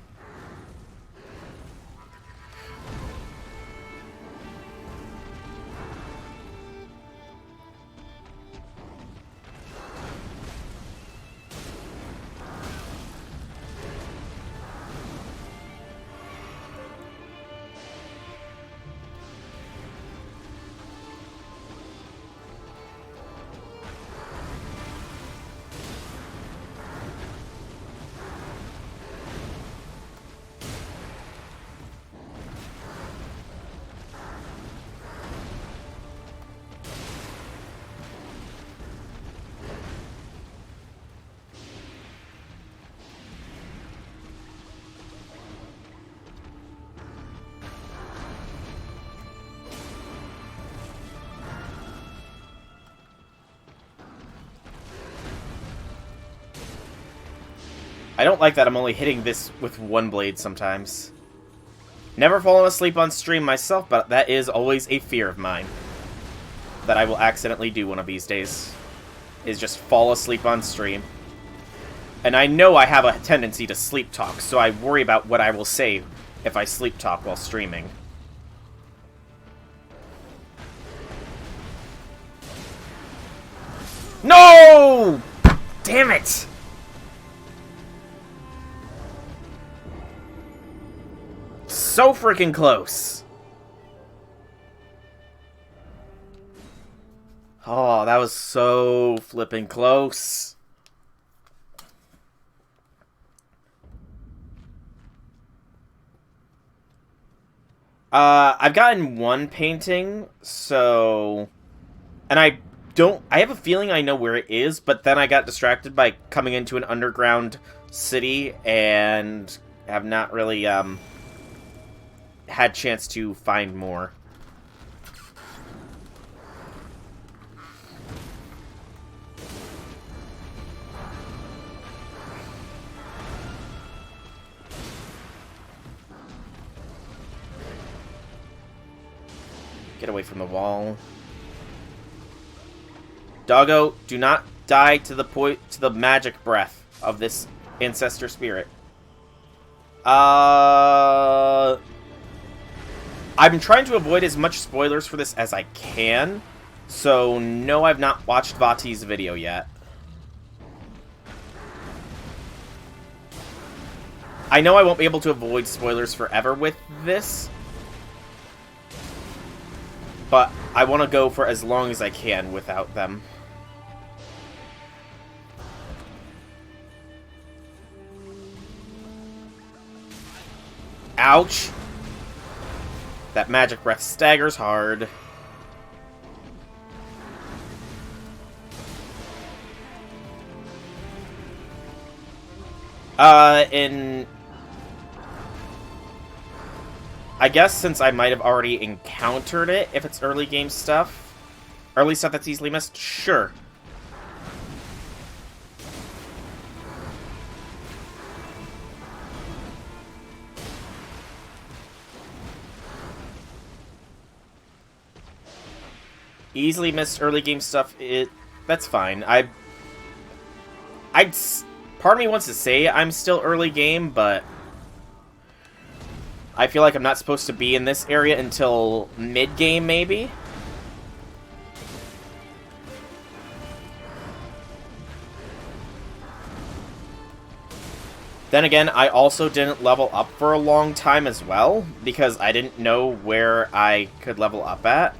I don't like that I'm only hitting this with one blade sometimes. Never fallen asleep on stream myself, but that is always a fear of mine. That I will accidentally do one of these days. Is just fall asleep on stream. And I know I have a tendency to sleep talk, so I worry about what I will say if I sleep talk while streaming. No! Damn it! So freaking close. Oh, that was so flipping close. I've gotten one painting, so... And I have a feeling I know where it is, but then I got distracted by coming into an underground city and have not really, had chance to find more. Get away from the wall. Doggo, do not die to the magic breath of this ancestor spirit. I'm trying to avoid as much spoilers for this as I can, so no, I've not watched Vati's video yet. I know I won't be able to avoid spoilers forever with this, but I want to go for as long as I can without them. Ouch! That magic breath staggers hard. I guess since I might have already encountered it, if it's early game stuff. Early stuff that's easily missed? Sure. Easily missed early game stuff, that's fine. Part of me wants to say I'm still early game, but I feel like I'm not supposed to be in this area until mid-game, maybe? Then again, I also didn't level up for a long time as well, because I didn't know where I could level up at.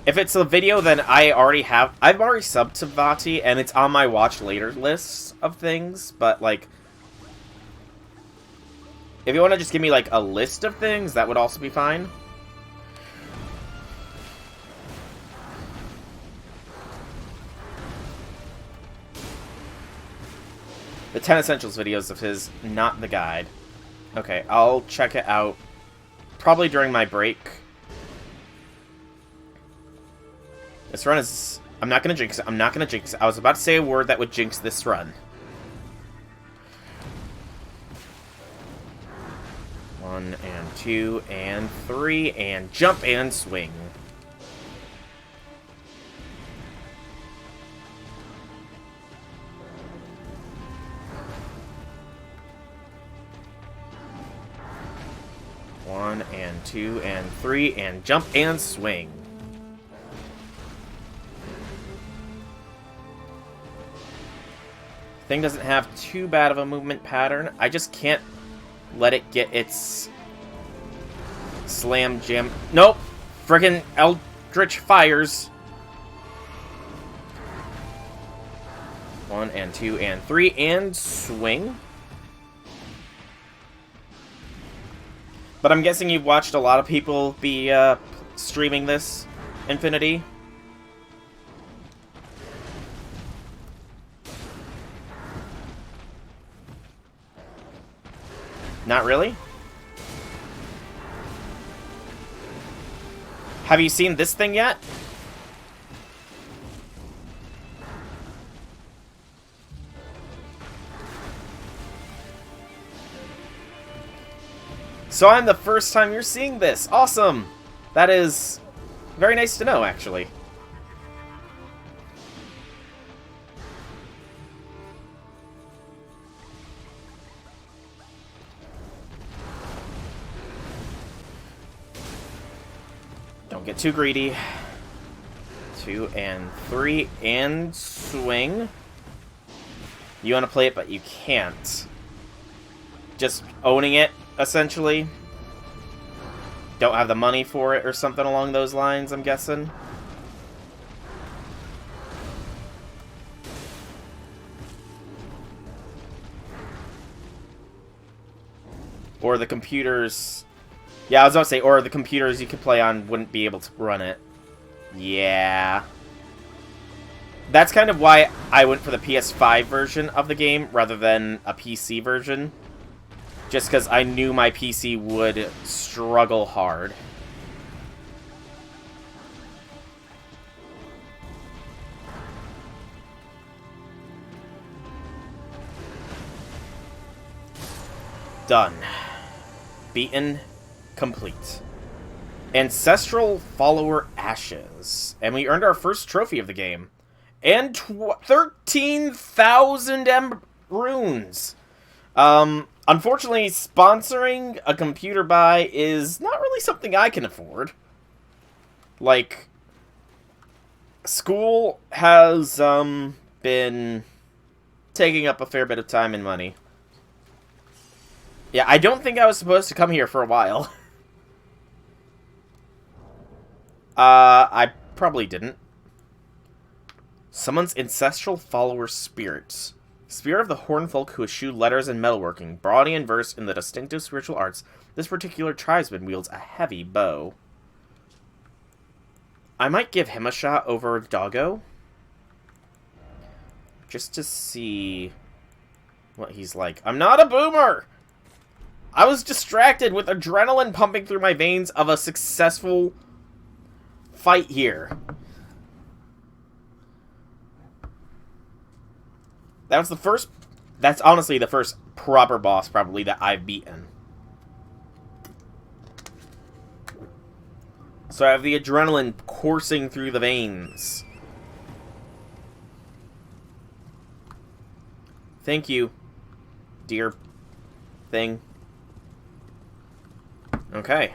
If it's a video, then I've already subbed to Vati, and it's on my watch later list of things, but, like, if you want to just give me, like, a list of things, that would also be fine. The 10 Essentials videos of his, not the guide. Okay, I'll check it out probably during my break. This run is... I'm not going to jinx it. I'm not going to jinx it. I was about to say a word that would jinx this run. 1 and 2 and 3 and jump and swing. One and 2 and 3 and jump and swing. Thing doesn't have too bad of a movement pattern. I just can't let it get its slam jam. Nope! Friggin' Eldritch fires. 1 and 2 and 3 and swing. But I'm guessing you've watched a lot of people be streaming this, Infinity. Not really? Have you seen this thing yet? So I'm the first time you're seeing this. Awesome! That is very nice to know, actually. Don't get too greedy. 2 and 3 and swing. You want to play it, but you can't. Just owning it, essentially. Don't have the money for it or something along those lines, I'm guessing. Or the computers... Yeah, I was about to say, or the computers you could play on wouldn't be able to run it. Yeah. That's kind of why I went for the PS5 version of the game rather than a PC version. Just because I knew my PC would struggle hard. Done. Beaten. Complete. Ancestral Follower Ashes. And we earned our first trophy of the game. And 13,000 runes. Unfortunately, sponsoring a computer buy is not really something I can afford. Like, school has, been taking up a fair bit of time and money. Yeah, I don't think I was supposed to come here for a while. I probably didn't. Summons Ancestral Follower Spirits. Spirit of the Hornfolk who eschew letters and metalworking. Broadly and versed in the distinctive spiritual arts, this particular tribesman wields a heavy bow. I might give him a shot over Doggo. Just to see what he's like. I'm not a boomer! I was distracted with adrenaline pumping through my veins of a successful fight here. That was the first... That's honestly the first proper boss, probably, that I've beaten. So I have the adrenaline coursing through the veins. Thank you, dear thing. Okay.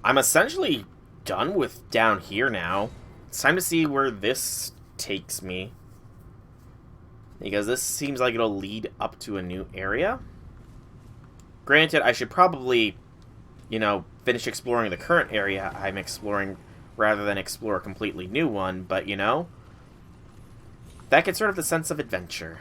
I'm essentially done with down here now. It's time to see where this takes me. Because this seems like it'll lead up to a new area. Granted, I should probably, you know, finish exploring the current area I'm exploring rather than explore a completely new one, but, you know, that gets sort of the sense of adventure.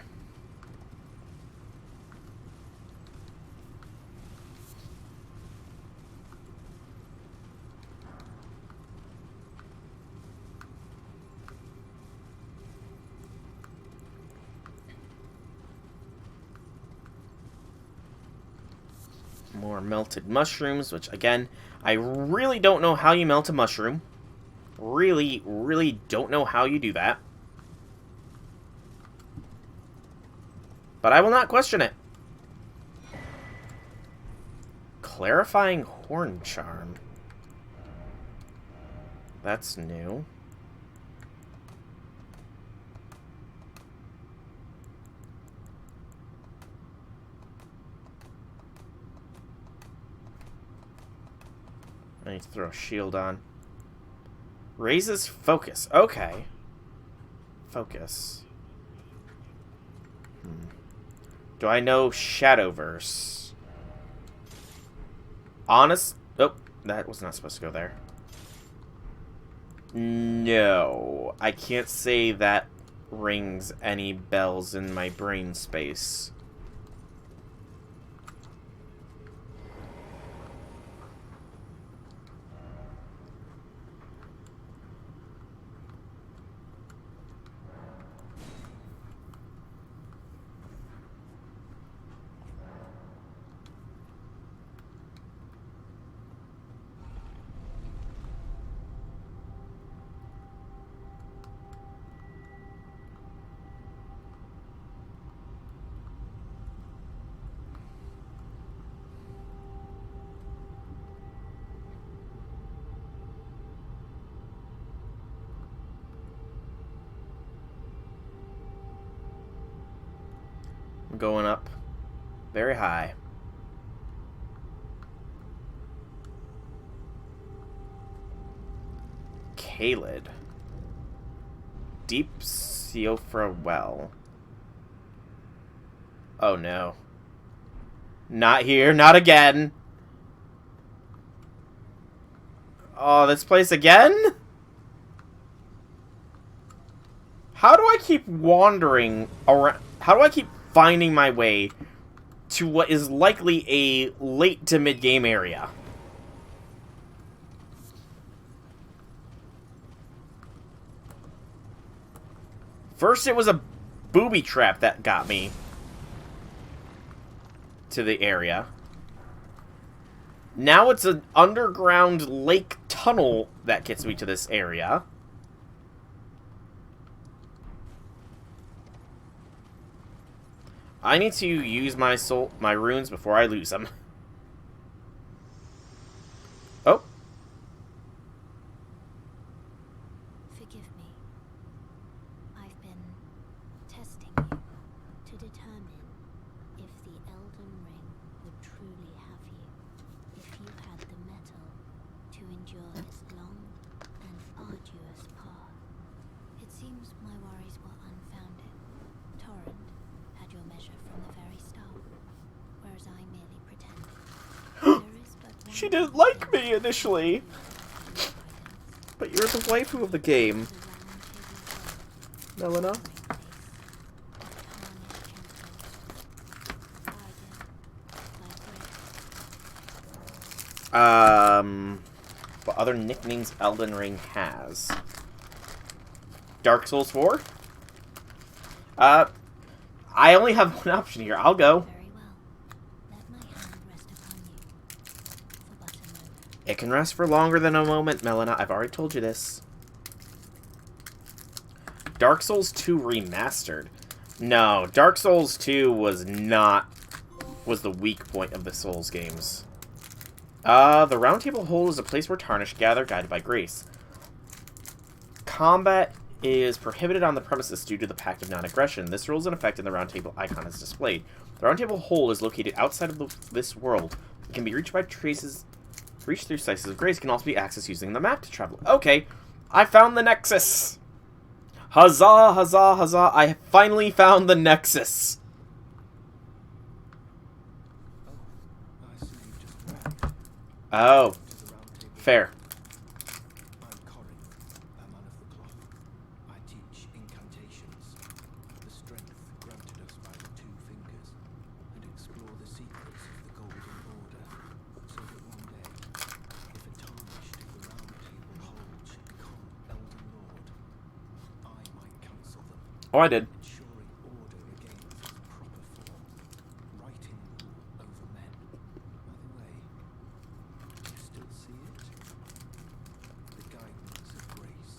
More melted mushrooms, which, again, I really don't know how you melt a mushroom. Really, really don't know how you do that. But I will not question it. Clarifying horn charm. That's new. I need to throw a shield on. Raises focus. Okay. Focus. Do I know Shadowverse? Honest... Oh, that was not supposed to go there. No. I can't say that rings any bells in my brain space. I'm going up very high. Kaled. Deep Siofra Well. Oh no. Not here, not again! Oh, this place again? How do I keep wandering around? How do I keep finding my way to what is likely a late to mid-game area? First it was a booby trap that got me to the area. Now it's an underground lake tunnel that gets me to this area. I need to use my runes before I lose them. Oh. Forgive me. I've been testing you to determine if the Elden Ring would truly have you, if you had the mettle to endure this long and arduous path. It seems my worries were unfounded. Torrent had your measure from the very start, whereas I merely pretended. There is but one She didn't like me initially. But you're the waifu of the game, Melina. What other nicknames Elden Ring has? Dark Souls 4? I only have one option here. I'll go. Very well. Let my hand rest upon you for but a moment. It can rest for longer than a moment, Melina. I've already told you this. Dark Souls 2 Remastered. No, Dark Souls 2 was the weak point of the Souls games. The Round Table Hole is a place where Tarnished gather, guided by grace. Combat is prohibited on the premises due to the Pact of Non-Aggression. This rule is in effect and the Round Table icon is displayed. The Round Table Hole is located outside of this world. It can be reached by reached through slices of grace. It can also be accessed using the map to travel. Okay, I found the Nexus! Huzzah, huzzah, huzzah, I have finally found the Nexus! I see you just ran Oh, to the round table. fair. I'm Corin, a man of the cloth. I teach incantations, the strength granted us by the two fingers, and explore the secrets of the Golden Order, so that one day, if a tarnished the round table hold should become Elden Lord, I might counsel them, Oh, I did. ensuring order regains its proper form, righting rule over men. By the way, do you still see it? The guidance of grace.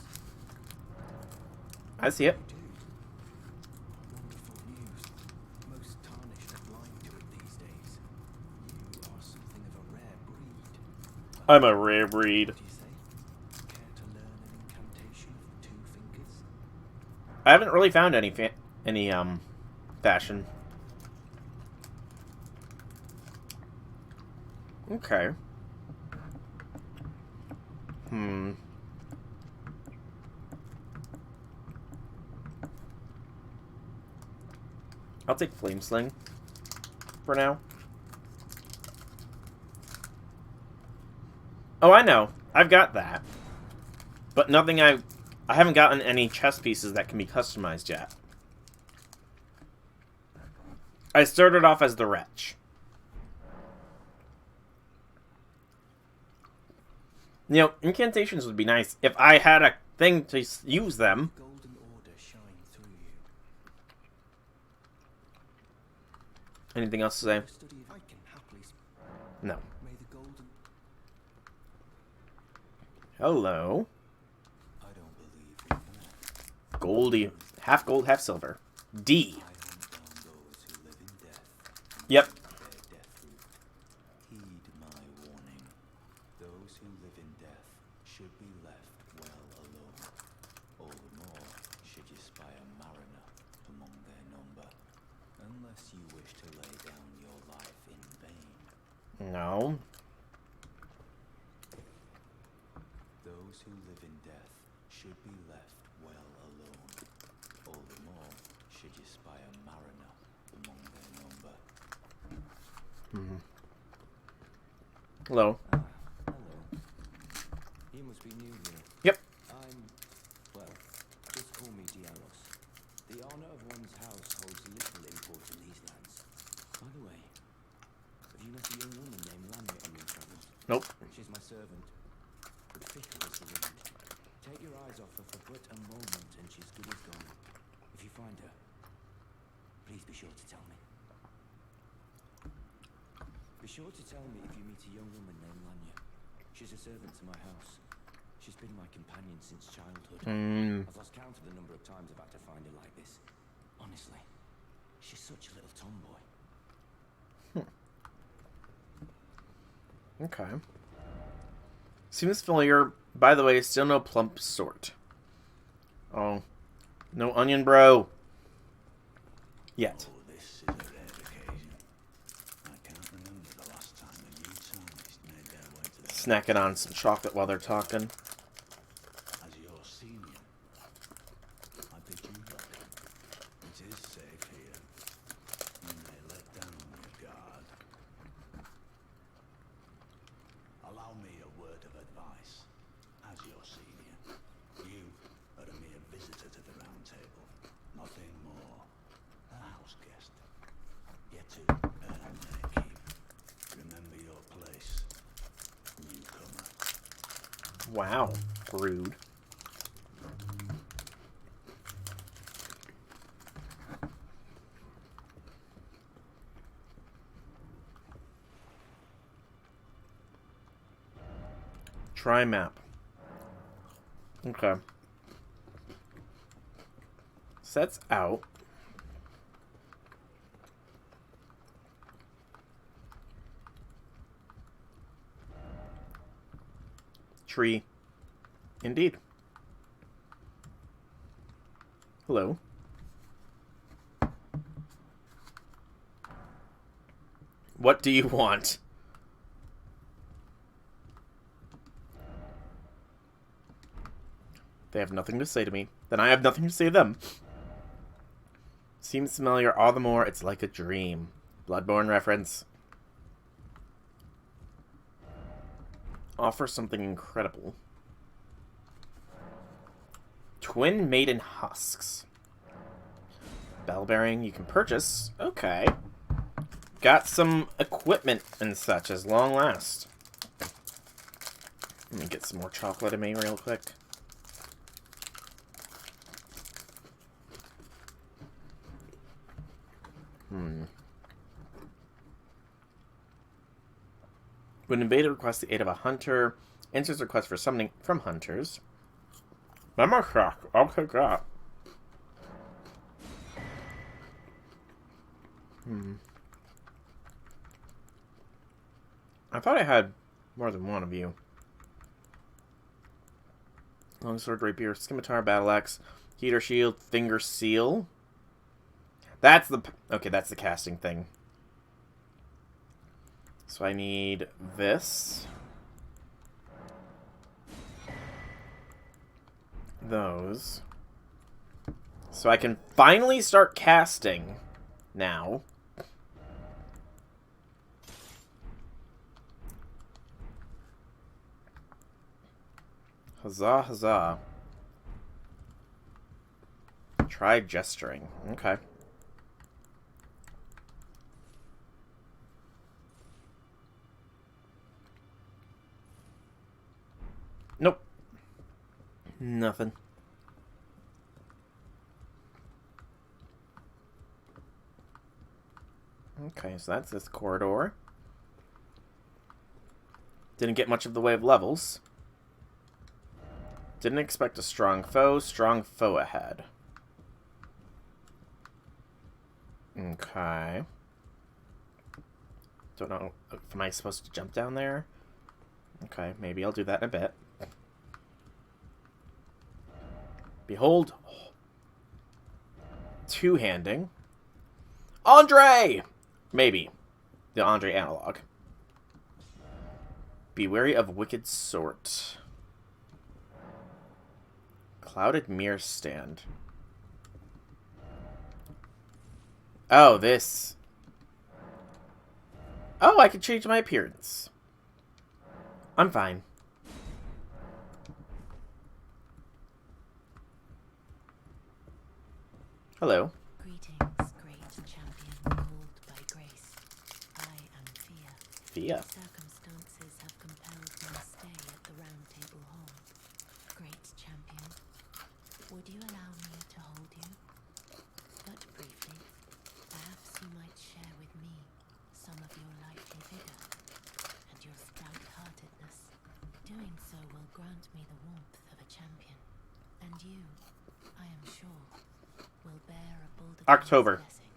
I see it. You do. Wonderful news. Most tarnished are blind to it these days. You are something of a rare breed. I'm a rare breed. What do you say? Care to learn an incantation of the two fingers? I haven't really found any fashion. Okay. I'll take Flame Sling for now. Oh, I know. I've got that. But nothing I haven't gotten any chess pieces that can be customized yet. I started off as the Wretch. You know, incantations would be nice if I had a thing to use them. Golden Order shine through you. Anything else to say? Study I can happily No. may the golden Hello. I don't believe we can. Goldie. Half gold, half silver. D. I hunt down those who live in death. Yep. Their death root. Heed my warning. Those who live in death should be left well alone. All the more should you spy a mariner among their number, unless you wish to lay down your life in vain. No. Those who live in death should be left well alone. All the more should you spy a mariner among their number. Hello. Hello. You must be new here. Yep. Well, just call me Dialos. The honor of one's house holds little import in these lands. By the way, have you met a young woman named Lamia on your travels? Nope. She's my servant, but fickle as the wind. Take your eyes off her for but a moment and she's good as gone. If you find her, please be sure to tell me. Be sure to tell me if you meet a young woman named Lanya. She's a servant to my house. She's been my companion since childhood. I've lost count of the number of times I've had to find her like this. Honestly, she's such a little tomboy. Okay. Seems familiar. By the way, still no plump sort. Oh. No onion bro. Yet. Oh, this is a rare occasion. I can't remember the last time a new tarnished made their way to the Snacking on some chocolate while they're talking. as your senior. I bid you luck. It is safe here. You may let down your guard. Allow me a word of advice. As your senior, you are a mere visitor to the round table. Nothing more. A house guest. Yet to earn their keep. Remember your place. Newcomer. Wow. Rude. Try map. Okay. Sets out. tree. Indeed. Hello. What do you want? They have nothing to say to me. Then I have nothing to say to them. Seems familiar all the more. It's like a dream. Bloodborne reference. Offer something incredible. Twin Maiden Husks. Bell bearing you can purchase. Okay. Got some equipment and such as long last. Let me get some more chocolate in me real quick. When an invader requests the aid of a hunter, answers request for summoning from hunters. Memo shock. I'll take that. I thought I had more than one of you. Longsword, rapier, scimitar, battle axe, heater shield, finger seal. That's the... Okay, that's the casting thing. So I need this. Those. So I can finally start casting now. Huzzah, huzzah. Try gesturing. Okay. Nope. Nothing. Okay, so that's this corridor. Didn't get much of the way of levels. Didn't expect a strong foe ahead. Okay. Don't know, am I supposed to jump down there? Okay, maybe I'll do that in a bit. Behold. Two-handing. Andre! Maybe. The Andre analog. Be wary of wicked sort. Clouded mirror stand. Oh, this. Oh, I can change my appearance. I'm fine. Hello. Greetings, great champion called by grace. I am Fia. Fia. Circumstances have compelled my stay at the Round Table Hall. Great champion, would you allow me to hold you? But briefly, perhaps you might share with me some of your lively vigor and your stout-heartedness. Doing so will grant me the warmth of a champion, and you, I am sure, will bear a boulder October. blessing.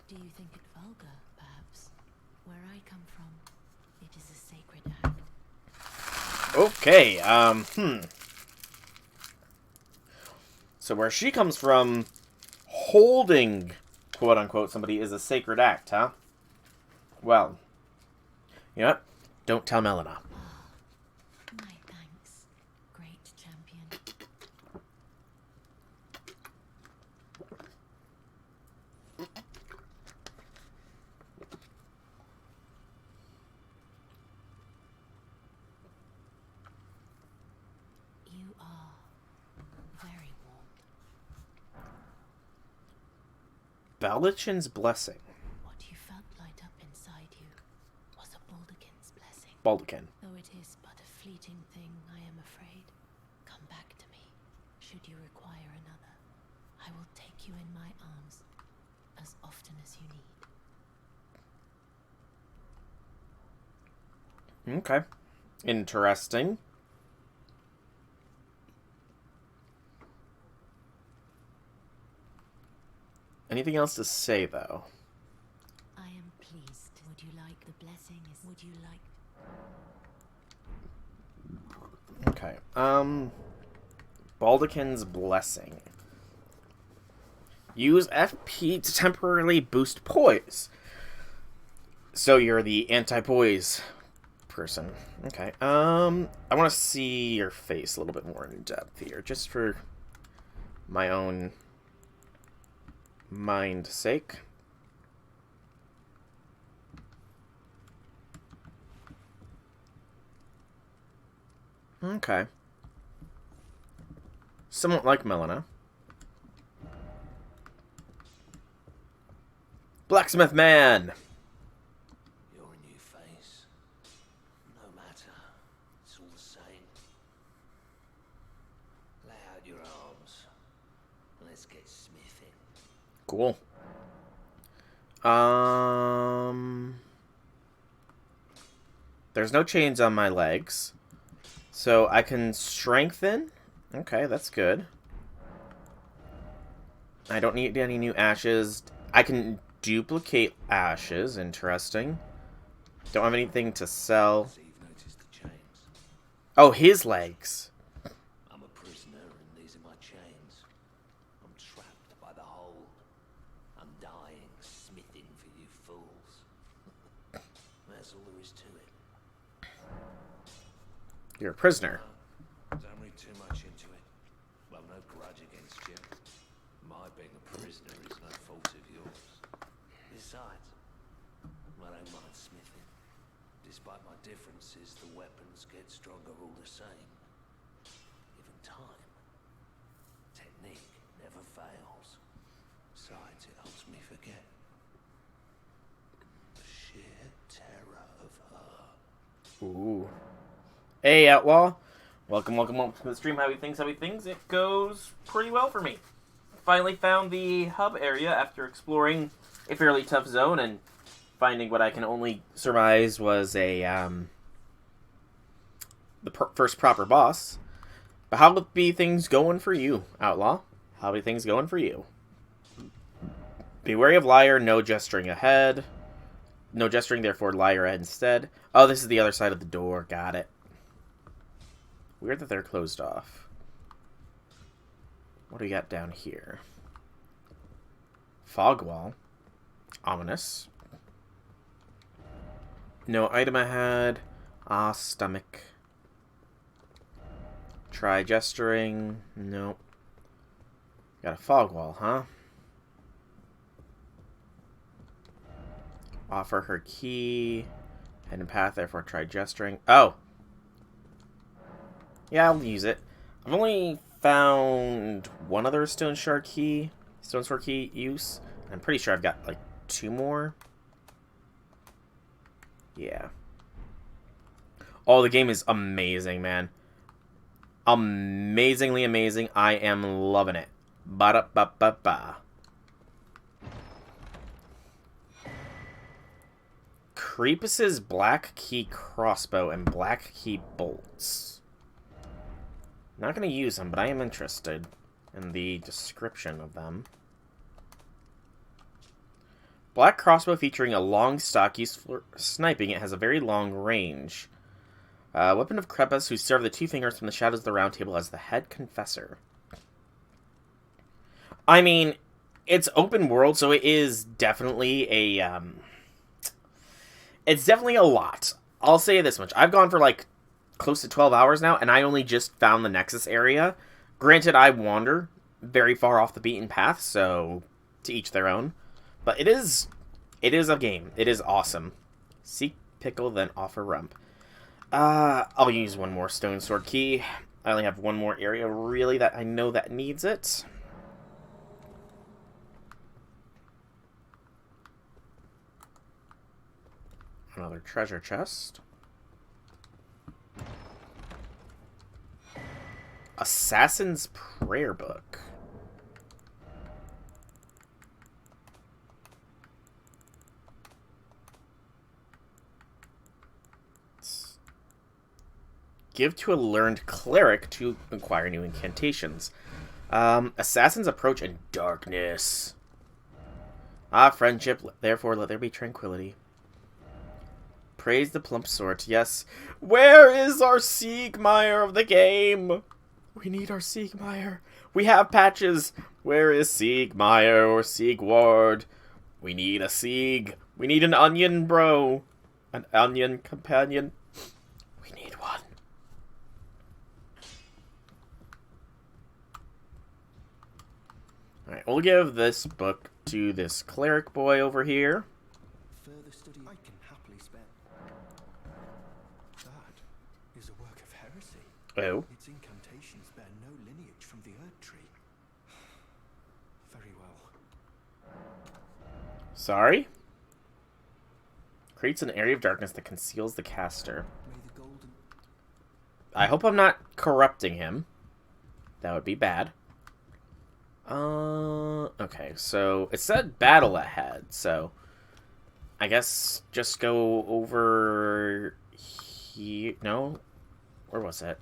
Do you think it vulgar, perhaps? Where I come from, it is a sacred act. Okay, So where she comes from, holding, quote-unquote, somebody is a sacred act, huh? Well, you know what? Don't tell Melina. My thanks, great champion. You are very warm. Balichin's blessing. What you felt light up inside you was a Baldekin's blessing. Baldekin. Though it is but a fleeting thing, I am afraid. Come back to me, should you require another. I will take you in my arms as often as you need. Okay. Interesting. Anything else to say, though? I am pleased. Would you like the blessing? Would you like... Okay. Baldekin's Blessing. Use FP to temporarily boost poise. So you're the anti-poise person. Okay. I want to see your face a little bit more in depth here, just for my own mind's sake. Okay. Somewhat like Melina. Blacksmith Man! You're a new face. No matter. It's all the same. Lay out your arms. Let's get smithing. Cool. There's no chains on my legs. So I can strengthen. Okay, that's good. I don't need any new ashes. I can duplicate ashes. Interesting. Don't have anything to sell. So you've noticed the chains. Oh, his legs. I'm a prisoner and these are my chains. I'm trapped by the hold. I'm dying, smithing for you fools. That's all there is to it. You're a prisoner. Don't read too much into it. I've no grudge against you. My being a prisoner is no fault of yours. Besides, I don't mind smithing. Despite my differences, the weapons get stronger all the same. Given time, technique never fails. Besides, it helps me forget the sheer terror of her. Ooh. Hey, Outlaw. Welcome to the stream. How he thinks. It goes pretty well for me. Finally found the hub area after exploring a fairly tough zone and finding what I can only surmise was the first proper boss. But how be things going for you, Outlaw? How be things going for you? Be wary of Liar, no gesturing ahead. No gesturing, therefore Liar ahead instead. Oh, this is the other side of the door. Got it. Weird that they're closed off. What do we got down here? Fog wall. Ominous. No item ahead. Ah, stomach. Try gesturing. Nope. Got a fog wall, huh? Offer her key. Hidden path, therefore try gesturing. Oh! Yeah, I'll use it. I've only found one other stone sword key use. I'm pretty sure I've got like 2 more. Yeah. Oh, the game is amazing, man. Amazingly amazing. I am loving it. Ba-da-ba-ba-ba. Creepus's Black Key Crossbow and Black Key Bolts. Not going to use them, but I am interested in the description of them. Black crossbow featuring a long stock used for sniping. It has a very long range. Weapon of Crepus, who served the 2 fingers from the shadows of the round table as the head confessor. I mean, it's open world, so it is definitely a, it's definitely a lot. I'll say this much. I've gone for, like, close to 12 hours now, and I only just found the Nexus area. Granted, I wander very far off the beaten path, so to each their own. But it is a game. It is awesome. Seek pickle, then offer rump. I'll use one more stone sword key. I only have one more area, really, that I know that needs it. Another treasure chest. Assassin's Prayer Book. Give to a learned cleric to acquire new incantations. Assassin's Approach and Darkness. Ah, friendship, therefore let there be tranquility. Praise the plump sort, yes. Where is our Siegmeyer of the game? We need our Siegmeyer. We have patches. Where is Siegmeyer or Siegward? We need a Sieg. We need an onion, bro. An onion companion. We need one. Alright, we'll give this book to this cleric boy over here. Further study I can happily spend. That is a work of heresy. Oh. Its incantations bear no lineage from the Erd Tree. Very well. Sorry? Creates an area of darkness that conceals the caster. May the golden... I hope I'm not corrupting him. That would be bad. Okay, so it said battle ahead, so I guess just go over here. No? Where was it?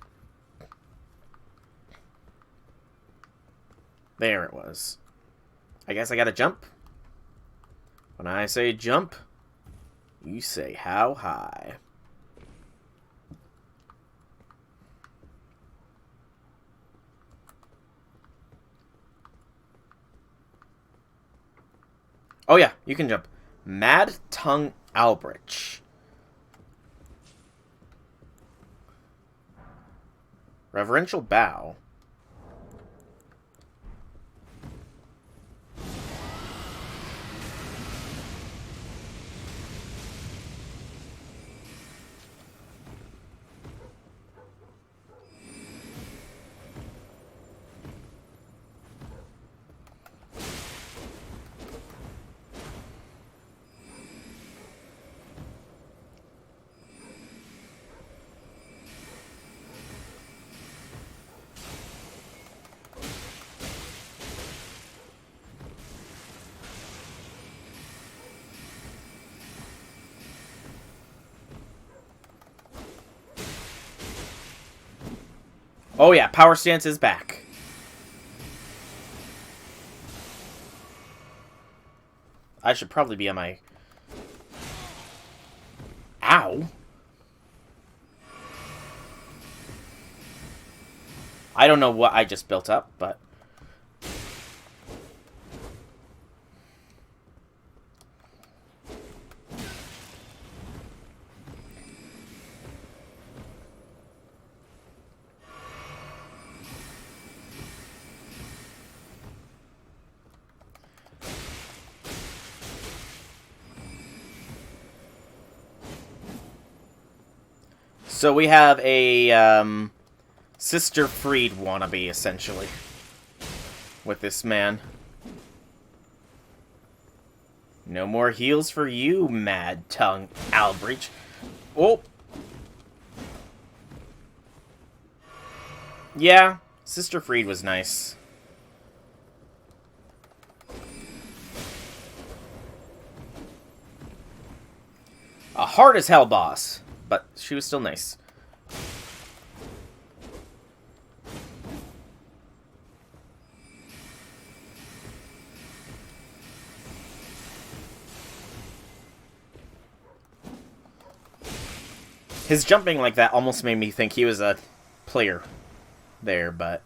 There it was. I guess I gotta jump. When I say jump, you say how high. Oh yeah, you can jump. Mad Tongue Albrich. Reverential Bow. Oh yeah, power stance is back. I should probably be on my... Ow! I don't know what I just built up, but... So we have a, Sister Freed wannabe, essentially. With this man. No more heals for you, Mad Tongue Albreach. Oh! Yeah, Sister Freed was nice. A hard as hell boss, but she was still nice. His jumping like that almost made me think he was a player there, but...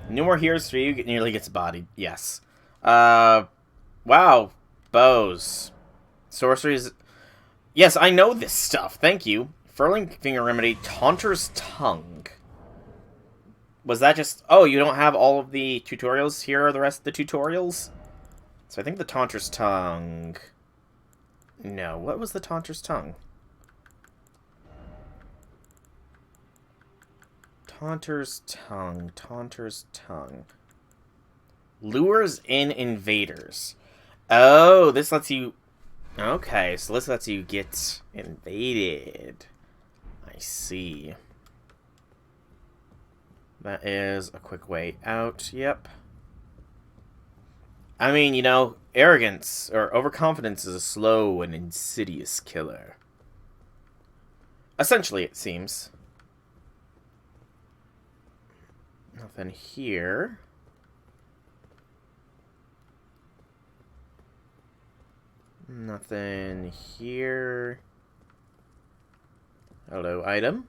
No more heroes for you, nearly gets bodied. Yes. Wow. Bows. Sorceries. Yes, I know this stuff. Thank you. Furling Finger Remedy, Taunter's Tongue. Was that just... Oh, you don't have all of the tutorials? Here are the rest of the tutorials? So I think the Taunter's Tongue... No, what was the Taunter's Tongue? Taunter's Tongue, Taunter's Tongue. Lures in invaders. Oh, this lets you... Okay, so this lets you get invaded. I see. That is a quick way out, yep. I mean, you know, arrogance or overconfidence is a slow and insidious killer. Essentially, it seems. Nothing here. Nothing here. Hello, item.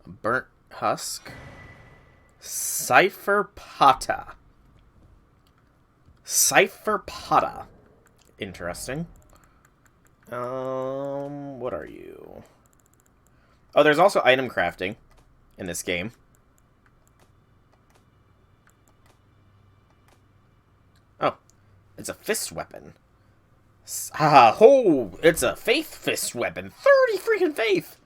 A burnt husk. Cipher Pata. Cipher Pata. Interesting. What are you? Oh, there's also item crafting in this game. Oh, it's a fist weapon. It's a faith fist weapon. 30 freaking faith!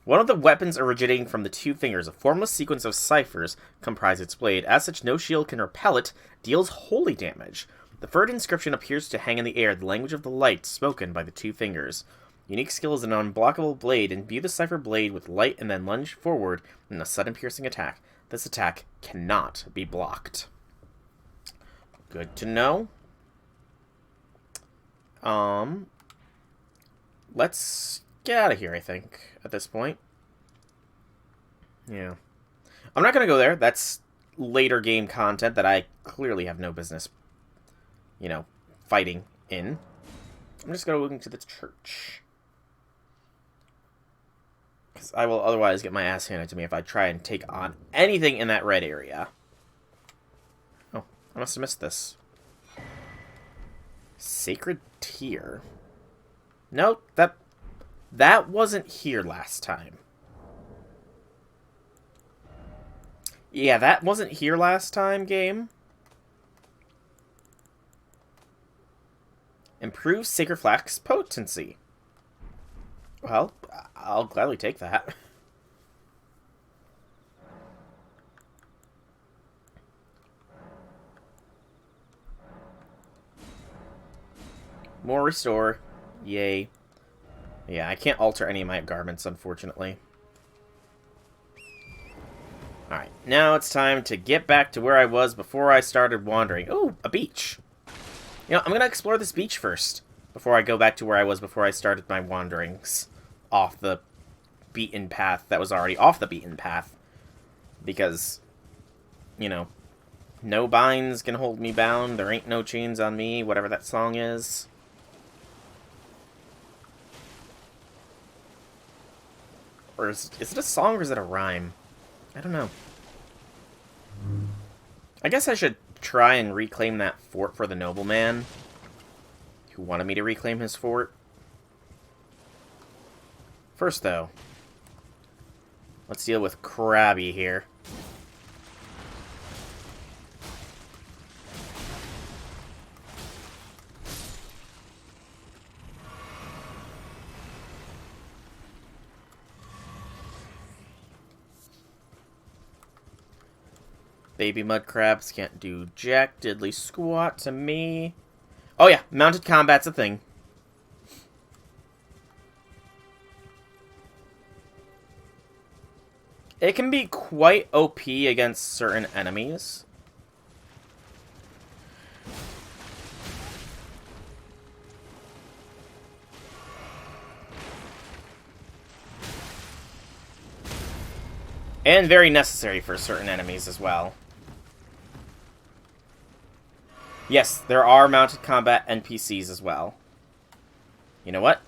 One of the weapons originating from the two fingers, a formless sequence of ciphers comprise its blade. As such, no shield can repel it, deals holy damage. The third inscription appears to hang in the air, the language of the light spoken by the two fingers. Unique skill is an unblockable blade. Imbue the cipher blade with light and then lunge forward in a sudden piercing attack. This attack cannot be blocked. Good to know. Let's get out of here, I think, at this point. Yeah. I'm not going to go there. That's later game content that I clearly have no business, you know, fighting in. I'm just going to go into the church. Because I will otherwise get my ass handed to me if I try and take on anything in that red area. Oh, I must have missed this. Sacred Tear. No, that wasn't here last time. Yeah, that wasn't here last time, game. Improve Sacred Flask's potency. Well, I'll gladly take that. More restore. Yay. Yeah, I can't alter any of my garments, unfortunately. Alright, now it's time to get back to where I was before I started wandering. Ooh, a beach. You know, I'm gonna explore this beach first, before I go back to where I was before I started my wanderings off the beaten path that was already off the beaten path. Because, you know, no binds can hold me bound, there ain't no chains on me, whatever that song is. Or is it a song or is it a rhyme? I don't know. I guess I should try and reclaim that fort for the nobleman who wanted me to reclaim his fort. First, though, let's deal with Krabby here. Baby mud crabs can't do jack diddly squat to me. Oh yeah, mounted combat's a thing. It can be quite OP against certain enemies. And very necessary for certain enemies as well. Yes, there are mounted combat NPCs as well. You know what?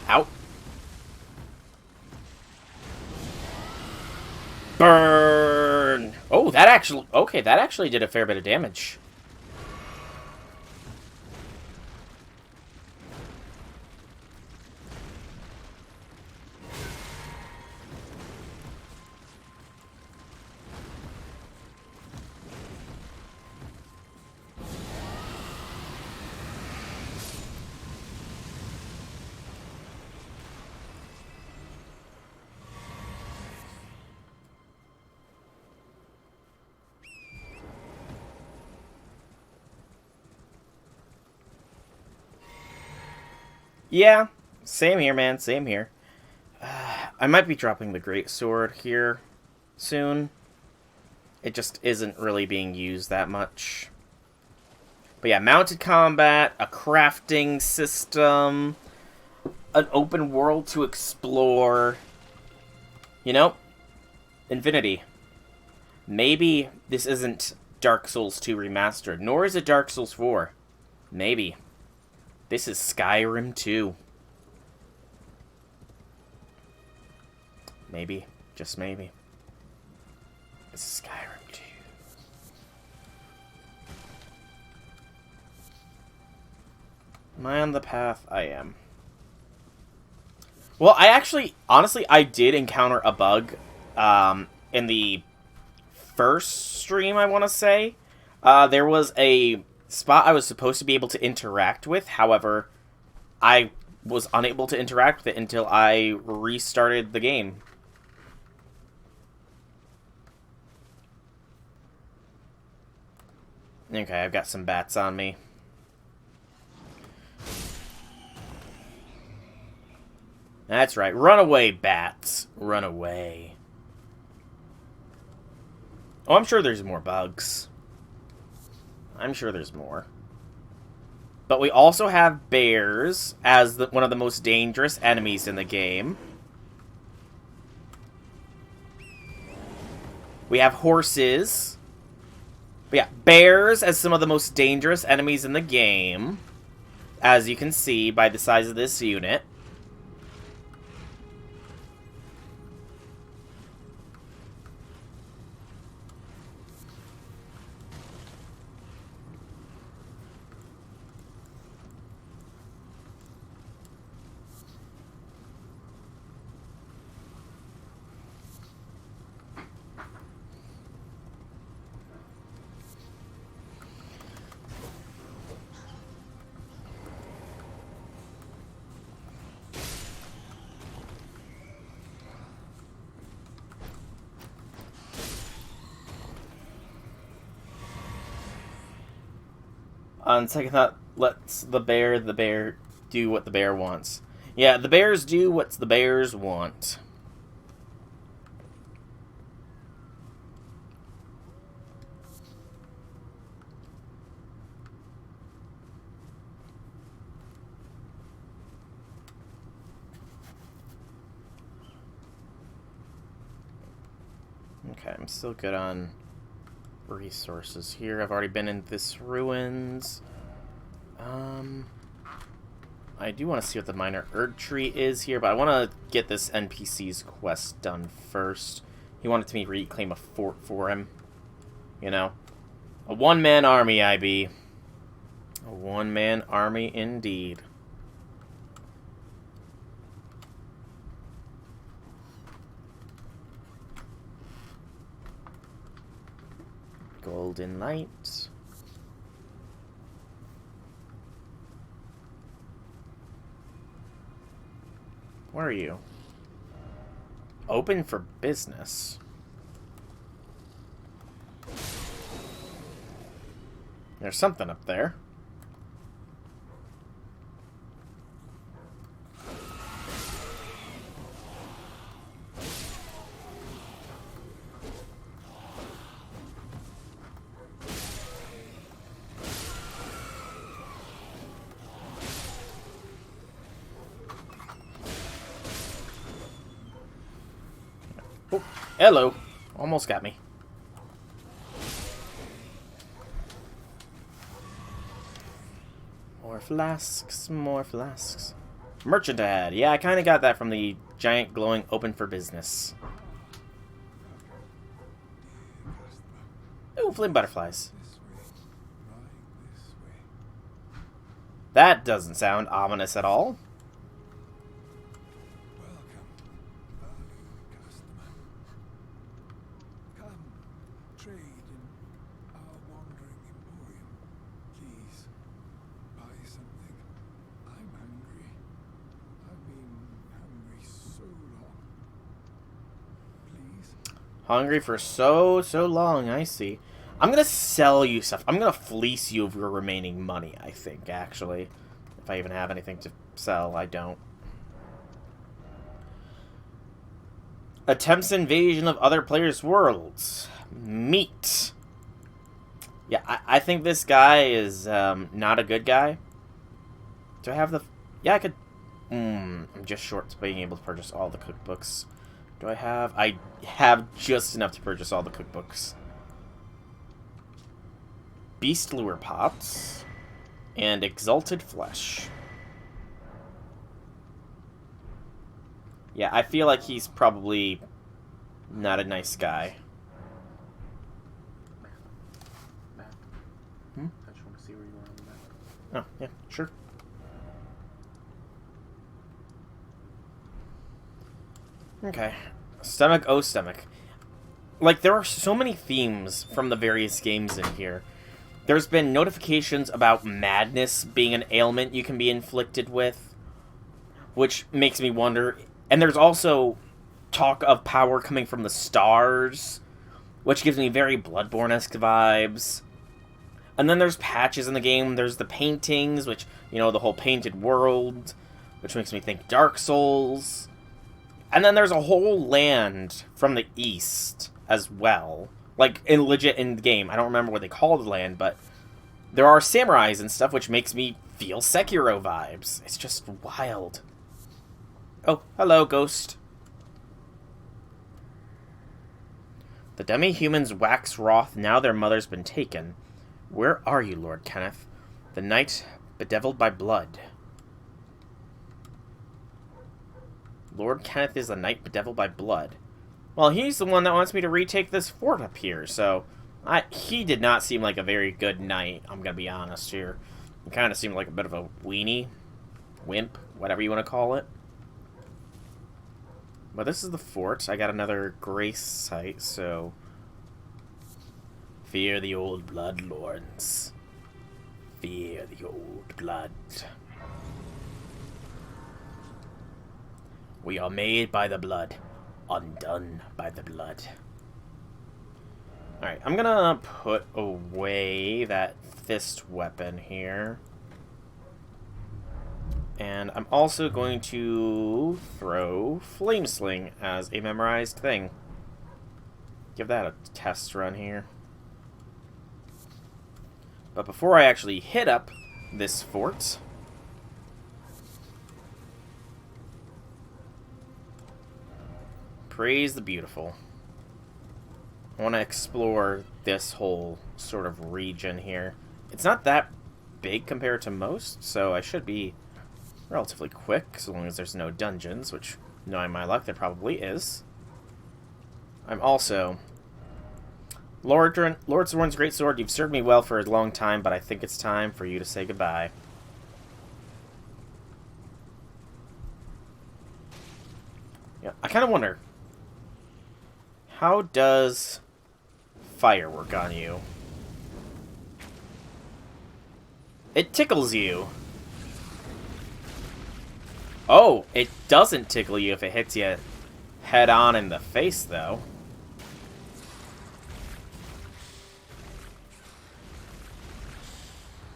Out. Burn! Oh, that actually... Okay, that actually did a fair bit of damage. Yeah, same here, man. Same here. I might be dropping the Great Sword here soon. It just isn't really being used that much. But yeah, mounted combat, a crafting system, an open world to explore. You know, Infinity. Maybe this isn't Dark Souls 2 Remastered, nor is it Dark Souls 4. Maybe. This is Skyrim 2. Maybe. Just maybe. It's Skyrim 2. Am I on the path? I am. Well, I actually, honestly, I did encounter a bug in the first stream, I want to say. There was a spot I was supposed to be able to interact with. However, I was unable to interact with it until I restarted the game. Okay, I've got some bats on me. That's right. Run away, bats. Run away. Oh, I'm sure there's more bugs. I'm sure there's more. But we also have bears as one of the most dangerous enemies in the game. We have horses. But yeah, bears as some of the most dangerous enemies in the game. As you can see by the size of this unit. On second thought, lets the bear do what the bear wants. Yeah, the bears do what the bears want. Okay, I'm still good on resources here. I've already been in this ruins. I do want to see what the minor Erd tree is here, but I want to get this NPC's quest done first. He wanted me to reclaim a fort for him. You know? A one-man army, I be. A one-man army indeed. Golden light. Where are you? Open for business. There's something up there. Oh, hello. Almost got me. More flasks, more flasks. Merchant ad. Yeah, I kind of got that from the giant glowing open for business. Ooh, flame butterflies. That doesn't sound ominous at all. Hungry for so long, I see. I'm gonna sell you stuff. I'm gonna fleece you of your remaining money, I think, actually. If I even have anything to sell, I don't. Attempts invasion of other players' worlds. Meat. Yeah, I think this guy is not a good guy. Do I have the... Yeah, I could... I'm just short to being able to purchase all the cookbooks. Do I have? I have just enough to purchase all the cookbooks. Beast Lure Pots. And Exalted Flesh. Yeah, I feel like he's probably not a nice guy. Hmm? I just want to see where you are on the map. Oh, yeah, sure. Okay. Stomach, oh stomach. Like, there are so many themes from the various games in here. There's been notifications about madness being an ailment you can be inflicted with, which makes me wonder. And there's also talk of power coming from the stars, which gives me very Bloodborne-esque vibes. And then there's patches in the game. There's the paintings, which, you know, the whole painted world, which makes me think Dark Souls. And then there's a whole land from the east as well. Like, in the game. I don't remember what they call the land, but there are samurais and stuff, which makes me feel Sekiro vibes. It's just wild. Oh, hello, ghost. The demi-humans wax wroth now their mother's been taken. Where are you, Lord Kenneth? The night bedeviled by blood. Lord Kenneth is the knight bedeviled by blood. Well, he's the one that wants me to retake this fort up here, so... he did not seem like a very good knight, I'm gonna be honest here. He kind of seemed like a bit of a weenie. Wimp, whatever you want to call it. But this is the fort. I got another grace site, so... Fear the old blood, lords. Fear the old blood. We are made by the blood, undone by the blood. Alright, I'm gonna put away that fist weapon here. And I'm also going to throw Flame Sling as a memorized thing. Give that a test run here. But before I actually hit up this fort... Praise the beautiful. I want to explore this whole sort of region here. It's not that big compared to most, so I should be relatively quick, as long as there's no dungeons, which, knowing my luck, there probably is. I'm also... Lord Zorn's great sword, you've served me well for a long time, but I think it's time for you to say goodbye. Yeah, I kind of wonder... How does fire work on you? It tickles you. Oh, it doesn't tickle you if it hits you head on in the face, though.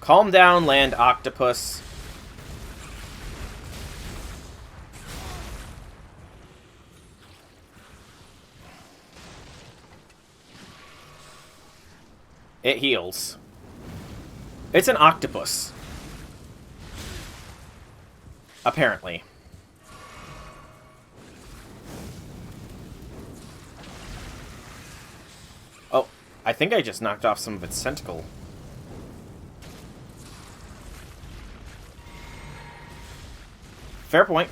Calm down, land octopus. It heals. It's an octopus. Apparently. Oh, I think I just knocked off some of its tentacle. Fair point.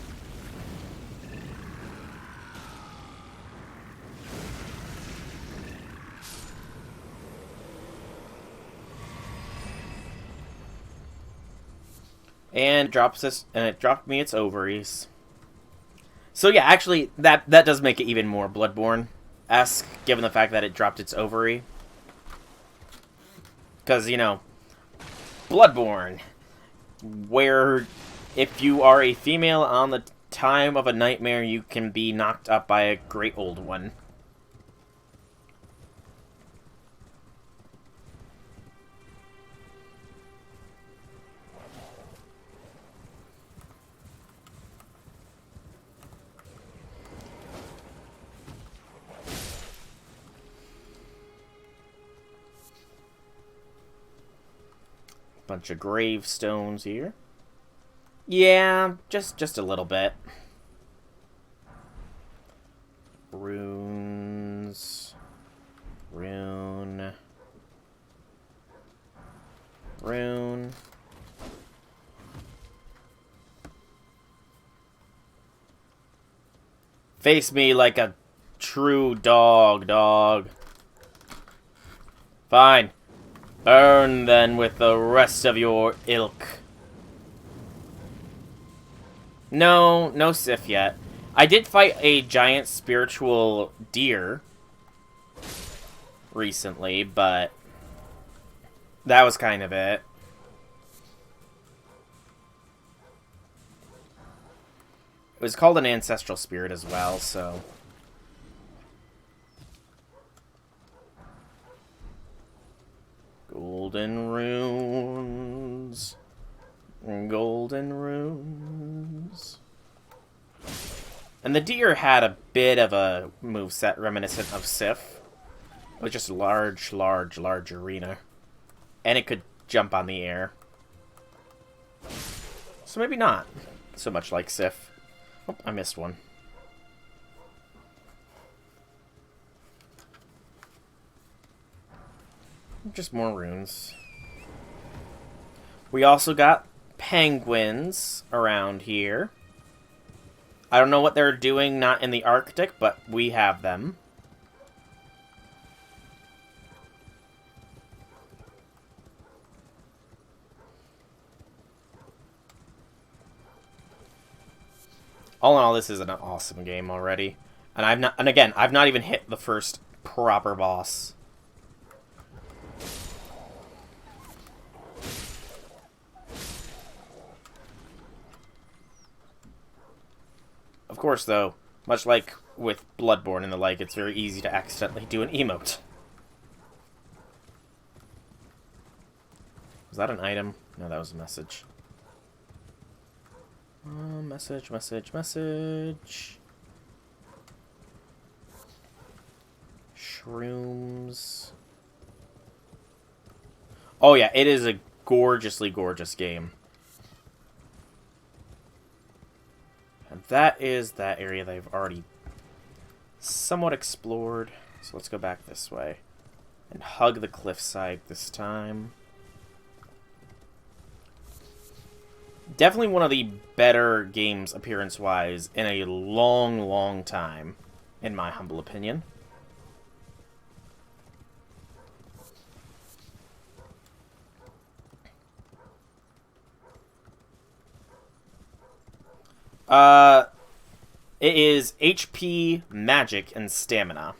And it dropped me its ovaries. So yeah, actually, that does make it even more Bloodborne-esque, given the fact that it dropped its ovary. Because, you know, Bloodborne, where if you are a female on the time of a nightmare, you can be knocked up by a great old one. Bunch of gravestones here. Yeah, just a little bit. Runes. Rune. Rune. Face me like a true dog. Fine. Burn then with the rest of your ilk. No, no Sif yet. I did fight a giant spiritual deer recently, but that was kind of it. It was called an ancestral spirit as well, so... Golden runes. Golden runes. And the deer had a bit of a moveset reminiscent of Sif. It was just a large arena. And it could jump on the air. So maybe not so much like Sif. Oh, I missed one. Just more runes. We also got penguins around here. I don't know what they're doing not in the Arctic, but we have them. All in all, this is an awesome game already. And again, I've not even hit the first proper boss. Of course, though, much like with Bloodborne and the like, it's very easy to accidentally do an emote. Was that an item? No, that was a message. Message. Shrooms. Oh yeah, it is a gorgeously gorgeous game. And that is that area that I've already somewhat explored. So let's go back this way. And hug the cliffside this time. Definitely one of the better games, appearance-wise, in a long time, in my humble opinion. It is HP, magic, and stamina.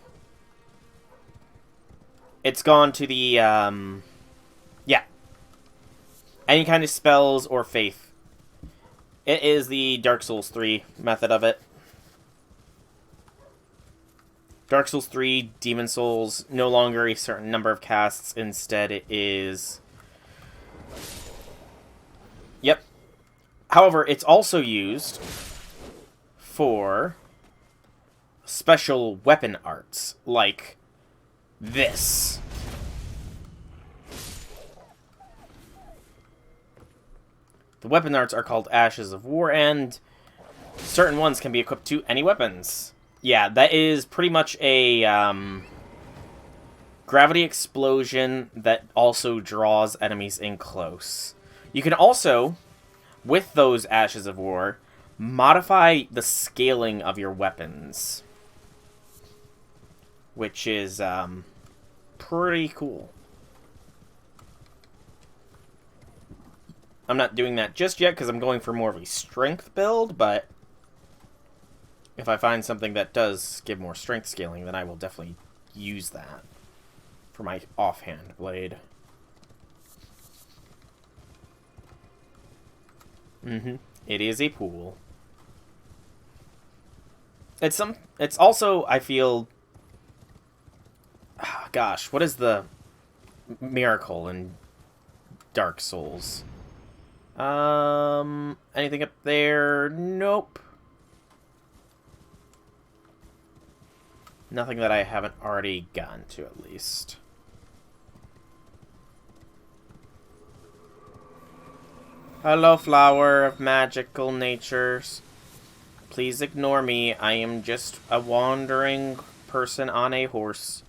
It's gone to the, yeah. Any kind of spells or faith. It is the Dark Souls 3 method of it. Dark Souls 3, Demon Souls, no longer a certain number of casts. Instead, it is... Yep. However, it's also used for special weapon arts, like this. The weapon arts are called Ashes of War, and certain ones can be equipped to any weapons. Yeah, that is pretty much a gravity explosion that also draws enemies in close. You can also, with those Ashes of War, modify the scaling of your weapons, which is pretty cool. I'm not doing that just yet because I'm going for more of a strength build, but if I find something that does give more strength scaling, then I will definitely use that for my offhand blade. It is a pool. It's also, I feel... Gosh, what is the miracle in Dark Souls? Anything up there? Nope. Nothing that I haven't already gotten to, at least. Hello, flower of magical natures. Please ignore me. I am just a wandering person on a horse.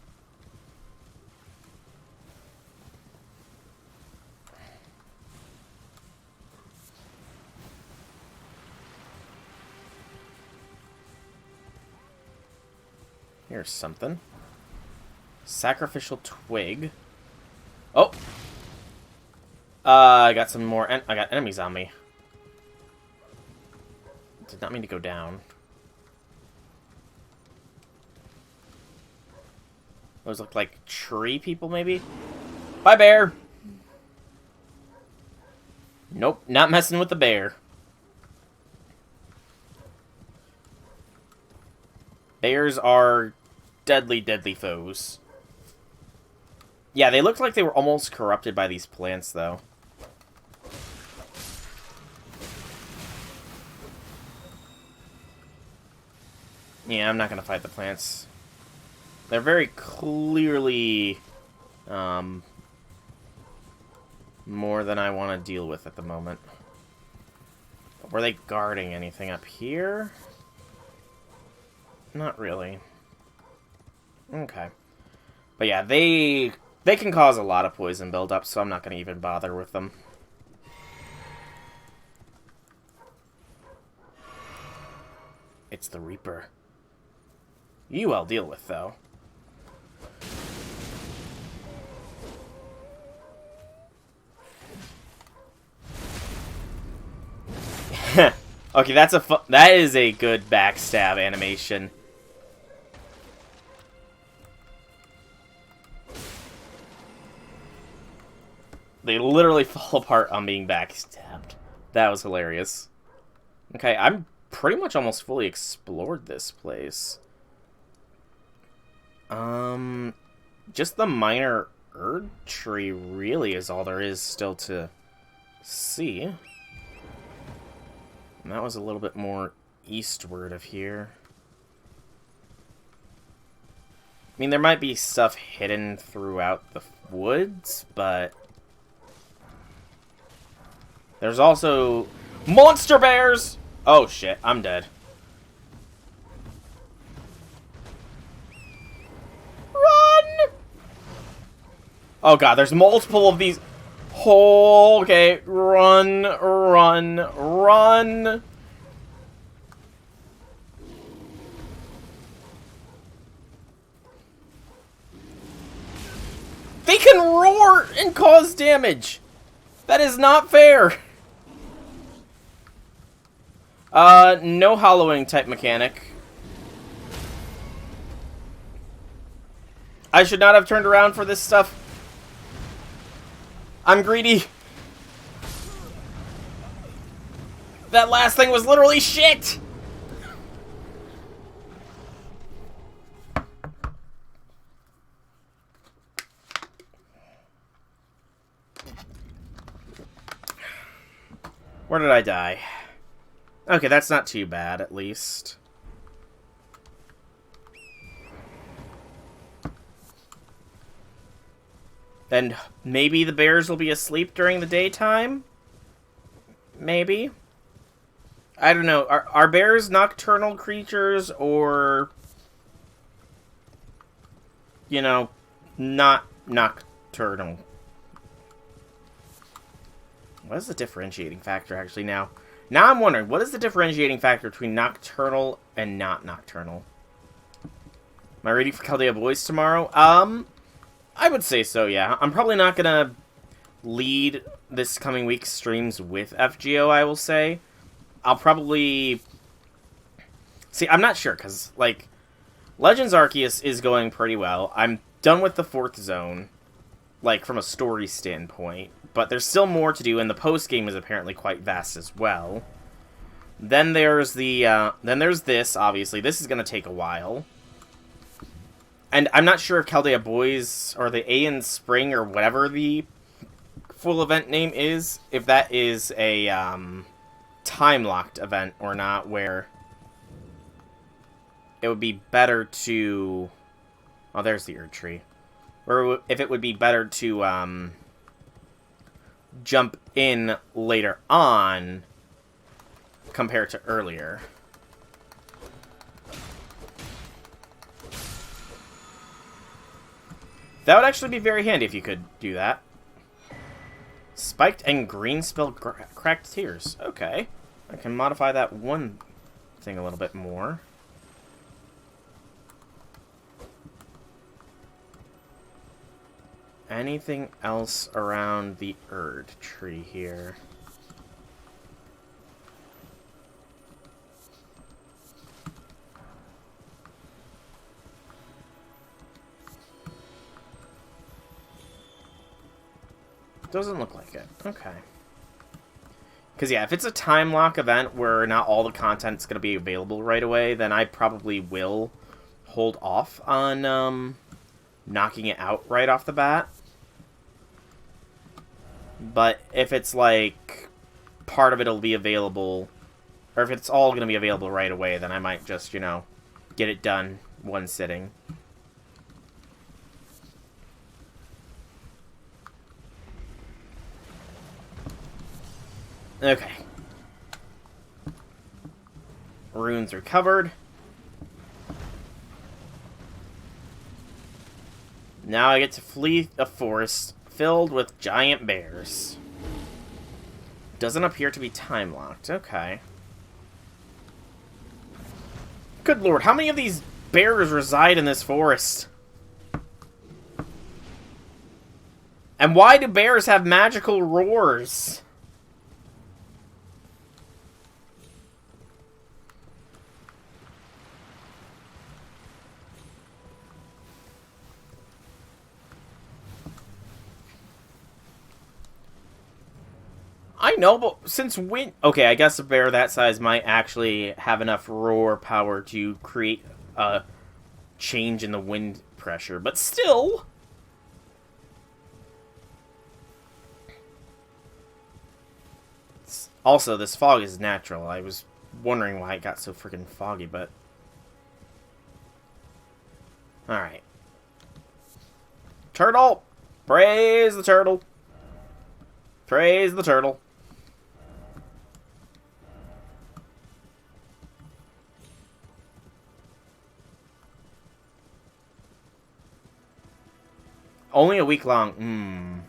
Here's something. Sacrificial twig. Oh! I got some more. I got enemies on me. Did not mean to go down. Those look like tree people, maybe? Bye, bear! Nope, not messing with the bear. Bears are deadly, deadly foes. Yeah, they looked like they were almost corrupted by these plants, though. Yeah, I'm not gonna fight the plants. They're very clearly, more than I want to deal with at the moment. Were they guarding anything up here? Not really. Okay. But yeah, they can cause a lot of poison buildup, so I'm not going to even bother with them. It's the Reaper. You I'll deal with, though. Okay, that is a good backstab animation. They literally fall apart on being backstabbed. That was hilarious. Okay, I'm pretty much almost fully explored this place. Just the minor Erd tree really is all there is still to see. And that was a little bit more eastward of here. I mean, there might be stuff hidden throughout the woods, but there's also monster bears! Oh shit, I'm dead. Run! Oh god, there's multiple of these. Oh, okay, run, run, run. They can roar and cause damage. That is not fair. No hollowing type mechanic. I should not have turned around for this stuff. I'm greedy. That last thing was literally shit. Where did I die? Okay, that's not too bad, at least. And maybe the bears will be asleep during the daytime? Maybe? I don't know. Are bears nocturnal creatures, or, you know, not nocturnal? What is the differentiating factor, actually, now? Now I'm wondering, what is the differentiating factor between nocturnal and not nocturnal? Am I ready for Chaldea Boys tomorrow? I would say so, yeah. I'm probably not gonna lead this coming week's streams with FGO, I will say. I'll probably... See, I'm not sure, because, like, Legends Arceus is going pretty well. I'm done with the 4th zone, like, from a story standpoint. But there's still more to do, and the post-game is apparently quite vast as well. Then there's then there's this, obviously. This is going to take a while. And I'm not sure if Chaldea Boys, or the Aeon Spring, or whatever the full event name is, if that is a time-locked event or not, where it would be better to... Oh, there's the Erd Tree. Or if it would be better to jump in later on compared to earlier. That would actually be very handy if you could do that. Spiked and green spell cracked tears. Okay. I can modify that one thing a little bit more. Anything else around the Erd tree here? Doesn't look like it. Okay. Because, yeah, if it's a time lock event where not all the content's going to be available right away, then I probably will hold off on knocking it out right off the bat. But if it's, like, part of it will be available, or if it's all going to be available right away, then I might just, you know, get it done one sitting. Okay. Runes are covered. Now I get to flee a forest filled with giant bears. Doesn't appear to be time locked. Okay. Good lord, how many of these bears reside in this forest? And why do bears have magical roars? I know, but since when... Okay, I guess a bear that size might actually have enough roar power to create a change in the wind pressure, but still... Also, this fog is natural. I was wondering why it got so freaking foggy, but... Alright. Turtle! Praise the turtle! Praise the turtle! Only a week long.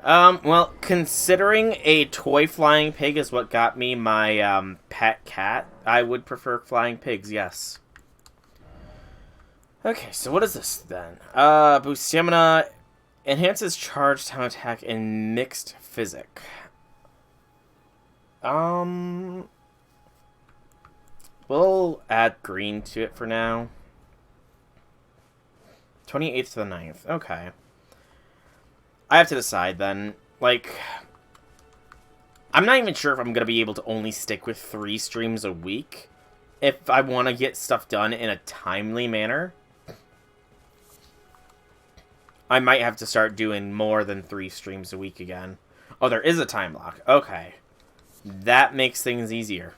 Well, considering a toy flying pig is what got me my, pet cat, I would prefer flying pigs, yes. Okay, so what is this, then? Boost stamina, enhances charge, time attack, and mixed physic. We'll add green to it for now. 28th to the 9th. Okay. I have to decide then. Like, I'm not even sure if I'm going to be able to only stick with 3 streams a week. If I want to get stuff done in a timely manner. I might have to start doing more than 3 streams a week again. Oh, there is a time lock. Okay. That makes things easier.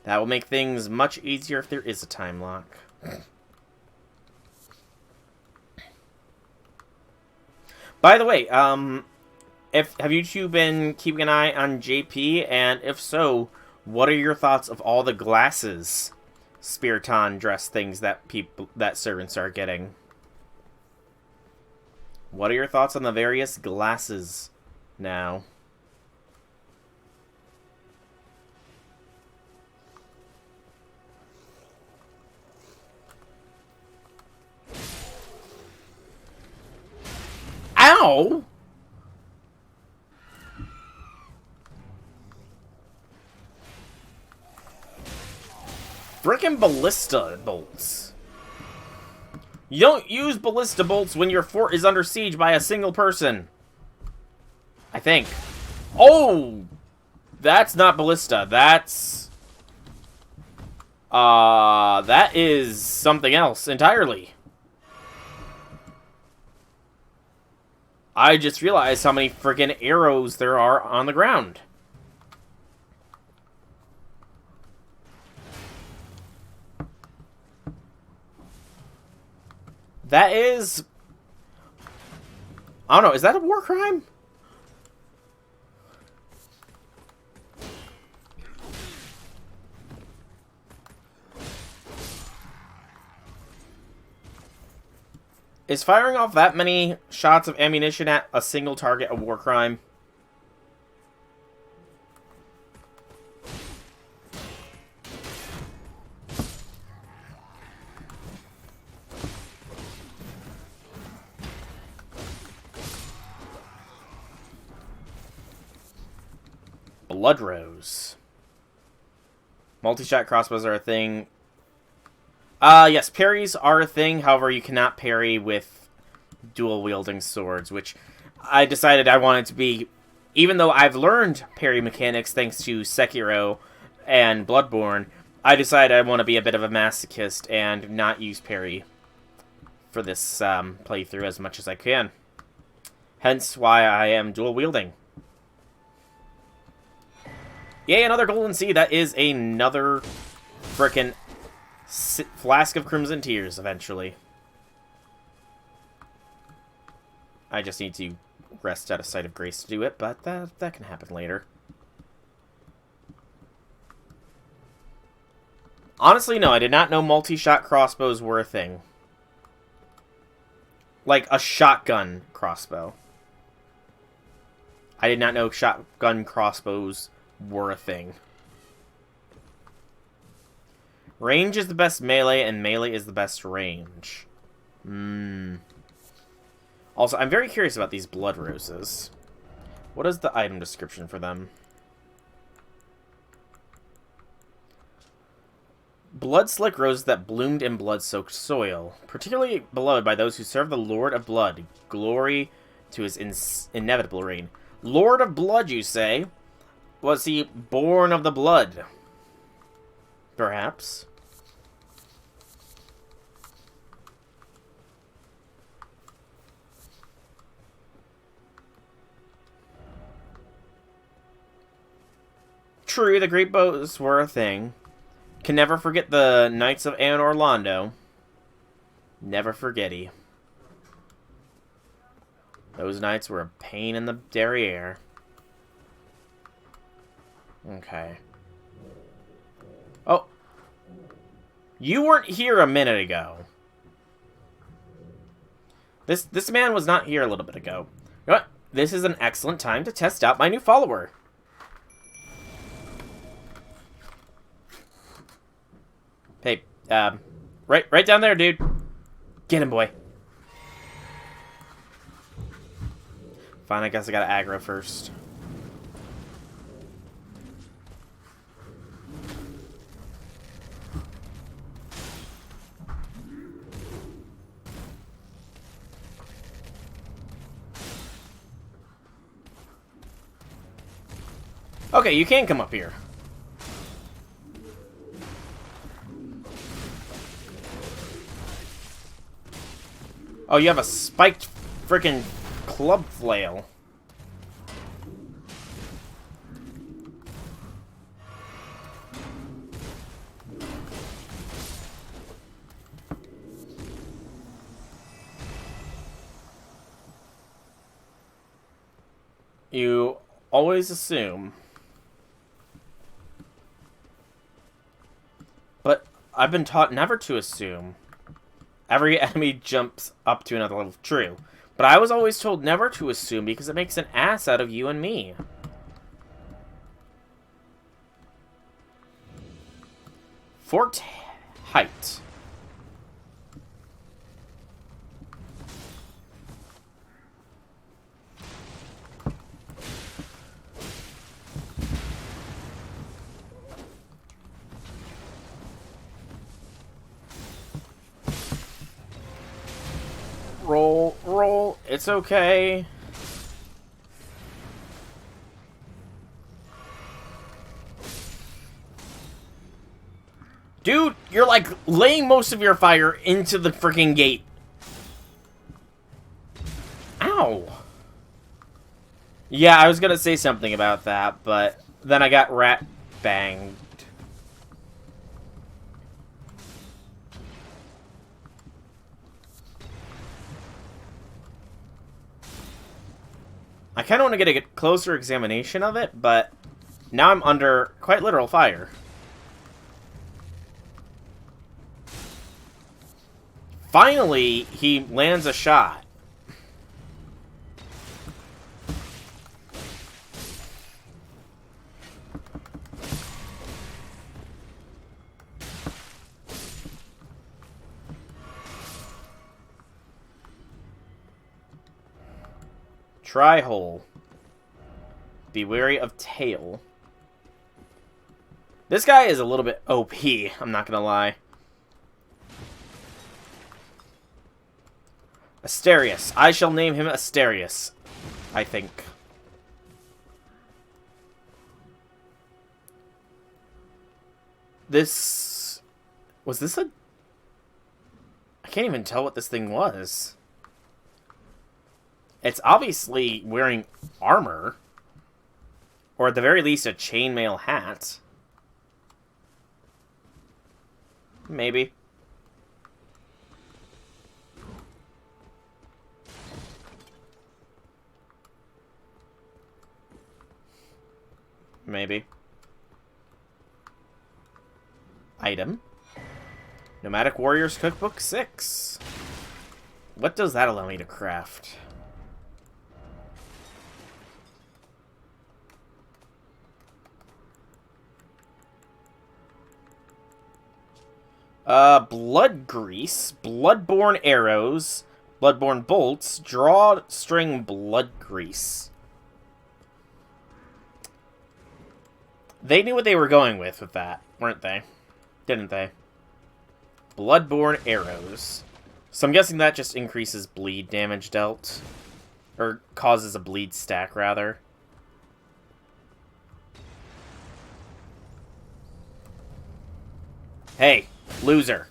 That will make things much easier if there is a time lock. By the way, have you two been keeping an eye on JP? And if so, what are your thoughts of all the glasses, Spiriton dress things that servants are getting? What are your thoughts on the various glasses now? Ow! Frickin' ballista bolts. You don't use ballista bolts when your fort is under siege by a single person. I think. Oh! That's not ballista. That's... that is something else entirely. I just realized how many friggin' arrows there are on the ground. That is... I don't know, is that a war crime? Is firing off that many shots of ammunition at a single target a war crime? Blood Rose. Multi-shot crossbows are a thing. Yes, parries are a thing. However, you cannot parry with dual-wielding swords, which I decided I wanted to be... Even though I've learned parry mechanics thanks to Sekiro and Bloodborne, I decided I want to be a bit of a masochist and not use parry for this playthrough as much as I can. Hence why I am dual-wielding. Yay, another golden seed. That is another frickin' flask of Crimson Tears, eventually. I just need to rest out of sight of grace to do it, but that can happen later. Honestly, no, I did not know multi-shot crossbows were a thing. Like a shotgun crossbow. I did not know shotgun crossbows were a thing. Range is the best melee, and melee is the best range. Also, I'm very curious about these blood roses. What is the item description for them? Blood-slick roses that bloomed in blood-soaked soil, particularly beloved by those who serve the Lord of Blood. Glory to his inevitable reign. Lord of Blood, you say? Was he born of the blood? Perhaps. True, the great bows were a thing. Can never forget the Knights of Anne Orlando. Never forgetty. Those knights were a pain in the derriere. Okay. Oh. You weren't here a minute ago. This man was not here a little bit ago. You know what? This is an excellent time to test out my new follower. Hey, right down there, dude. Get him, boy. Fine, I guess I gotta aggro first. Okay, you can come up here. Oh, you have a spiked freaking club flail. You always assume. But I've been taught never to assume. Every enemy jumps up to another level. True. But I was always told never to assume because it makes an ass out of you and me. Fort Height. Roll. It's okay. Dude, you're like laying most of your fire into the freaking gate. Ow. Yeah, I was gonna say something about that, but then I got rat banged. I kind of want to get a closer examination of it, but now I'm under quite literal fire. Finally, he lands a shot. Try hole. Be wary of tail. This guy is a little bit OP, I'm not gonna lie. Asterius. I shall name him Asterius, I think. This... Was this a... I can't even tell what this thing was. It's obviously wearing armor. Or at the very least a chainmail hat. Maybe. Maybe. Item. Nomadic Warriors Cookbook 6. What does that allow me to craft? Blood grease, bloodborne arrows, bloodborne bolts, drawstring blood grease. They knew what they were going with that, weren't they? Didn't they? Bloodborne arrows. So I'm guessing that just increases bleed damage dealt. Or causes a bleed stack, rather. Hey, loser.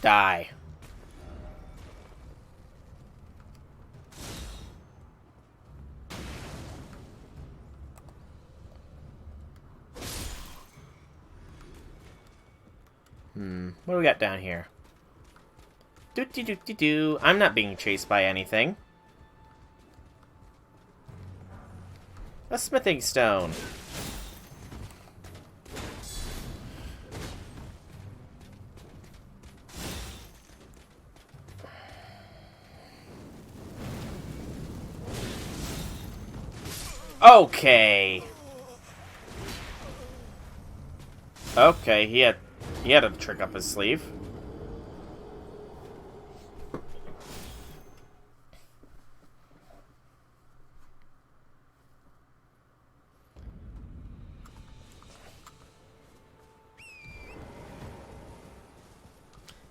Die. What do we got down here? Do. I'm not being chased by anything. A smithing stone. Okay. Okay, he had a trick up his sleeve.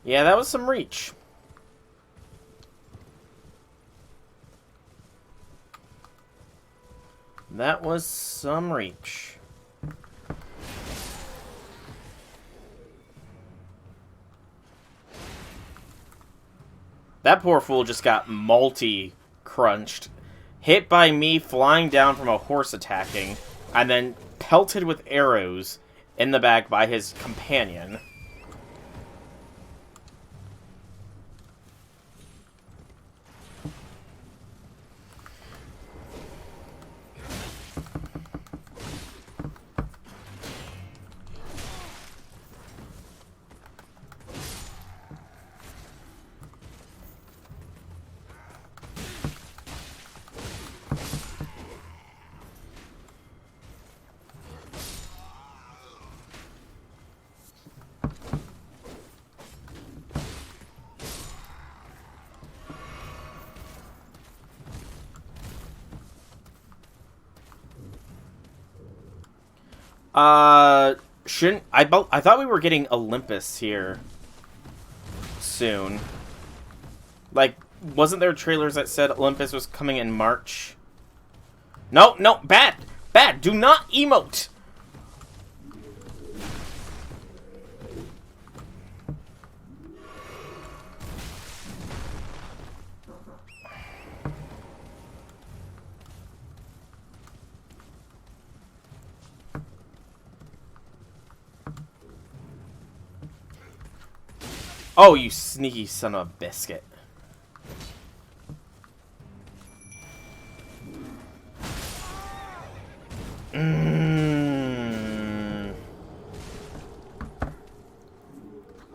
Yeah, that was some reach. That was some reach. That poor fool just got multi-crunched. Hit by me flying down from a horse attacking, and then pelted with arrows in the back by his companion. Shouldn't I thought we were getting Olympus here soon. Like, wasn't there trailers that said Olympus was coming in March? No, bad! Bad! Do not emote! Oh, you sneaky son of a biscuit.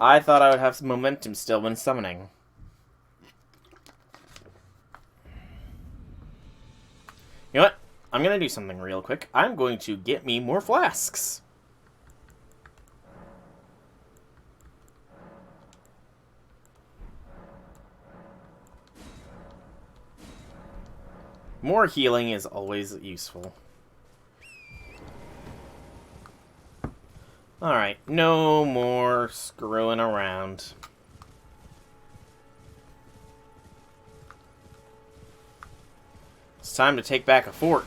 I thought I would have some momentum still when summoning. You know what? I'm going to do something real quick. I'm going to get me more flasks. More healing is always useful. Alright, no more screwing around. It's time to take back a fort.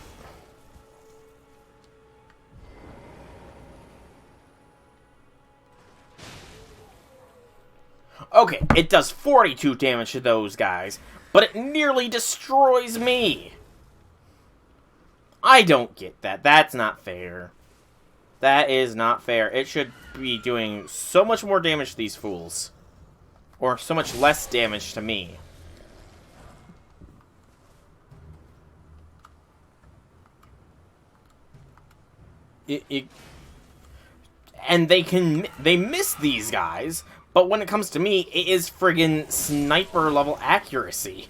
Okay, it does 42 damage to those guys, but it nearly destroys me. I don't get that. That's not fair. That is not fair. It should be doing so much more damage to these fools. Or so much less damage to me. And they miss these guys, but when it comes to me, it is friggin' sniper level accuracy.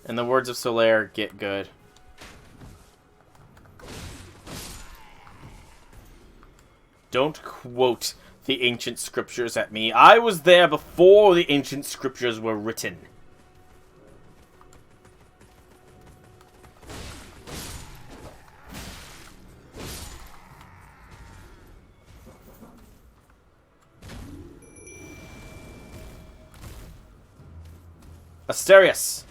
In the words of Solaire, get good. Don't quote the ancient scriptures at me. I was there before the ancient scriptures were written. Asterius!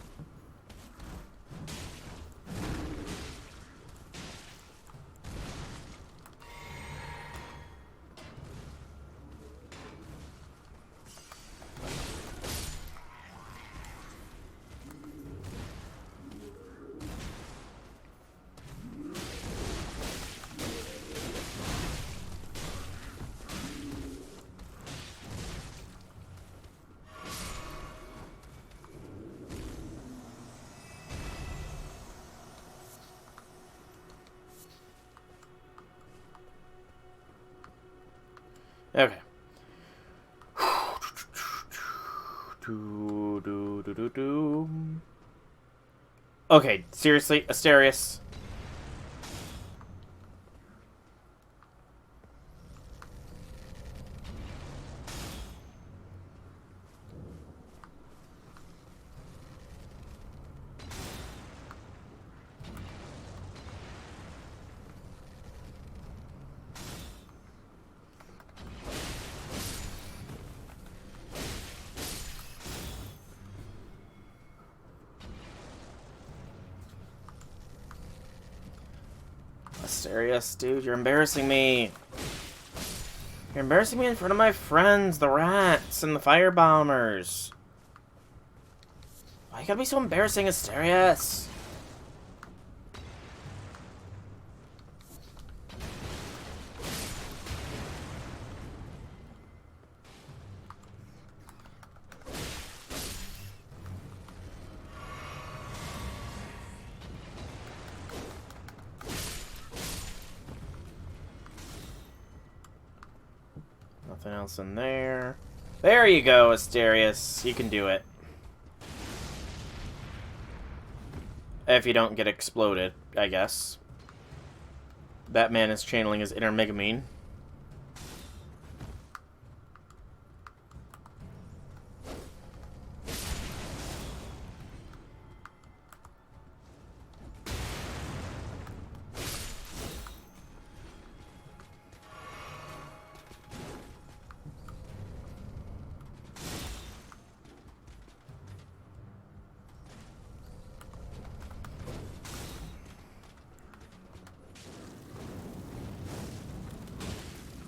Okay. Okay, seriously, Asterius. Asterius, dude, you're embarrassing me. You're embarrassing me in front of my friends, the rats and the firebombers. Why you gotta be so embarrassing, Asterius? Nothing else in there. There you go, Asterius. You can do it. If you don't get exploded, I guess. That man is channeling his inner Megamine.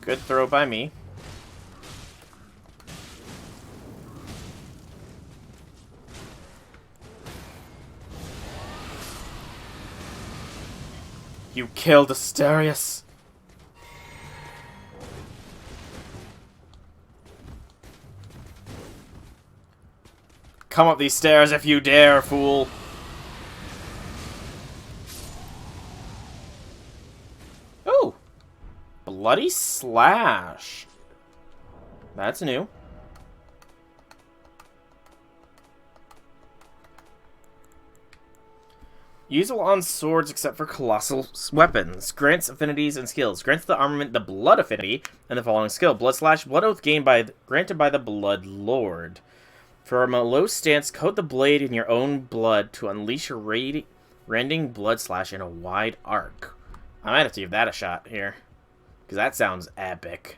Good throw by me. You killed Asterius! Come up these stairs if you dare, fool! Ooh! Bloody Slash. That's new. Usable on swords except for colossal weapons. Grants affinities and skills. Grants the armament the Blood affinity and the following skill. Blood Slash, Blood Oath gained by granted by the Blood Lord. From a low stance, coat the blade in your own blood to unleash a rending Blood Slash in a wide arc. I might have to give that a shot here. Because that sounds epic.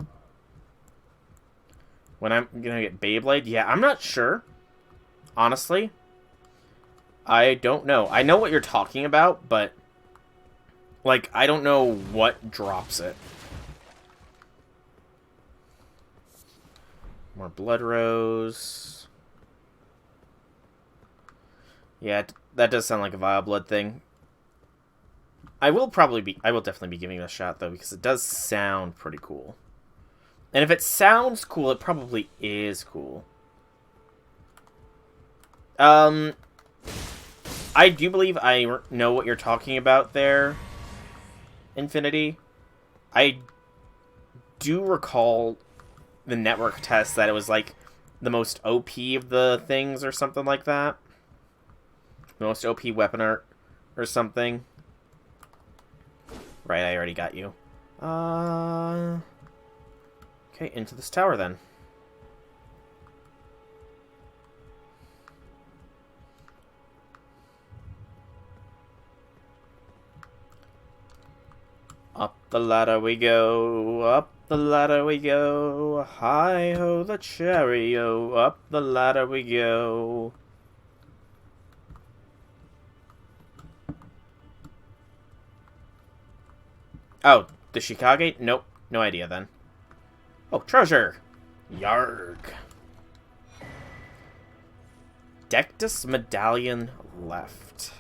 When I'm gonna get Beyblade? Yeah, I'm not sure. Honestly. I don't know. I know what you're talking about, but... like, I don't know what drops it. More Blood Rose. Yeah, that does sound like a Vile Blood thing. I will definitely be giving it a shot, though, because it does sound pretty cool. And if it sounds cool, it probably is cool. I do believe I know what you're talking about there, Infinity. I do recall the network test that it was, like, the most OP of the things or something like that. The most OP weapon art or something. Right, I already got you. Okay, into this tower then. Up the ladder we go, up the ladder we go, hi-ho the cherry-o, up the ladder we go. Oh, the Shikage? Nope, no idea then. Oh, treasure! Yarg. Dectus medallion left.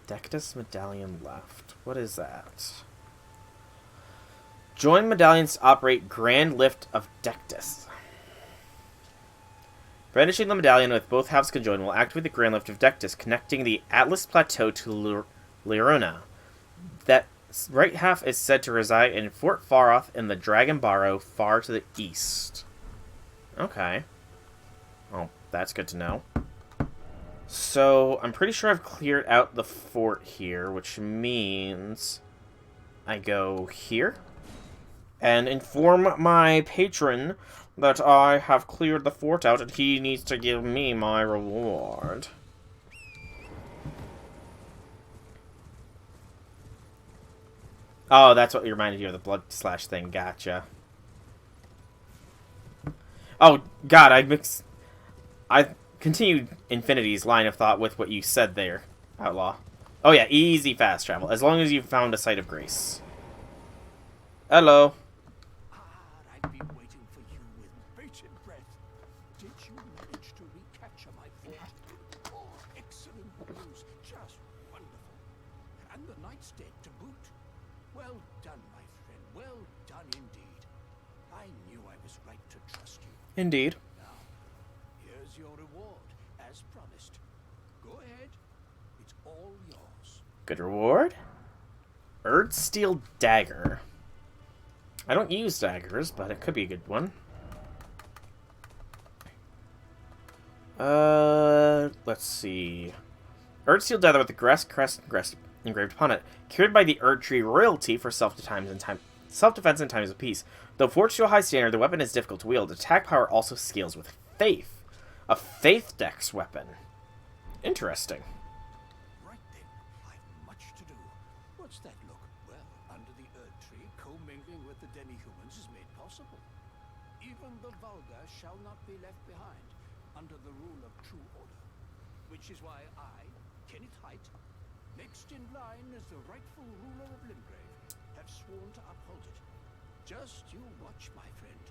Dectus medallion left. What is that? Join medallions to operate Grand Lift of Dectus. Brandishing the medallion with both halves conjoined will activate the Grand Lift of Dectus, connecting the Atlas Plateau to Lirona. That right half is said to reside in Fort Faroth in the Dragon Barrow, far to the east. Okay. Well, that's good to know. So, I'm pretty sure I've cleared out the fort here, which means I go here and inform my patron that I have cleared the fort out and he needs to give me my reward. Oh, that's what reminded you of the Blood Slash thing. Gotcha. Oh, God, I continued Infinity's line of thought with what you said there, Outlaw. Oh yeah, easy fast travel, as long as you've found a site of grace. Hello. I've been waiting for you with bated breath. Did you manage to recapture my fort? Oh, excellent news. Just wonderful. And the knight's dead to boot. Well done, my friend. Well done indeed. I knew I was right to trust you. Indeed. Now, here's your reward, as promised. Go ahead. It's all yours. Good reward? Erdsteel Dagger. I don't use daggers, but it could be a good one. Let's see. Erdsteel Dagger with the Grass Crest engraved upon it. Cured by the Erd Tree royalty for self-defense in times of peace. Though forged to a high standard, the weapon is difficult to wield. Attack power also scales with Faith. A Faith Dex weapon. Interesting. Right then, I've much to do. What's that look? Well, under the Erd Tree, commingling with the demi-humans is made possible. Even the vulgar shall not be left behind, under the rule of true order. Which is why I, Kenneth Height, next in line as the rightful ruler of Limgrave, have sworn to uphold it. Just you watch, my friend.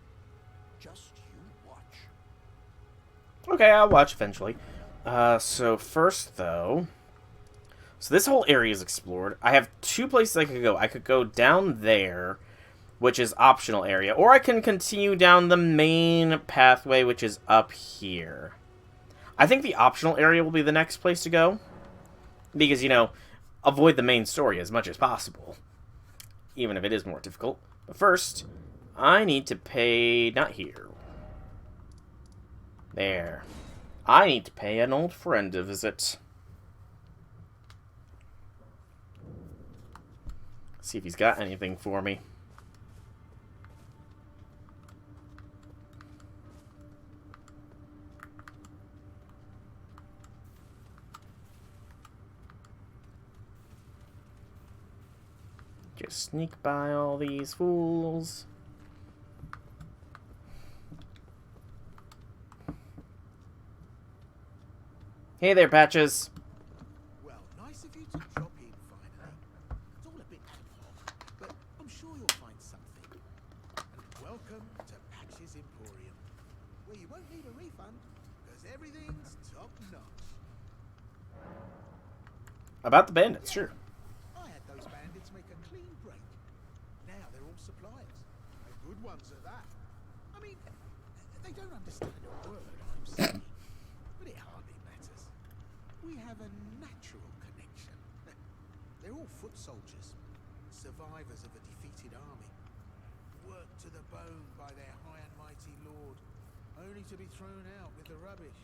Just you watch. Okay, I'll watch eventually. So first, though... So this whole area is explored. I have two places I could go. I could go down there, which is optional area, or I can continue down the main pathway, which is up here. I think the optional area will be the next place to go, because, you know, avoid the main story as much as possible, even if it is more difficult. But first, I need to pay... not here. There. I need to pay an old friend a visit. See if he's got anything for me. Just sneak by all these fools. Hey there, Patches. Well, nice of you to drop in finally. It's all a bit ad hoc, but I'm sure you'll find something. And welcome to Patch's Emporium, where you won't need a refund, because everything's top notch. About the bandits, sure. I had those bandits make a clean break. Now they're all suppliers, and good ones at that. I mean, they don't understand a word I'm saying, but it hardly matters. We have a natural connection. They're all foot soldiers, survivors of a defeated army, worked to the bone by their high and mighty lord, only to be thrown out with the rubbish.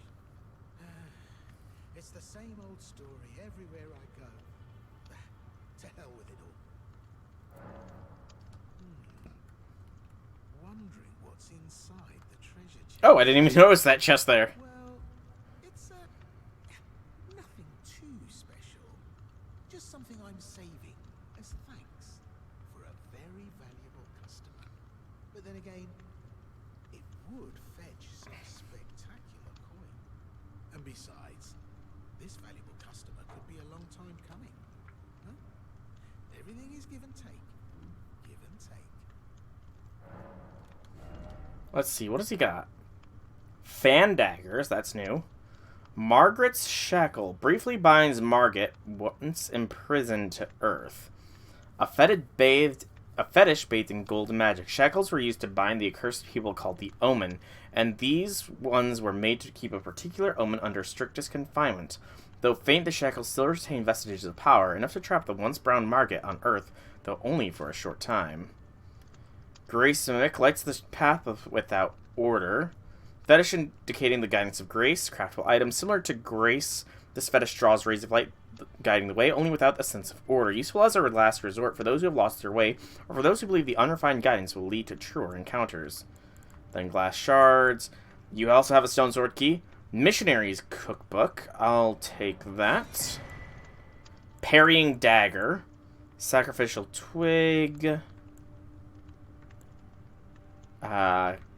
It's the same old story everywhere I go. To hell with it all. Wondering what's inside the treasure chest. Oh, I didn't even notice that chest there. Well, it's nothing too special. Just something I'm saving as thanks for a very valuable customer. But then again, it would fetch some spectacular coin. And besides, this valuable customer could be a long time coming. Huh? Everything is give and take. Give and take. Let's see, what does he got? Fan daggers, that's new. Margaret's shackle briefly binds Margaret, once imprisoned, to earth. A fetish bathed in golden magic. Shackles were used to bind the accursed people called the Omen, and these ones were made to keep a particular omen under strictest confinement. Though faint, the shackles still retain vestiges of power, enough to trap the once brown Margaret on earth, though only for a short time. Grace Mimic lights the path without order. Fetish indicating the guidance of grace. Craftable items similar to grace. This fetish draws rays of light guiding the way, only without a sense of order. Useful as a last resort for those who have lost their way, or for those who believe the unrefined guidance will lead to truer encounters. Then glass shards. You also have a stone sword key. Missionary's cookbook. I'll take that. Parrying dagger. Sacrificial twig.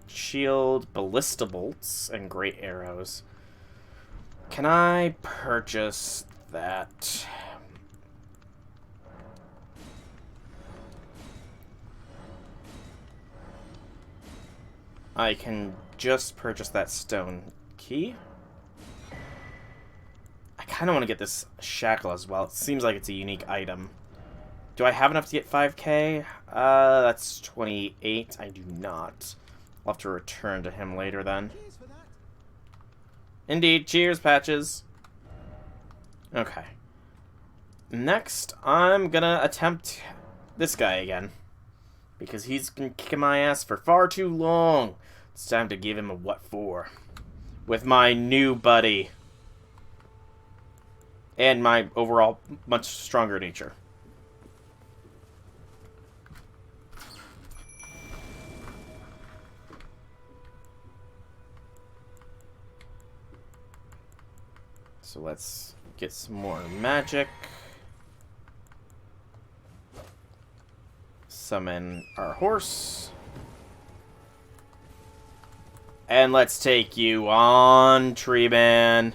Shield, ballista bolts, and great arrows. Can I purchase that? I can just purchase that stone key. I kind of want to get this shackle as well. It seems like it's a unique item. Do I have enough to get 5k? That's 28. I do not. I'll have to return to him later then. Cheers for that. Indeed. Cheers, Patches. Okay. Next, I'm gonna attempt this guy again. Because he's been kicking my ass for far too long. It's time to give him a what for. With my new buddy. And my overall much stronger nature. So let's get some more magic. Summon our horse. And let's take you on, Tree Man.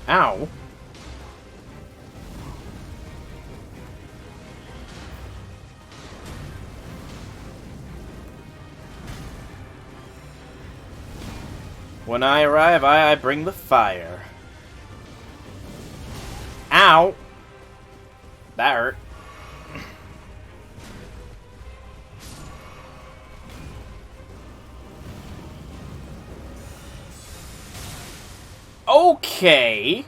Ow. When I arrive, I bring the fire. Ow! That hurt. Okay.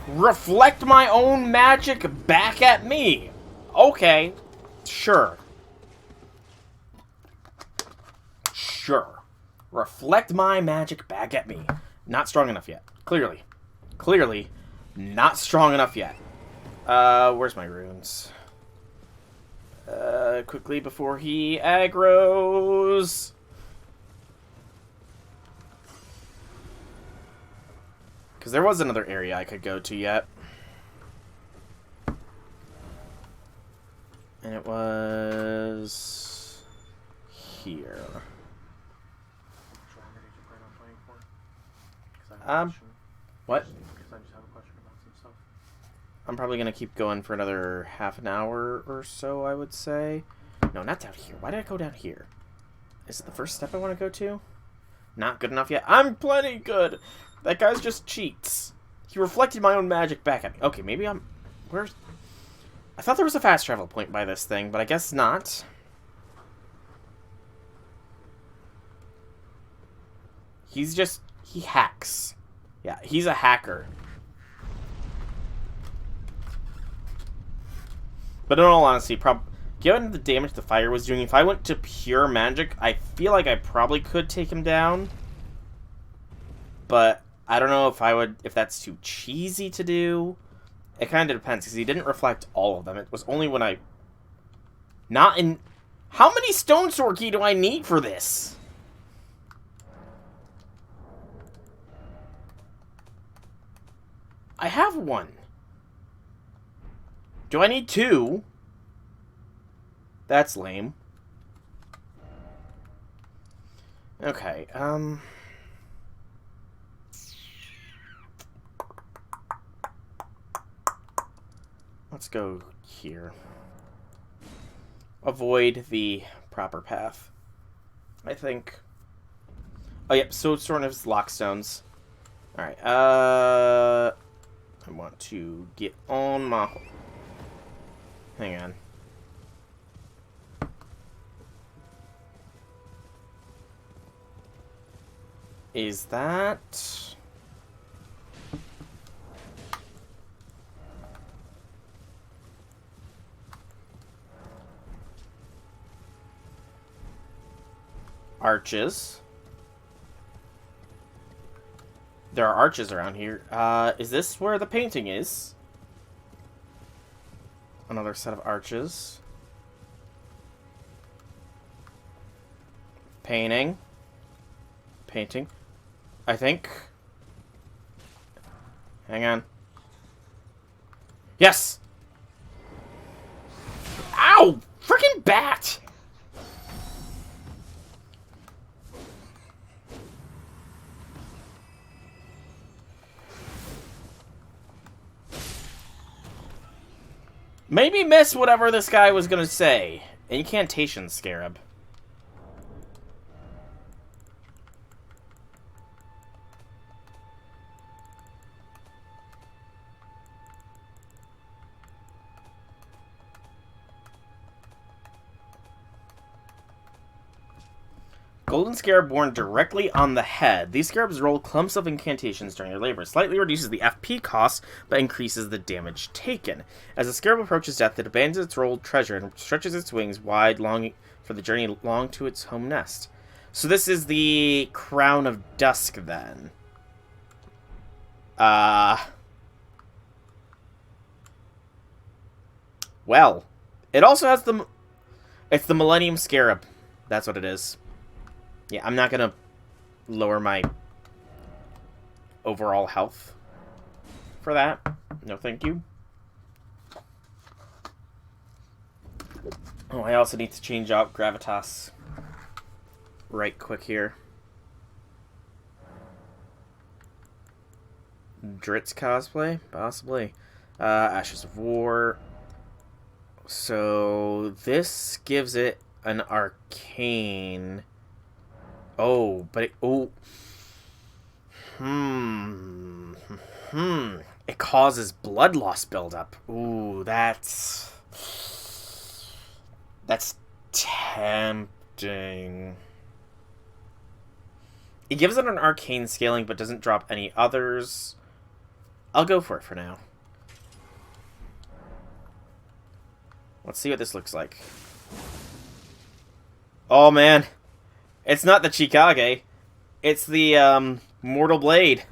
Reflect my own magic back at me. Okay. Sure. Sure. Reflect my magic back at me. Not strong enough yet. Clearly. Clearly, not strong enough yet. Where's my runes? Quickly before he aggroes. Because there was another area I could go to yet. And it was here. What? Because I just have a question about some stuff. I'm probably going to keep going for another half an hour or so, I would say. No, not down here. Why did I go down here? Is it the first step I want to go to? Not good enough yet. I'm plenty good. That guy's just cheats. He reflected my own magic back at me. Okay, maybe I'm... Where's... I thought there was a fast travel point by this thing, but I guess not. He's just... He hacks. Yeah, he's a hacker. But in all honesty, given the damage the fire was doing, if I went to pure magic, I feel like I probably could take him down. But I don't know if that's too cheesy to do. It kind of depends, because he didn't reflect all of them. It was only when I... Not in... How many stone sword key do I need for this? I have one. Do I need two? That's lame. Okay, let's go here. Avoid the proper path, I think. Oh, yep, so it's sort of lockstones. Alright, I want to get on my... Hang on. Is that... Arches. There are arches around here. Is this where the painting is? Another set of arches. Painting. Painting. I think. Hang on. Yes! Ow! Freaking bat! Maybe miss whatever this guy was gonna say. Incantation Scarab. Golden Scarab worn directly on the head. These scarabs roll clumps of incantations during their labor. Slightly reduces the FP cost, but increases the damage taken. As the scarab approaches death, it abandons its rolled treasure and stretches its wings wide, longing for the journey long to its home nest. So this is the Crown of Dusk, then. Well, it also has the... It's the Millennium Scarab. That's what it is. Yeah, I'm not gonna lower my overall health for that. No, thank you. Oh, I also need to change out Gravitas right quick here. Dritz cosplay? Possibly. Ashes of War. So, this gives it an arcane. Oh, but it... Oh. It causes blood loss buildup. Ooh, that's... That's tempting. It gives it an arcane scaling, but doesn't drop any others. I'll go for it for now. Let's see what this looks like. Oh, man. It's not the Chikage. It's the, Mortal Blade.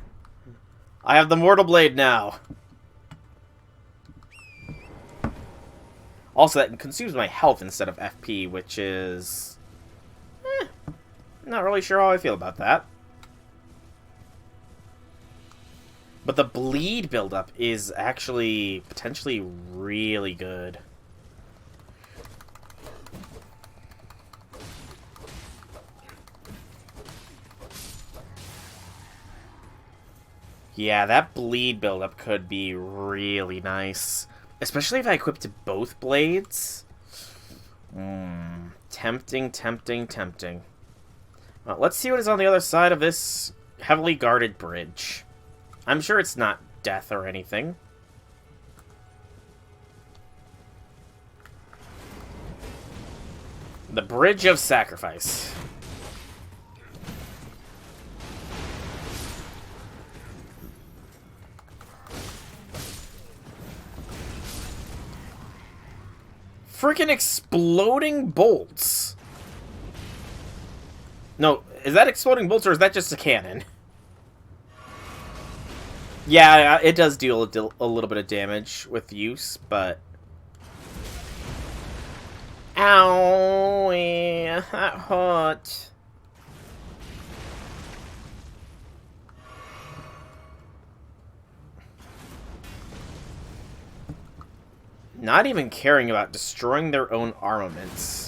I have the Mortal Blade now. Also, that consumes my health instead of FP, which is... not really sure how I feel about that. But the bleed buildup is actually potentially really good. Yeah, that bleed buildup could be really nice. Especially if I equipped both blades. Tempting, tempting, tempting. Well, let's see what is on the other side of this heavily guarded bridge. I'm sure it's not death or anything. The Bridge of Sacrifice. Freaking exploding bolts. No, is that exploding bolts or is that just a cannon? Yeah, it does deal a little bit of damage with use, but... Ow, that hurt. Not even caring about destroying their own armaments.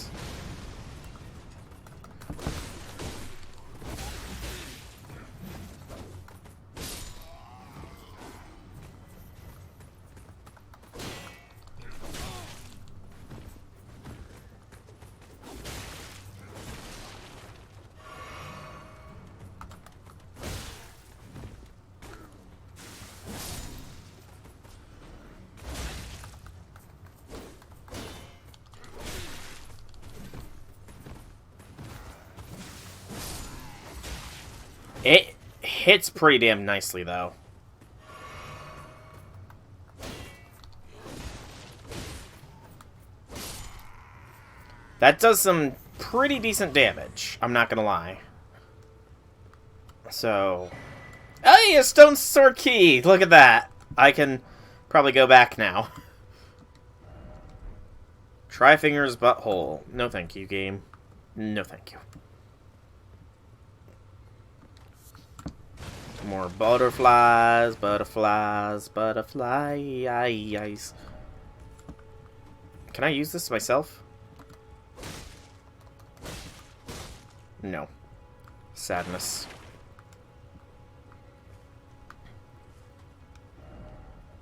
It hits pretty damn nicely, though. That does some pretty decent damage, I'm not gonna lie. So... Hey, a stone sword key! Look at that! I can probably go back now. Try fingers butthole. No thank you, game. No thank you. More butterflies, butterflies, butterflies. Can I use this myself? No. Sadness.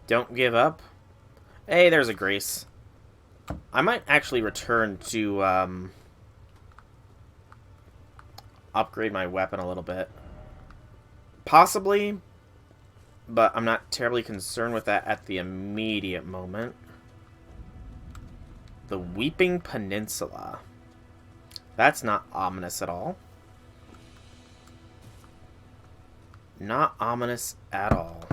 Don't give up. Hey, there's a grace. I might actually return to, upgrade my weapon a little bit. Possibly, but I'm not terribly concerned with that at the immediate moment. The Weeping Peninsula. That's not ominous at all. Not ominous at all.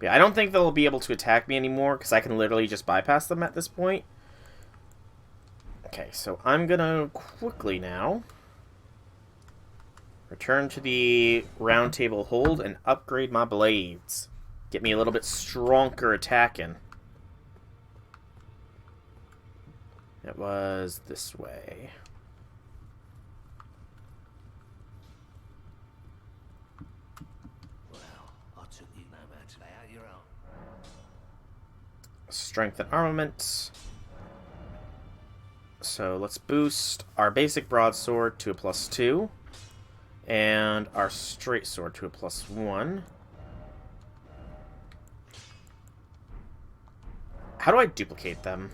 Yeah, I don't think they'll be able to attack me anymore, because I can literally just bypass them at this point. Okay, so I'm gonna quickly now return to the round table hold and upgrade my blades. Get me a little bit stronger attacking. It was this way. Strength and armament. So let's boost our basic broadsword to a +2. And our straight sword to a +1. How do I duplicate them?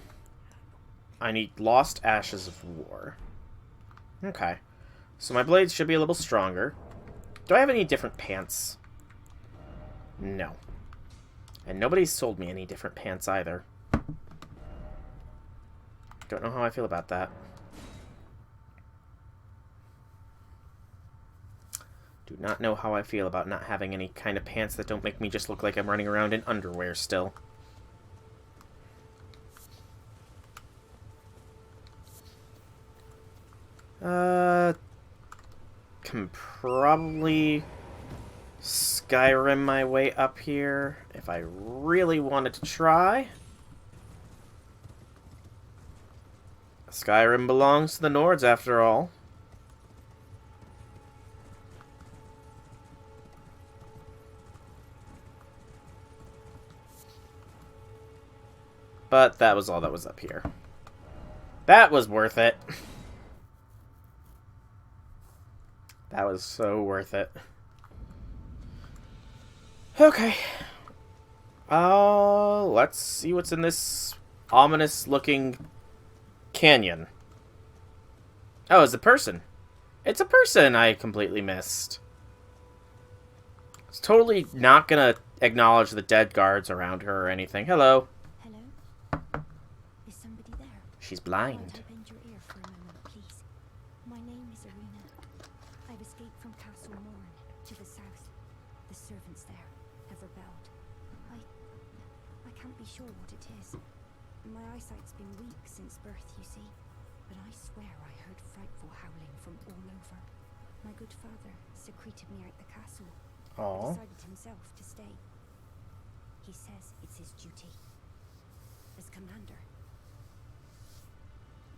I need Lost Ashes of War. Okay. So my blades should be a little stronger. Do I have any different pants? No. And nobody's sold me any different pants either. Don't know how I feel about that. Do not know how I feel about not having any kind of pants that don't make me just look like I'm running around in underwear still. Can probably Skyrim my way up here if I really wanted to try. Skyrim belongs to the Nords after all. But that was all that was up here. That was worth it. That was so worth it. Okay. Let's see what's in this ominous-looking canyon. Oh, it's a person. It's a person I completely missed. It's totally not gonna acknowledge the dead guards around her or anything. Hello. Hello? Is somebody there? She's Might blind. I bend your ear for a moment, please? My name is Arena. I've escaped from Castle Morn to the south. The servants there have rebelled. I can't be sure what it is. My eyesight's been weak since birth, you see. But I swear I heard frightful howling from all over. My good father secreted me out the castle. Aww. Decided himself to stay. He says it's his duty. As commander.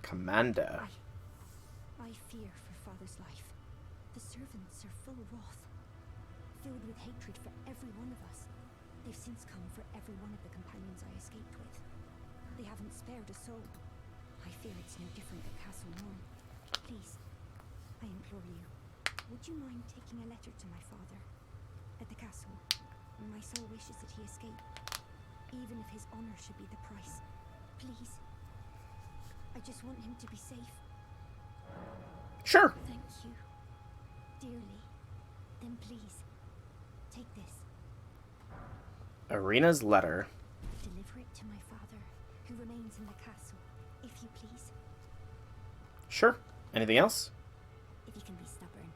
Commander. I fear for father's life. The servants are full of wrath, filled with hatred for every one of us. They've since come for every one of the companions I escaped with. They haven't spared a soul. I fear it's no different at Castle Morn. Please, I implore you, would you mind taking a letter to my father? At the castle, my soul wishes that he escape, even if his honor should be the price. Please. I just want him to be safe. Sure. Thank you. Dearly. Then please, take this. Arena's letter. Deliver it to my father, who remains in the castle, if you please. Sure. Anything else? If you can be stubborn.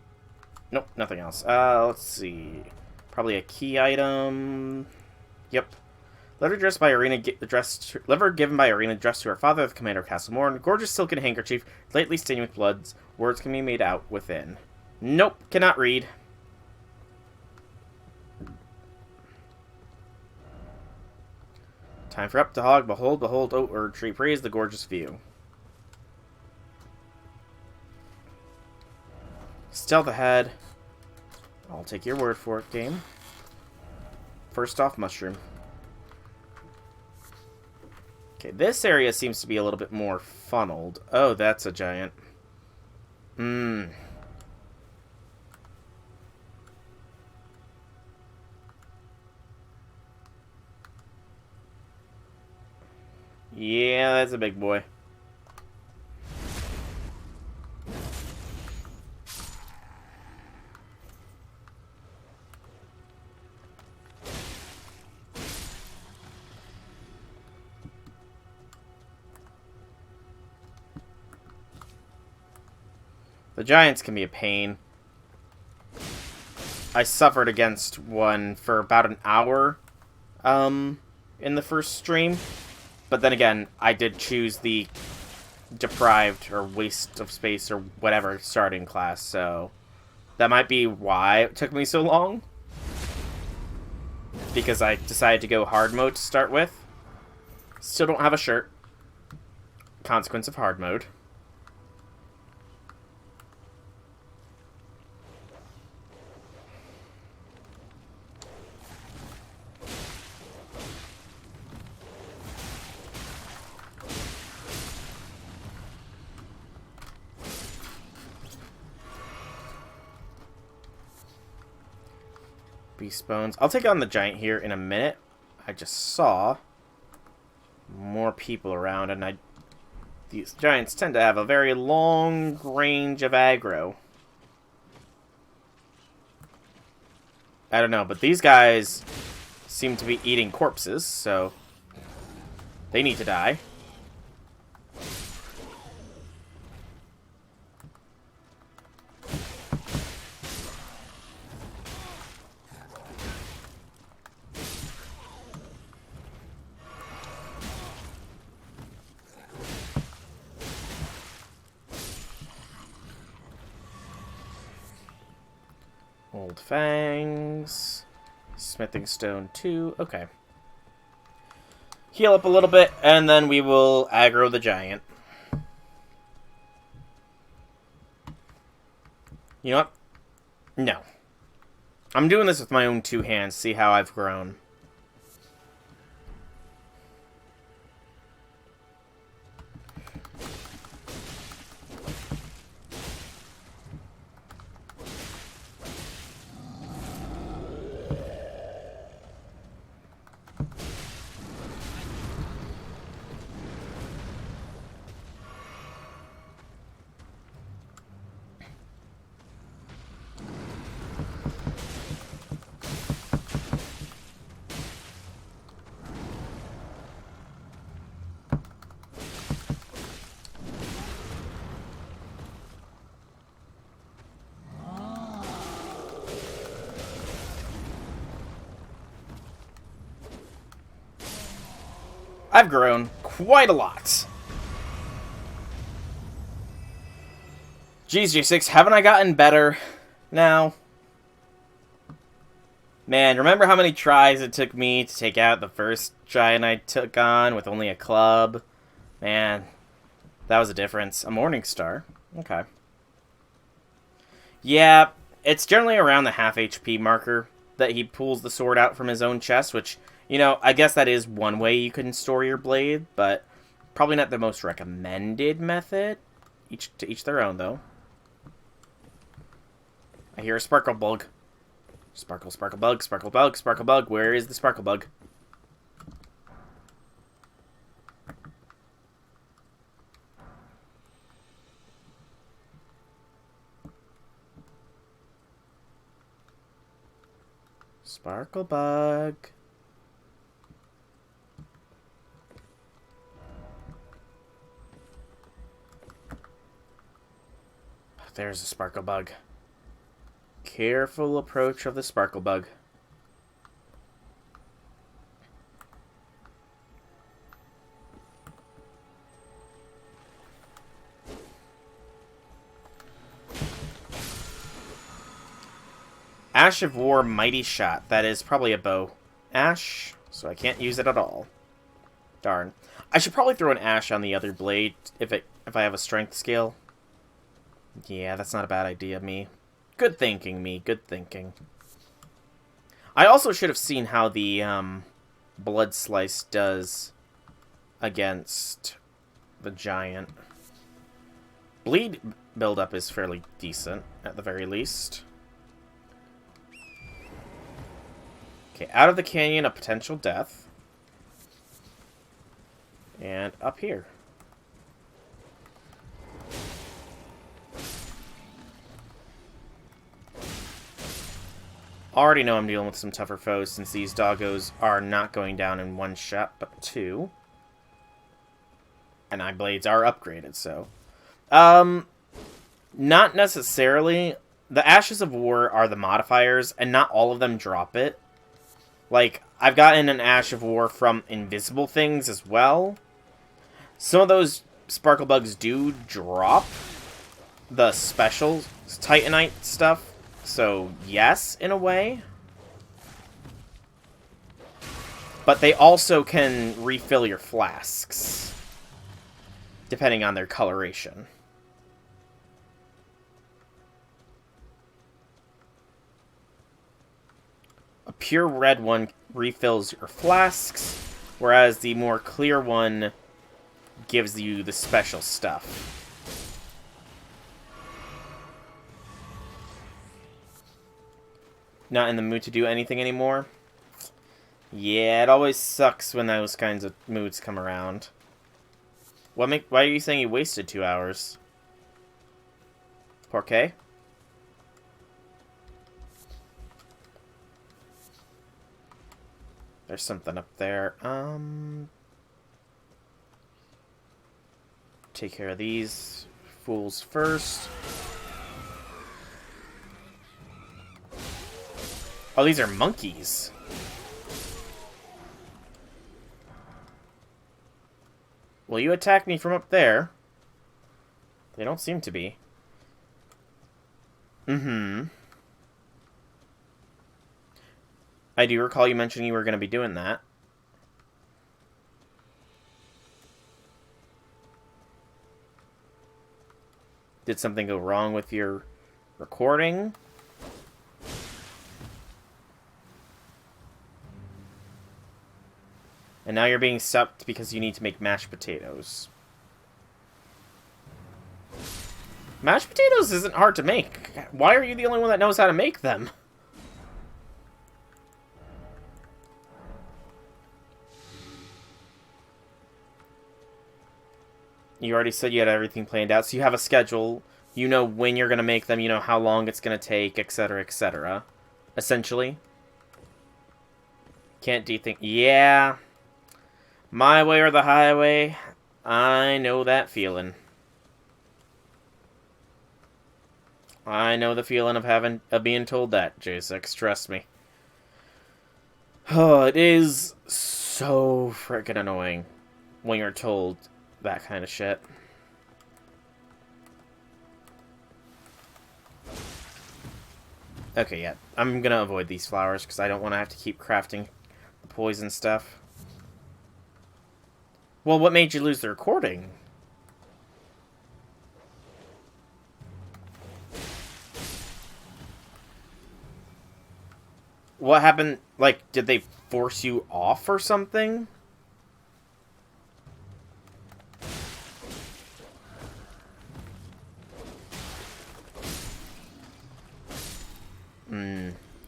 Nope, nothing else. Let's see. Probably a key item. Yep. Letter addressed by Arena, letter given by Arena addressed to her father, the commander of Castle Morn. Gorgeous silken handkerchief, lately stained with bloods. Words can be made out within. Nope, cannot read. Time for up to hog. Behold, behold, O Erd Tree. Praise the gorgeous view. Stealth ahead. I'll take your word for it, game. First off, mushroom. Okay, this area seems to be a little bit more funneled. Oh, that's a giant. Yeah, that's a big boy. The giants can be a pain. I suffered against one for about an hour in the first stream. But then again, I did choose the deprived or waste of space or whatever starting class, so that might be why it took me so long. Because I decided to go hard mode to start with. Still don't have a shirt. Consequence of hard mode. Beast bones. I'll take on the giant here in a minute. I just saw more people around, and these giants tend to have a very long range of aggro. I don't know, but these guys seem to be eating corpses, so they need to die. Old Fangs. Smithing Stone 2. Okay. Heal up a little bit, and then we will aggro the giant. You know what? No. I'm doing this with my own 2 hands. See how I've grown. I've grown quite a lot. Geez, J6, haven't I gotten better now? Man, remember how many tries it took me to take out the first giant I took on with only a club? Man, that was a difference. A Morning Star. Okay. Yeah, it's generally around the half HP marker that he pulls the sword out from his own chest, which, you know, I guess that is one way you can store your blade, but probably not the most recommended method. To each their own, though. I hear a sparkle bug. Sparkle, sparkle bug, sparkle bug, sparkle bug. Where is the sparkle bug? Sparkle bug. There's a sparkle bug. Careful approach of the sparkle bug. Ash of War Mighty Shot. That is probably a bow. Ash, so I can't use it at all. Darn. I should probably throw an ash on the other blade if I have a strength scale. Yeah, that's not a bad idea, me. Good thinking, me. Good thinking. I also should have seen how the Blood Slice does against the giant. Bleed buildup is fairly decent, at the very least. Okay, out of the canyon of potential death. And up here. Already know I'm dealing with some tougher foes since these doggos are not going down in one shot, but two. And eye blades are upgraded, so. Not necessarily. The Ashes of War are the modifiers, and not all of them drop it. Like, I've gotten an Ash of War from invisible things as well. Some of those sparkle bugs do drop the special Titanite stuff. So, yes, in a way. But they also can refill your flasks, depending on their coloration. A pure red one refills your flasks, whereas the more clear one gives you the special stuff. not in the mood to do anything anymore. Yeah, it always sucks when those kinds of moods come around. Why are you saying you wasted 2 hours? Porqué? There's something up there. Take care of these fools first. Oh, these are monkeys. Will you attack me from up there? They don't seem to be. Mm-hmm. I do recall you mentioning you were going to be doing that. Did something go wrong with your recording? And now you're being stopped because you need to make mashed potatoes. Mashed potatoes isn't hard to make. Why are you the only one that knows how to make them? You already said you had everything planned out, so you have a schedule. You know when you're going to make them, you know how long it's going to take, etc., etc. Essentially. Can't de-think. Yeah. My way or the highway. I know that feeling. I know the feeling of being told that, J6. Trust me. Oh, it is so freaking annoying when you're told that kind of shit. Okay, yeah. I'm gonna avoid these flowers because I don't want to have to keep crafting the poison stuff. Well, what made you lose the recording? What happened? Like, did they force you off or something?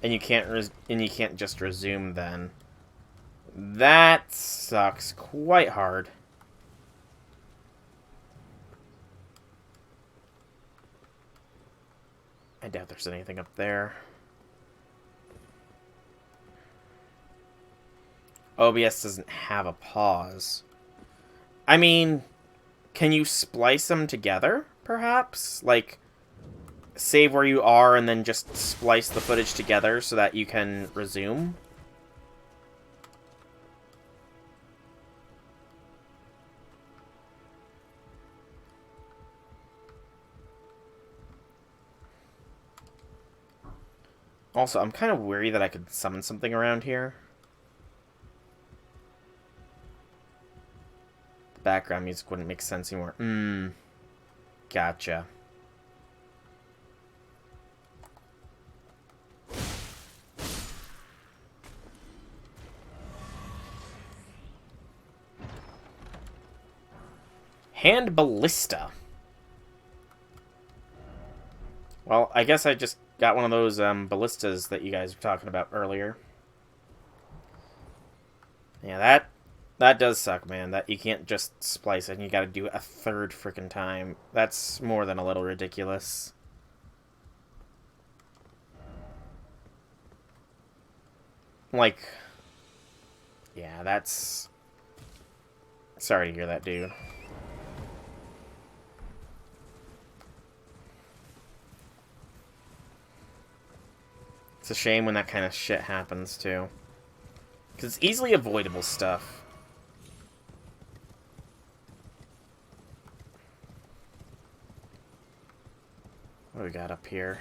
And you can't just resume then. That sucks quite hard. I doubt there's anything up there. OBS doesn't have a pause. I mean, can you splice them together, perhaps? Like, save where you are and then just splice the footage together so that you can resume? Also, I'm kind of worried that I could summon something around here. The background music wouldn't make sense anymore. Gotcha. Hand ballista. Well, I guess I just got one of those ballistas that you guys were talking about earlier. Yeah, that does suck, man. That you can't just splice it and you gotta do it a third freaking time. That's more than a little ridiculous. Like, yeah, that's... Sorry to hear that, dude. It's a shame when that kind of shit happens, too. Because it's easily avoidable stuff. What do we got up here?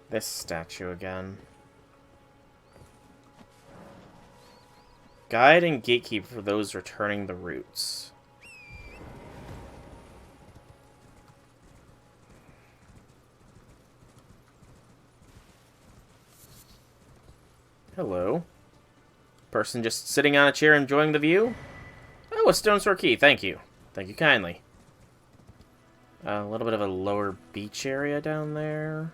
This statue again. Guide and gatekeep for those returning the roots. Hello. Person just sitting on a chair enjoying the view? Oh, a stone sword key, thank you. Thank you kindly. A little bit of a lower beach area down there.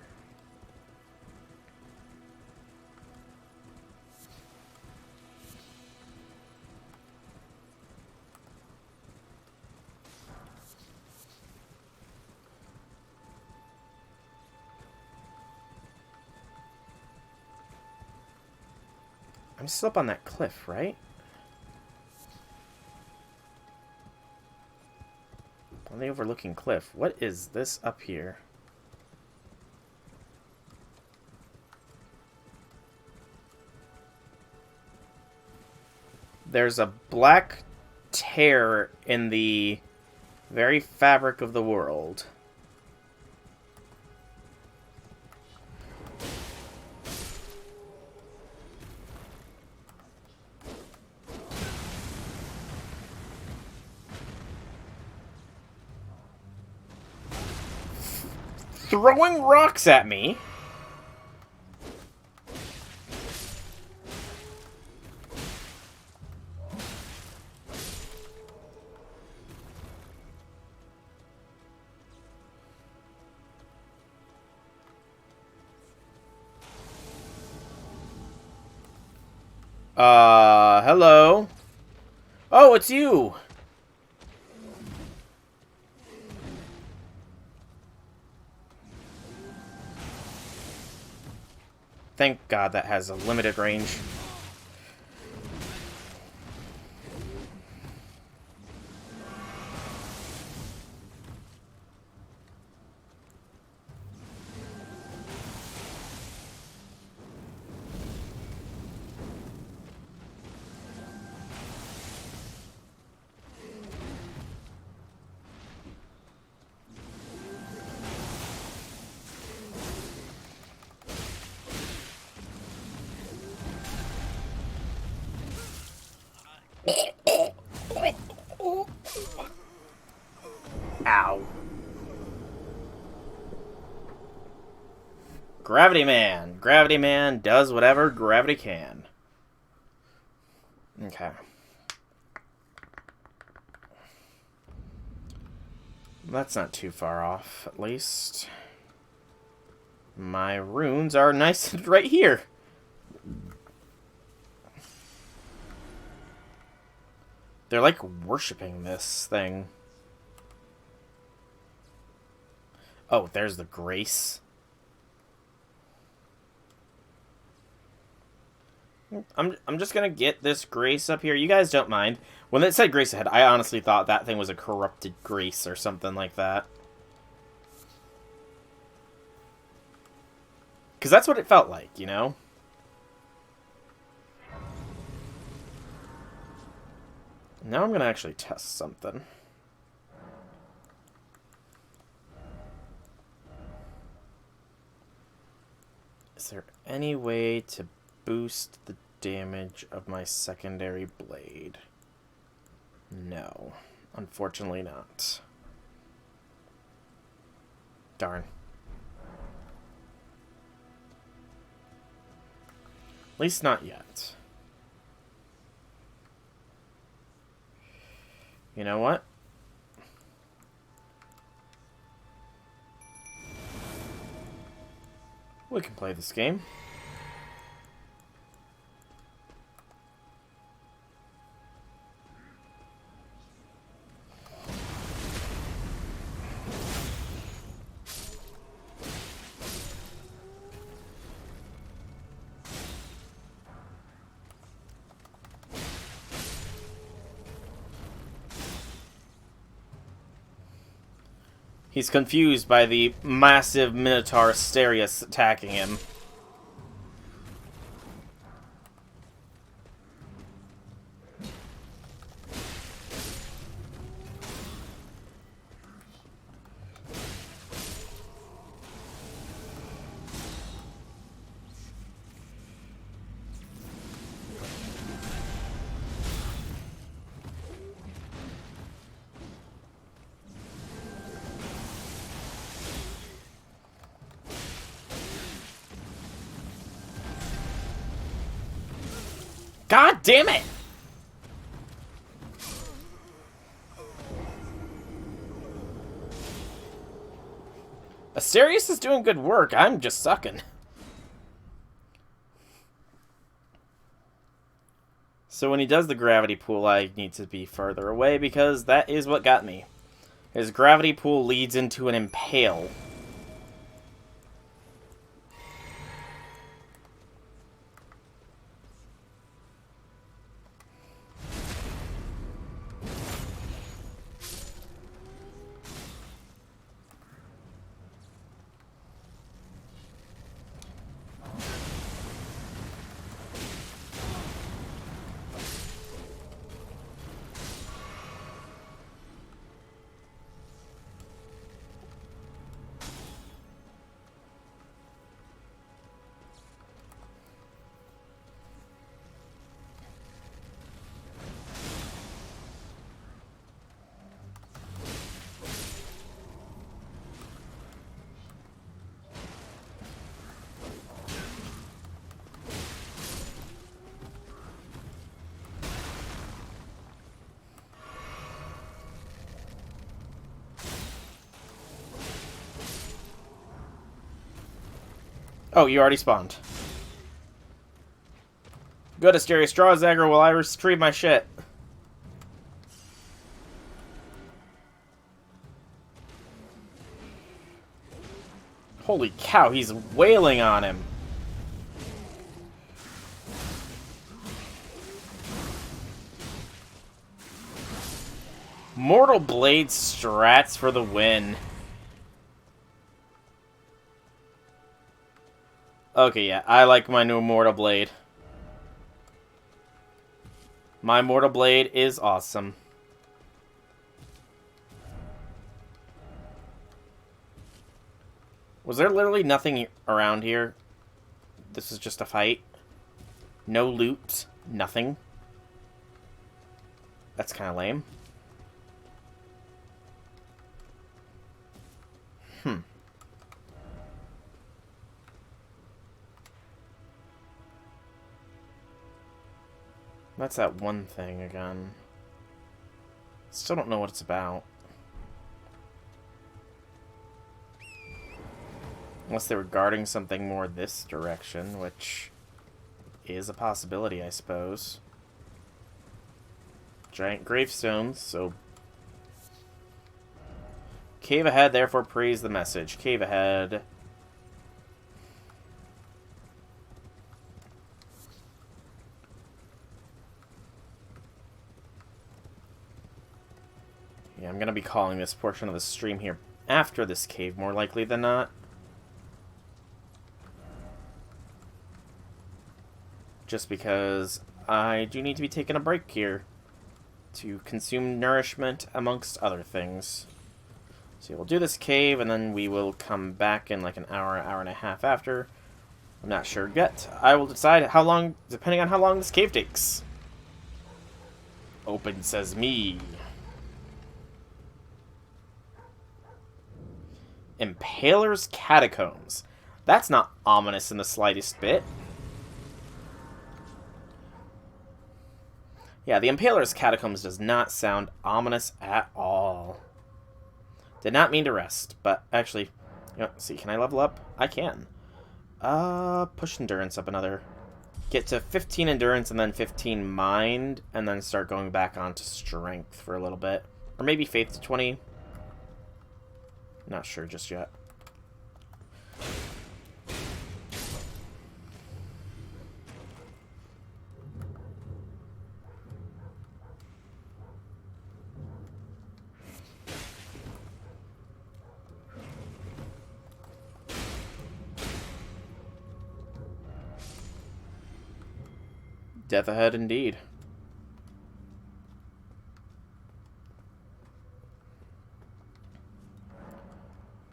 I'm still up on that cliff, right? On the overlooking cliff. What is this up here? There's a black tear in the very fabric of the world. Throwing rocks at me. Hello. Oh, it's you. Thank God that has a limited range. Ow. Gravity Man. Gravity Man does whatever gravity can. Okay. That's not too far off, at least. My runes are nice and right here. They're like worshipping this thing. Oh, there's the grace. I'm just gonna get this grace up here. You guys don't mind. When it said grace ahead, I honestly thought that thing was a corrupted grace or something like that. Because that's what it felt like, you know? Now I'm gonna actually test something. Is there any way to boost the damage of my secondary blade? No. Unfortunately not. Darn. At least not yet. You know what? We can play this game. He's confused by the massive Minotaur Asterius attacking him. God damn it! Asterius is doing good work. I'm just sucking. So when he does the gravity pool, I need to be further away because that is what got me. His gravity pool leads into an impale. Oh, you already spawned. Good, Asterius. Draw his aggro while I retrieve my shit. Holy cow, he's wailing on him. Mortal Blade strats for the win. Okay, yeah, I like my new Mortal Blade. My Mortal Blade is awesome. Was there literally nothing around here? This is just a fight? No loot? Nothing? That's kind of lame. That's that one thing again. Still don't know what it's about. Unless they were guarding something more this direction, which is a possibility, I suppose. Giant gravestones, so... Cave ahead, therefore praise the message. Cave ahead. Yeah, I'm going to be calling this portion of the stream here after this cave, more likely than not. Just because I do need to be taking a break here to consume nourishment amongst other things. So we'll do this cave, and then we will come back in like an hour, hour and a half after. I'm not sure yet. I will decide how long, depending on how long this cave takes. Open says me. Impaler's Catacombs. That's not ominous in the slightest bit. Yeah, the Impaler's Catacombs does not sound ominous at all. Did not mean to rest, but actually, you know, see, can I level up? I can. Push endurance up another. Get to 15 endurance and then 15 mind, and then start going back onto strength for a little bit. Or maybe faith to 20. Not sure just yet. Death ahead indeed.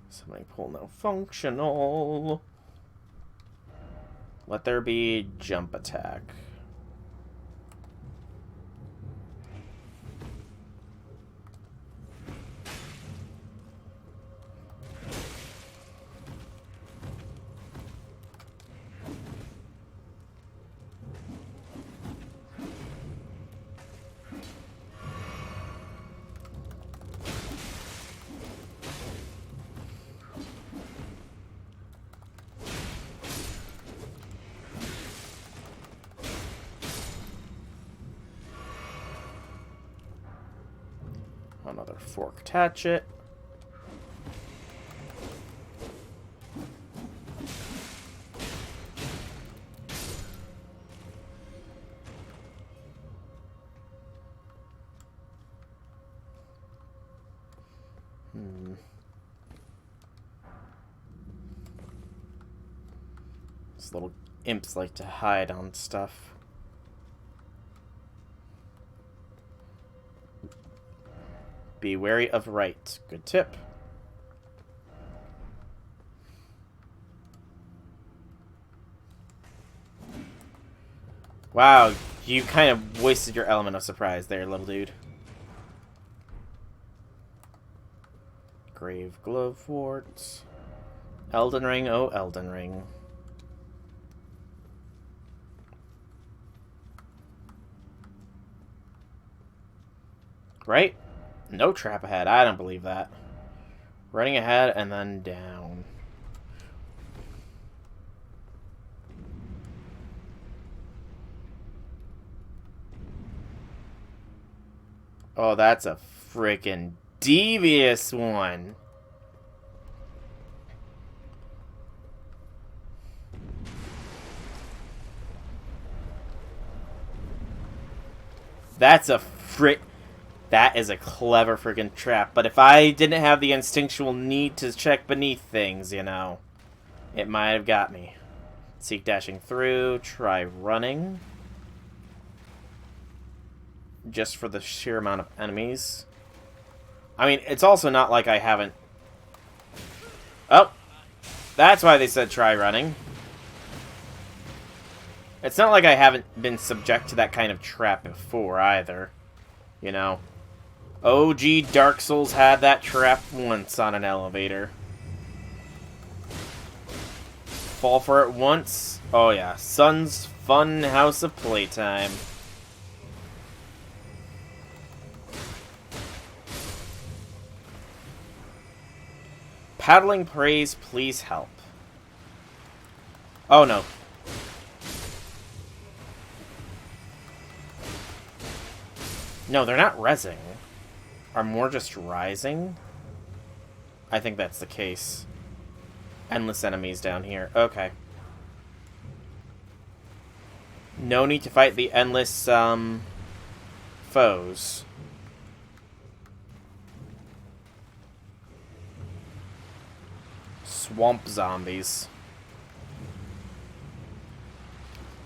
Somebody pull no functional. Let there be jump attack. another forked hatchet. These little imps like to hide on stuff. Be wary of right. Good tip. Wow, you kind of wasted your element of surprise there, little dude. Grave glove warts. Elden Ring, oh Elden Ring. Right? No trap ahead. I don't believe that. Running ahead and then down. Oh, that's a freaking devious one. That's a That is a clever freaking trap. But if I didn't have the instinctual need to check beneath things, you know, it might have got me. Seek dashing through. Try running. Just for the sheer amount of enemies. I mean, it's also not like I haven't... Oh! That's why they said try running. It's not like I haven't been subject to that kind of trap before, either. You know? OG Dark Souls had that trap once on an elevator. Fall for it once? Oh yeah. Sun's fun house of playtime. Paddling praise, please help. Oh no. No, they're not rezzing. Are more just rising? I think that's the case. Endless enemies down here. Okay. No need to fight the endless, foes. Swamp zombies.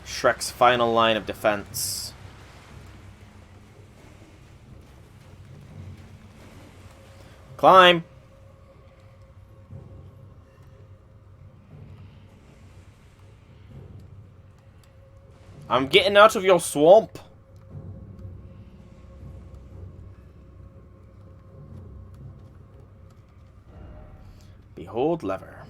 Shrek's final line of defense. Climb! I'm getting out of your swamp! Behold lever.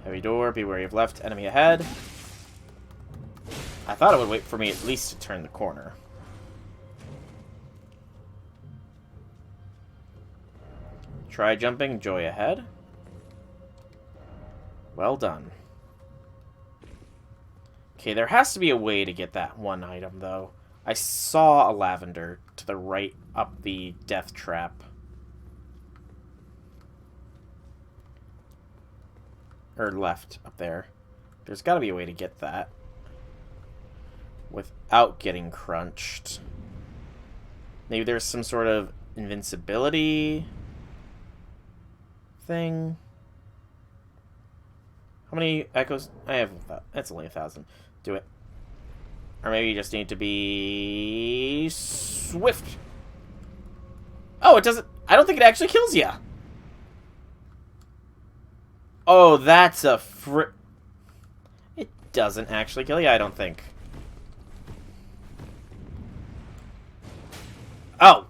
Heavy door, be wary of left, enemy ahead. I thought it would wait for me at least to turn the corner. Try jumping, joy ahead. Well done. Okay, there has to be a way to get that one item, though. I saw a lavender to the right up the death trap. Or left, up there. There's got to be a way to get that. Without getting crunched. Maybe there's some sort of invincibility thing. How many echoes? I have... That's only 1,000. Do it. Or maybe you just need to be... swift. Oh, it doesn't... I don't think it actually kills you. Oh, that's a It doesn't actually kill you, I don't think. Oh.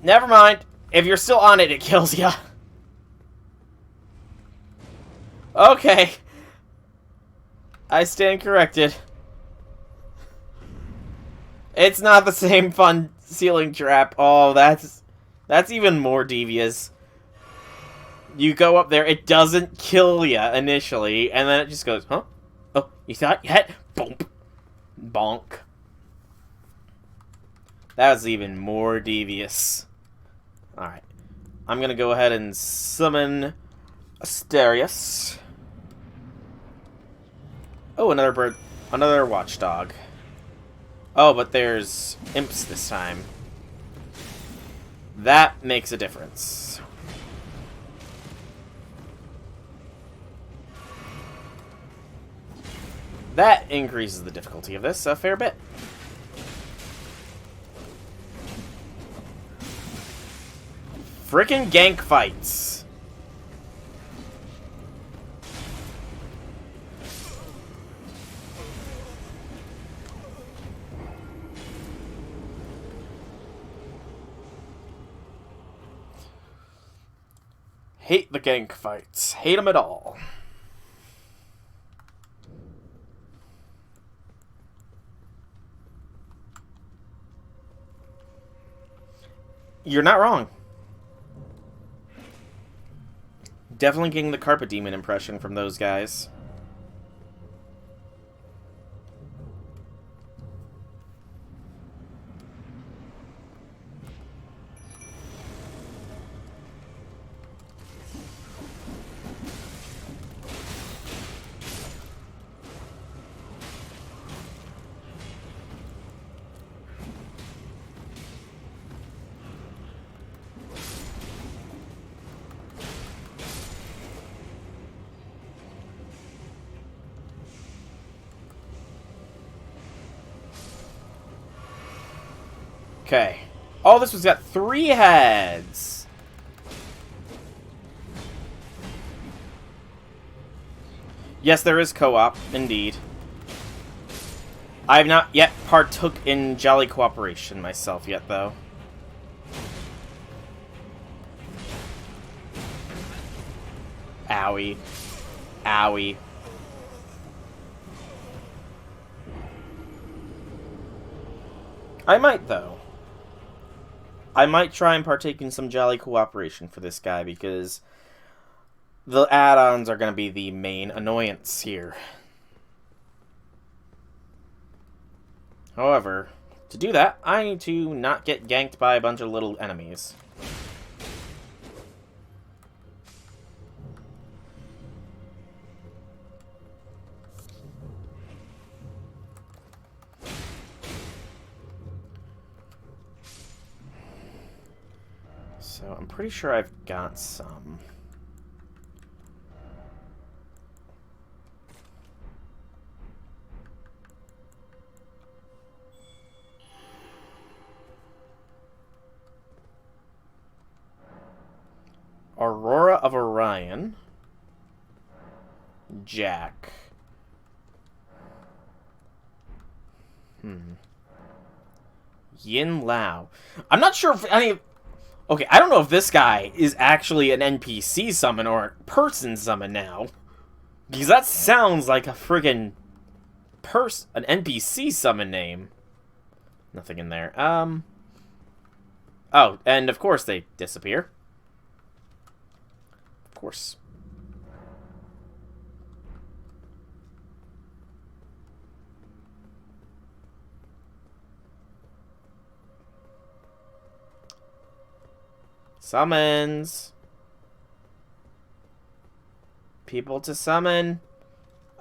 Never mind. If you're still on it, it kills you. Okay. I stand corrected. It's not the same fun ceiling trap. Oh, that's even more devious. You go up there, it doesn't kill you initially, and then it just goes, huh? Oh, you thought you had... Bonk. Bonk. That was even more devious. Alright. I'm gonna go ahead and summon Asterius. Oh, another bird. Another watchdog. Oh, but there's imps this time. That makes a difference. That increases the difficulty of this a fair bit. Frickin' gank fights. Hate the gank fights. Hate them at all. You're not wrong. Definitely getting the Carpet Demon impression from those guys. Okay. Oh, this one's got 3 heads. Yes, there is co-op, indeed. I have not yet partook in Jolly Cooperation myself yet, though. Owie. Owie. I might, though. I might try and partake in some Jolly Cooperation for this guy, because the add-ons are going to be the main annoyance here. However, to do that, I need to not get ganked by a bunch of little enemies. So I'm pretty sure I've got some. Aurora of Orion. Jack. Yin Lao. I'm not sure if any... Okay, I don't know if this guy is actually an NPC summon or a person summon now. Because that sounds like a friggin' an NPC summon name. Nothing in there. Oh, and of course they disappear. Of course. Summons. People to summon.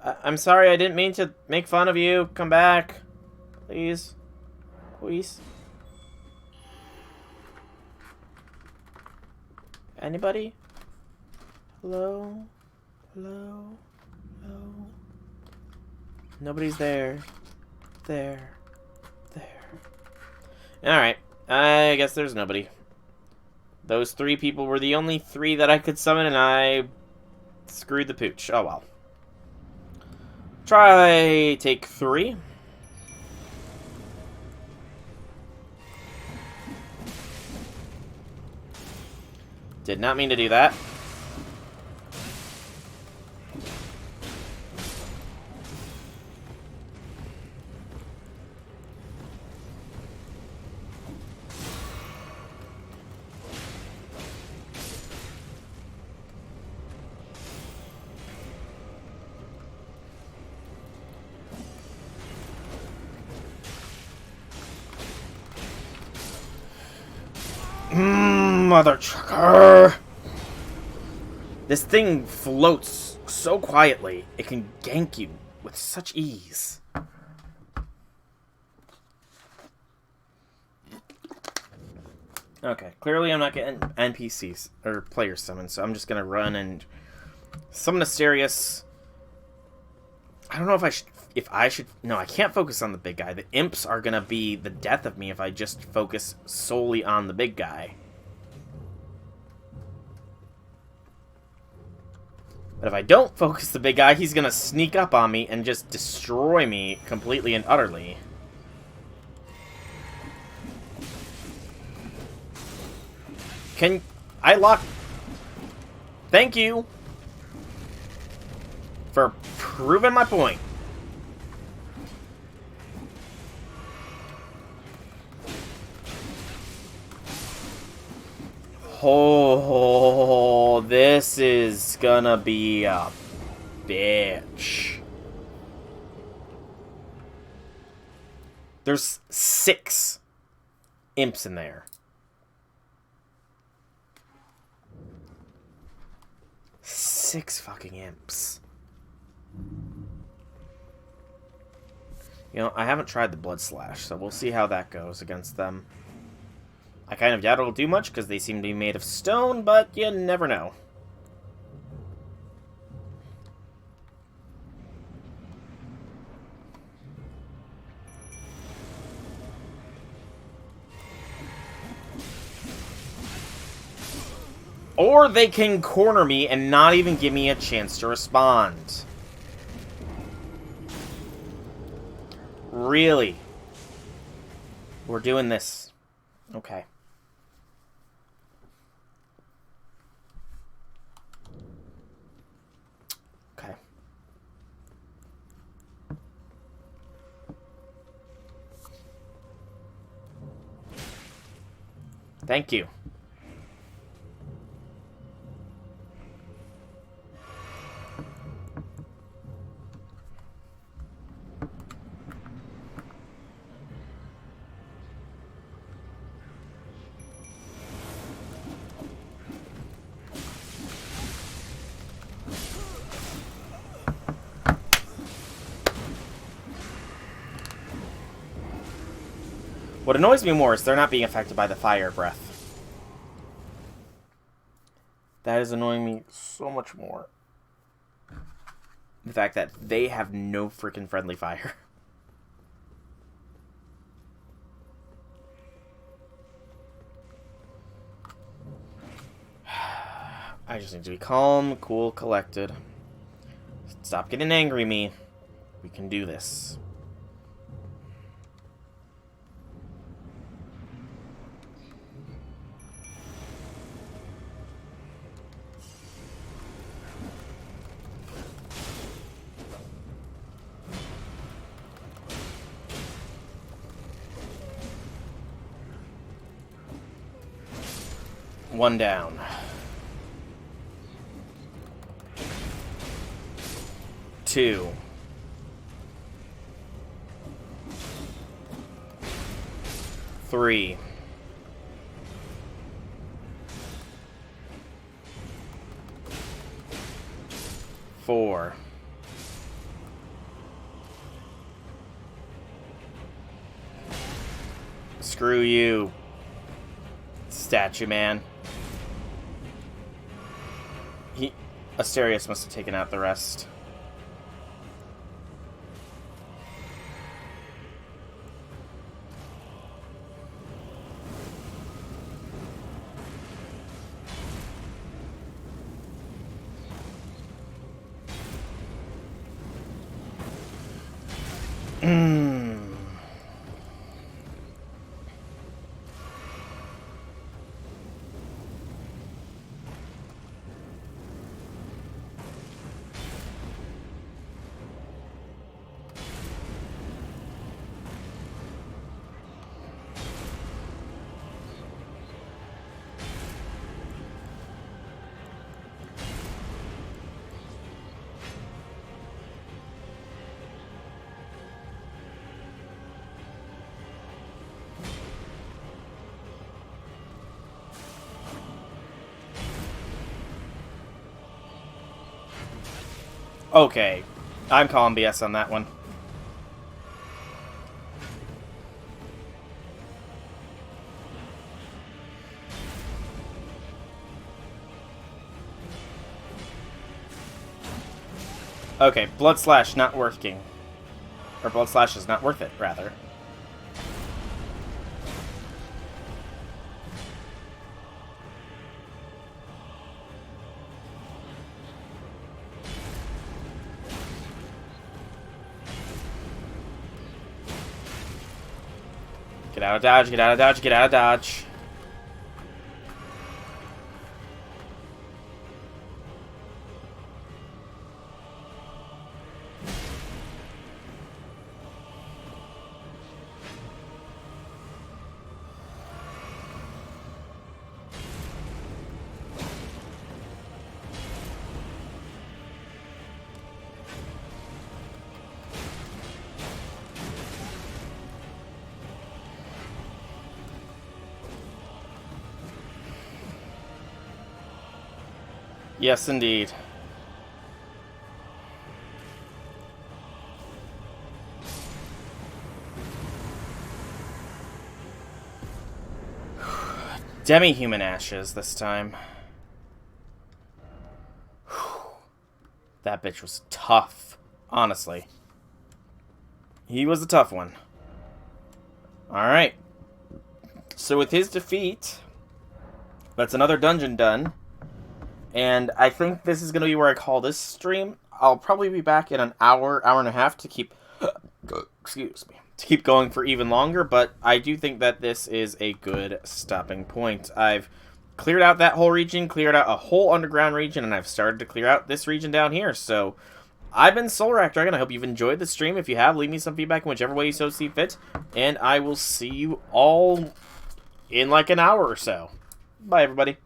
I'm sorry, I didn't mean to make fun of you. Come back. Please. Please. Anybody? Hello? Hello? Hello? Nobody's there. There. Alright. I guess there's nobody. Those 3 people were the only 3 that I could summon, and I screwed the pooch. Oh well. Try take 3. Did not mean to do that. Mother trucker! This thing floats so quietly, it can gank you with such ease. Okay, clearly I'm not getting NPCs, or player summons, so I'm just gonna run and summon Asterius. I don't know if I should... No, I can't focus on the big guy. The imps are gonna be the death of me if I just focus solely on the big guy. But if I don't focus the big guy, he's gonna sneak up on me and just destroy me completely and utterly. Can I lock... Thank you for proving my point. Oh, this is gonna be a bitch. There's 6 imps in there. 6 fucking imps. You know, I haven't tried the Blood Slash, so we'll see how that goes against them. I kind of doubt it'll do much, because they seem to be made of stone, but you never know. Or they can corner me and not even give me a chance to respond. Really? We're doing this. Okay. Okay. Thank you. What annoys me more is they're not being affected by the fire breath. That is annoying me so much more. The fact that they have no freaking friendly fire. I just need to be calm, cool, collected. Stop getting angry, me. We can do this. One down. Two. Three. Four. Screw you, statue man. Asterius must have taken out the rest. Okay. I'm calling BS on that one. Okay, Blood Slash not working. Or Blood Slash is not worth it, rather. Get out of dodge, get out of dodge, get out of dodge. Yes, indeed. Demi-human ashes this time. That bitch was tough, honestly. He was a tough one. Alright. So with his defeat, that's another dungeon done. And I think this is going to be where I call this stream. I'll probably be back in an hour and a half to keep... excuse me. To keep going for even longer, but I do think that this is a good stopping point. I've cleared out that whole region, cleared out a whole underground region, and I've started to clear out this region down here. So, I've been Soulrack Dragon. I hope you've enjoyed the stream. If you have, leave me some feedback in whichever way you so see fit. And I will see you all in like an hour or so. Bye, everybody.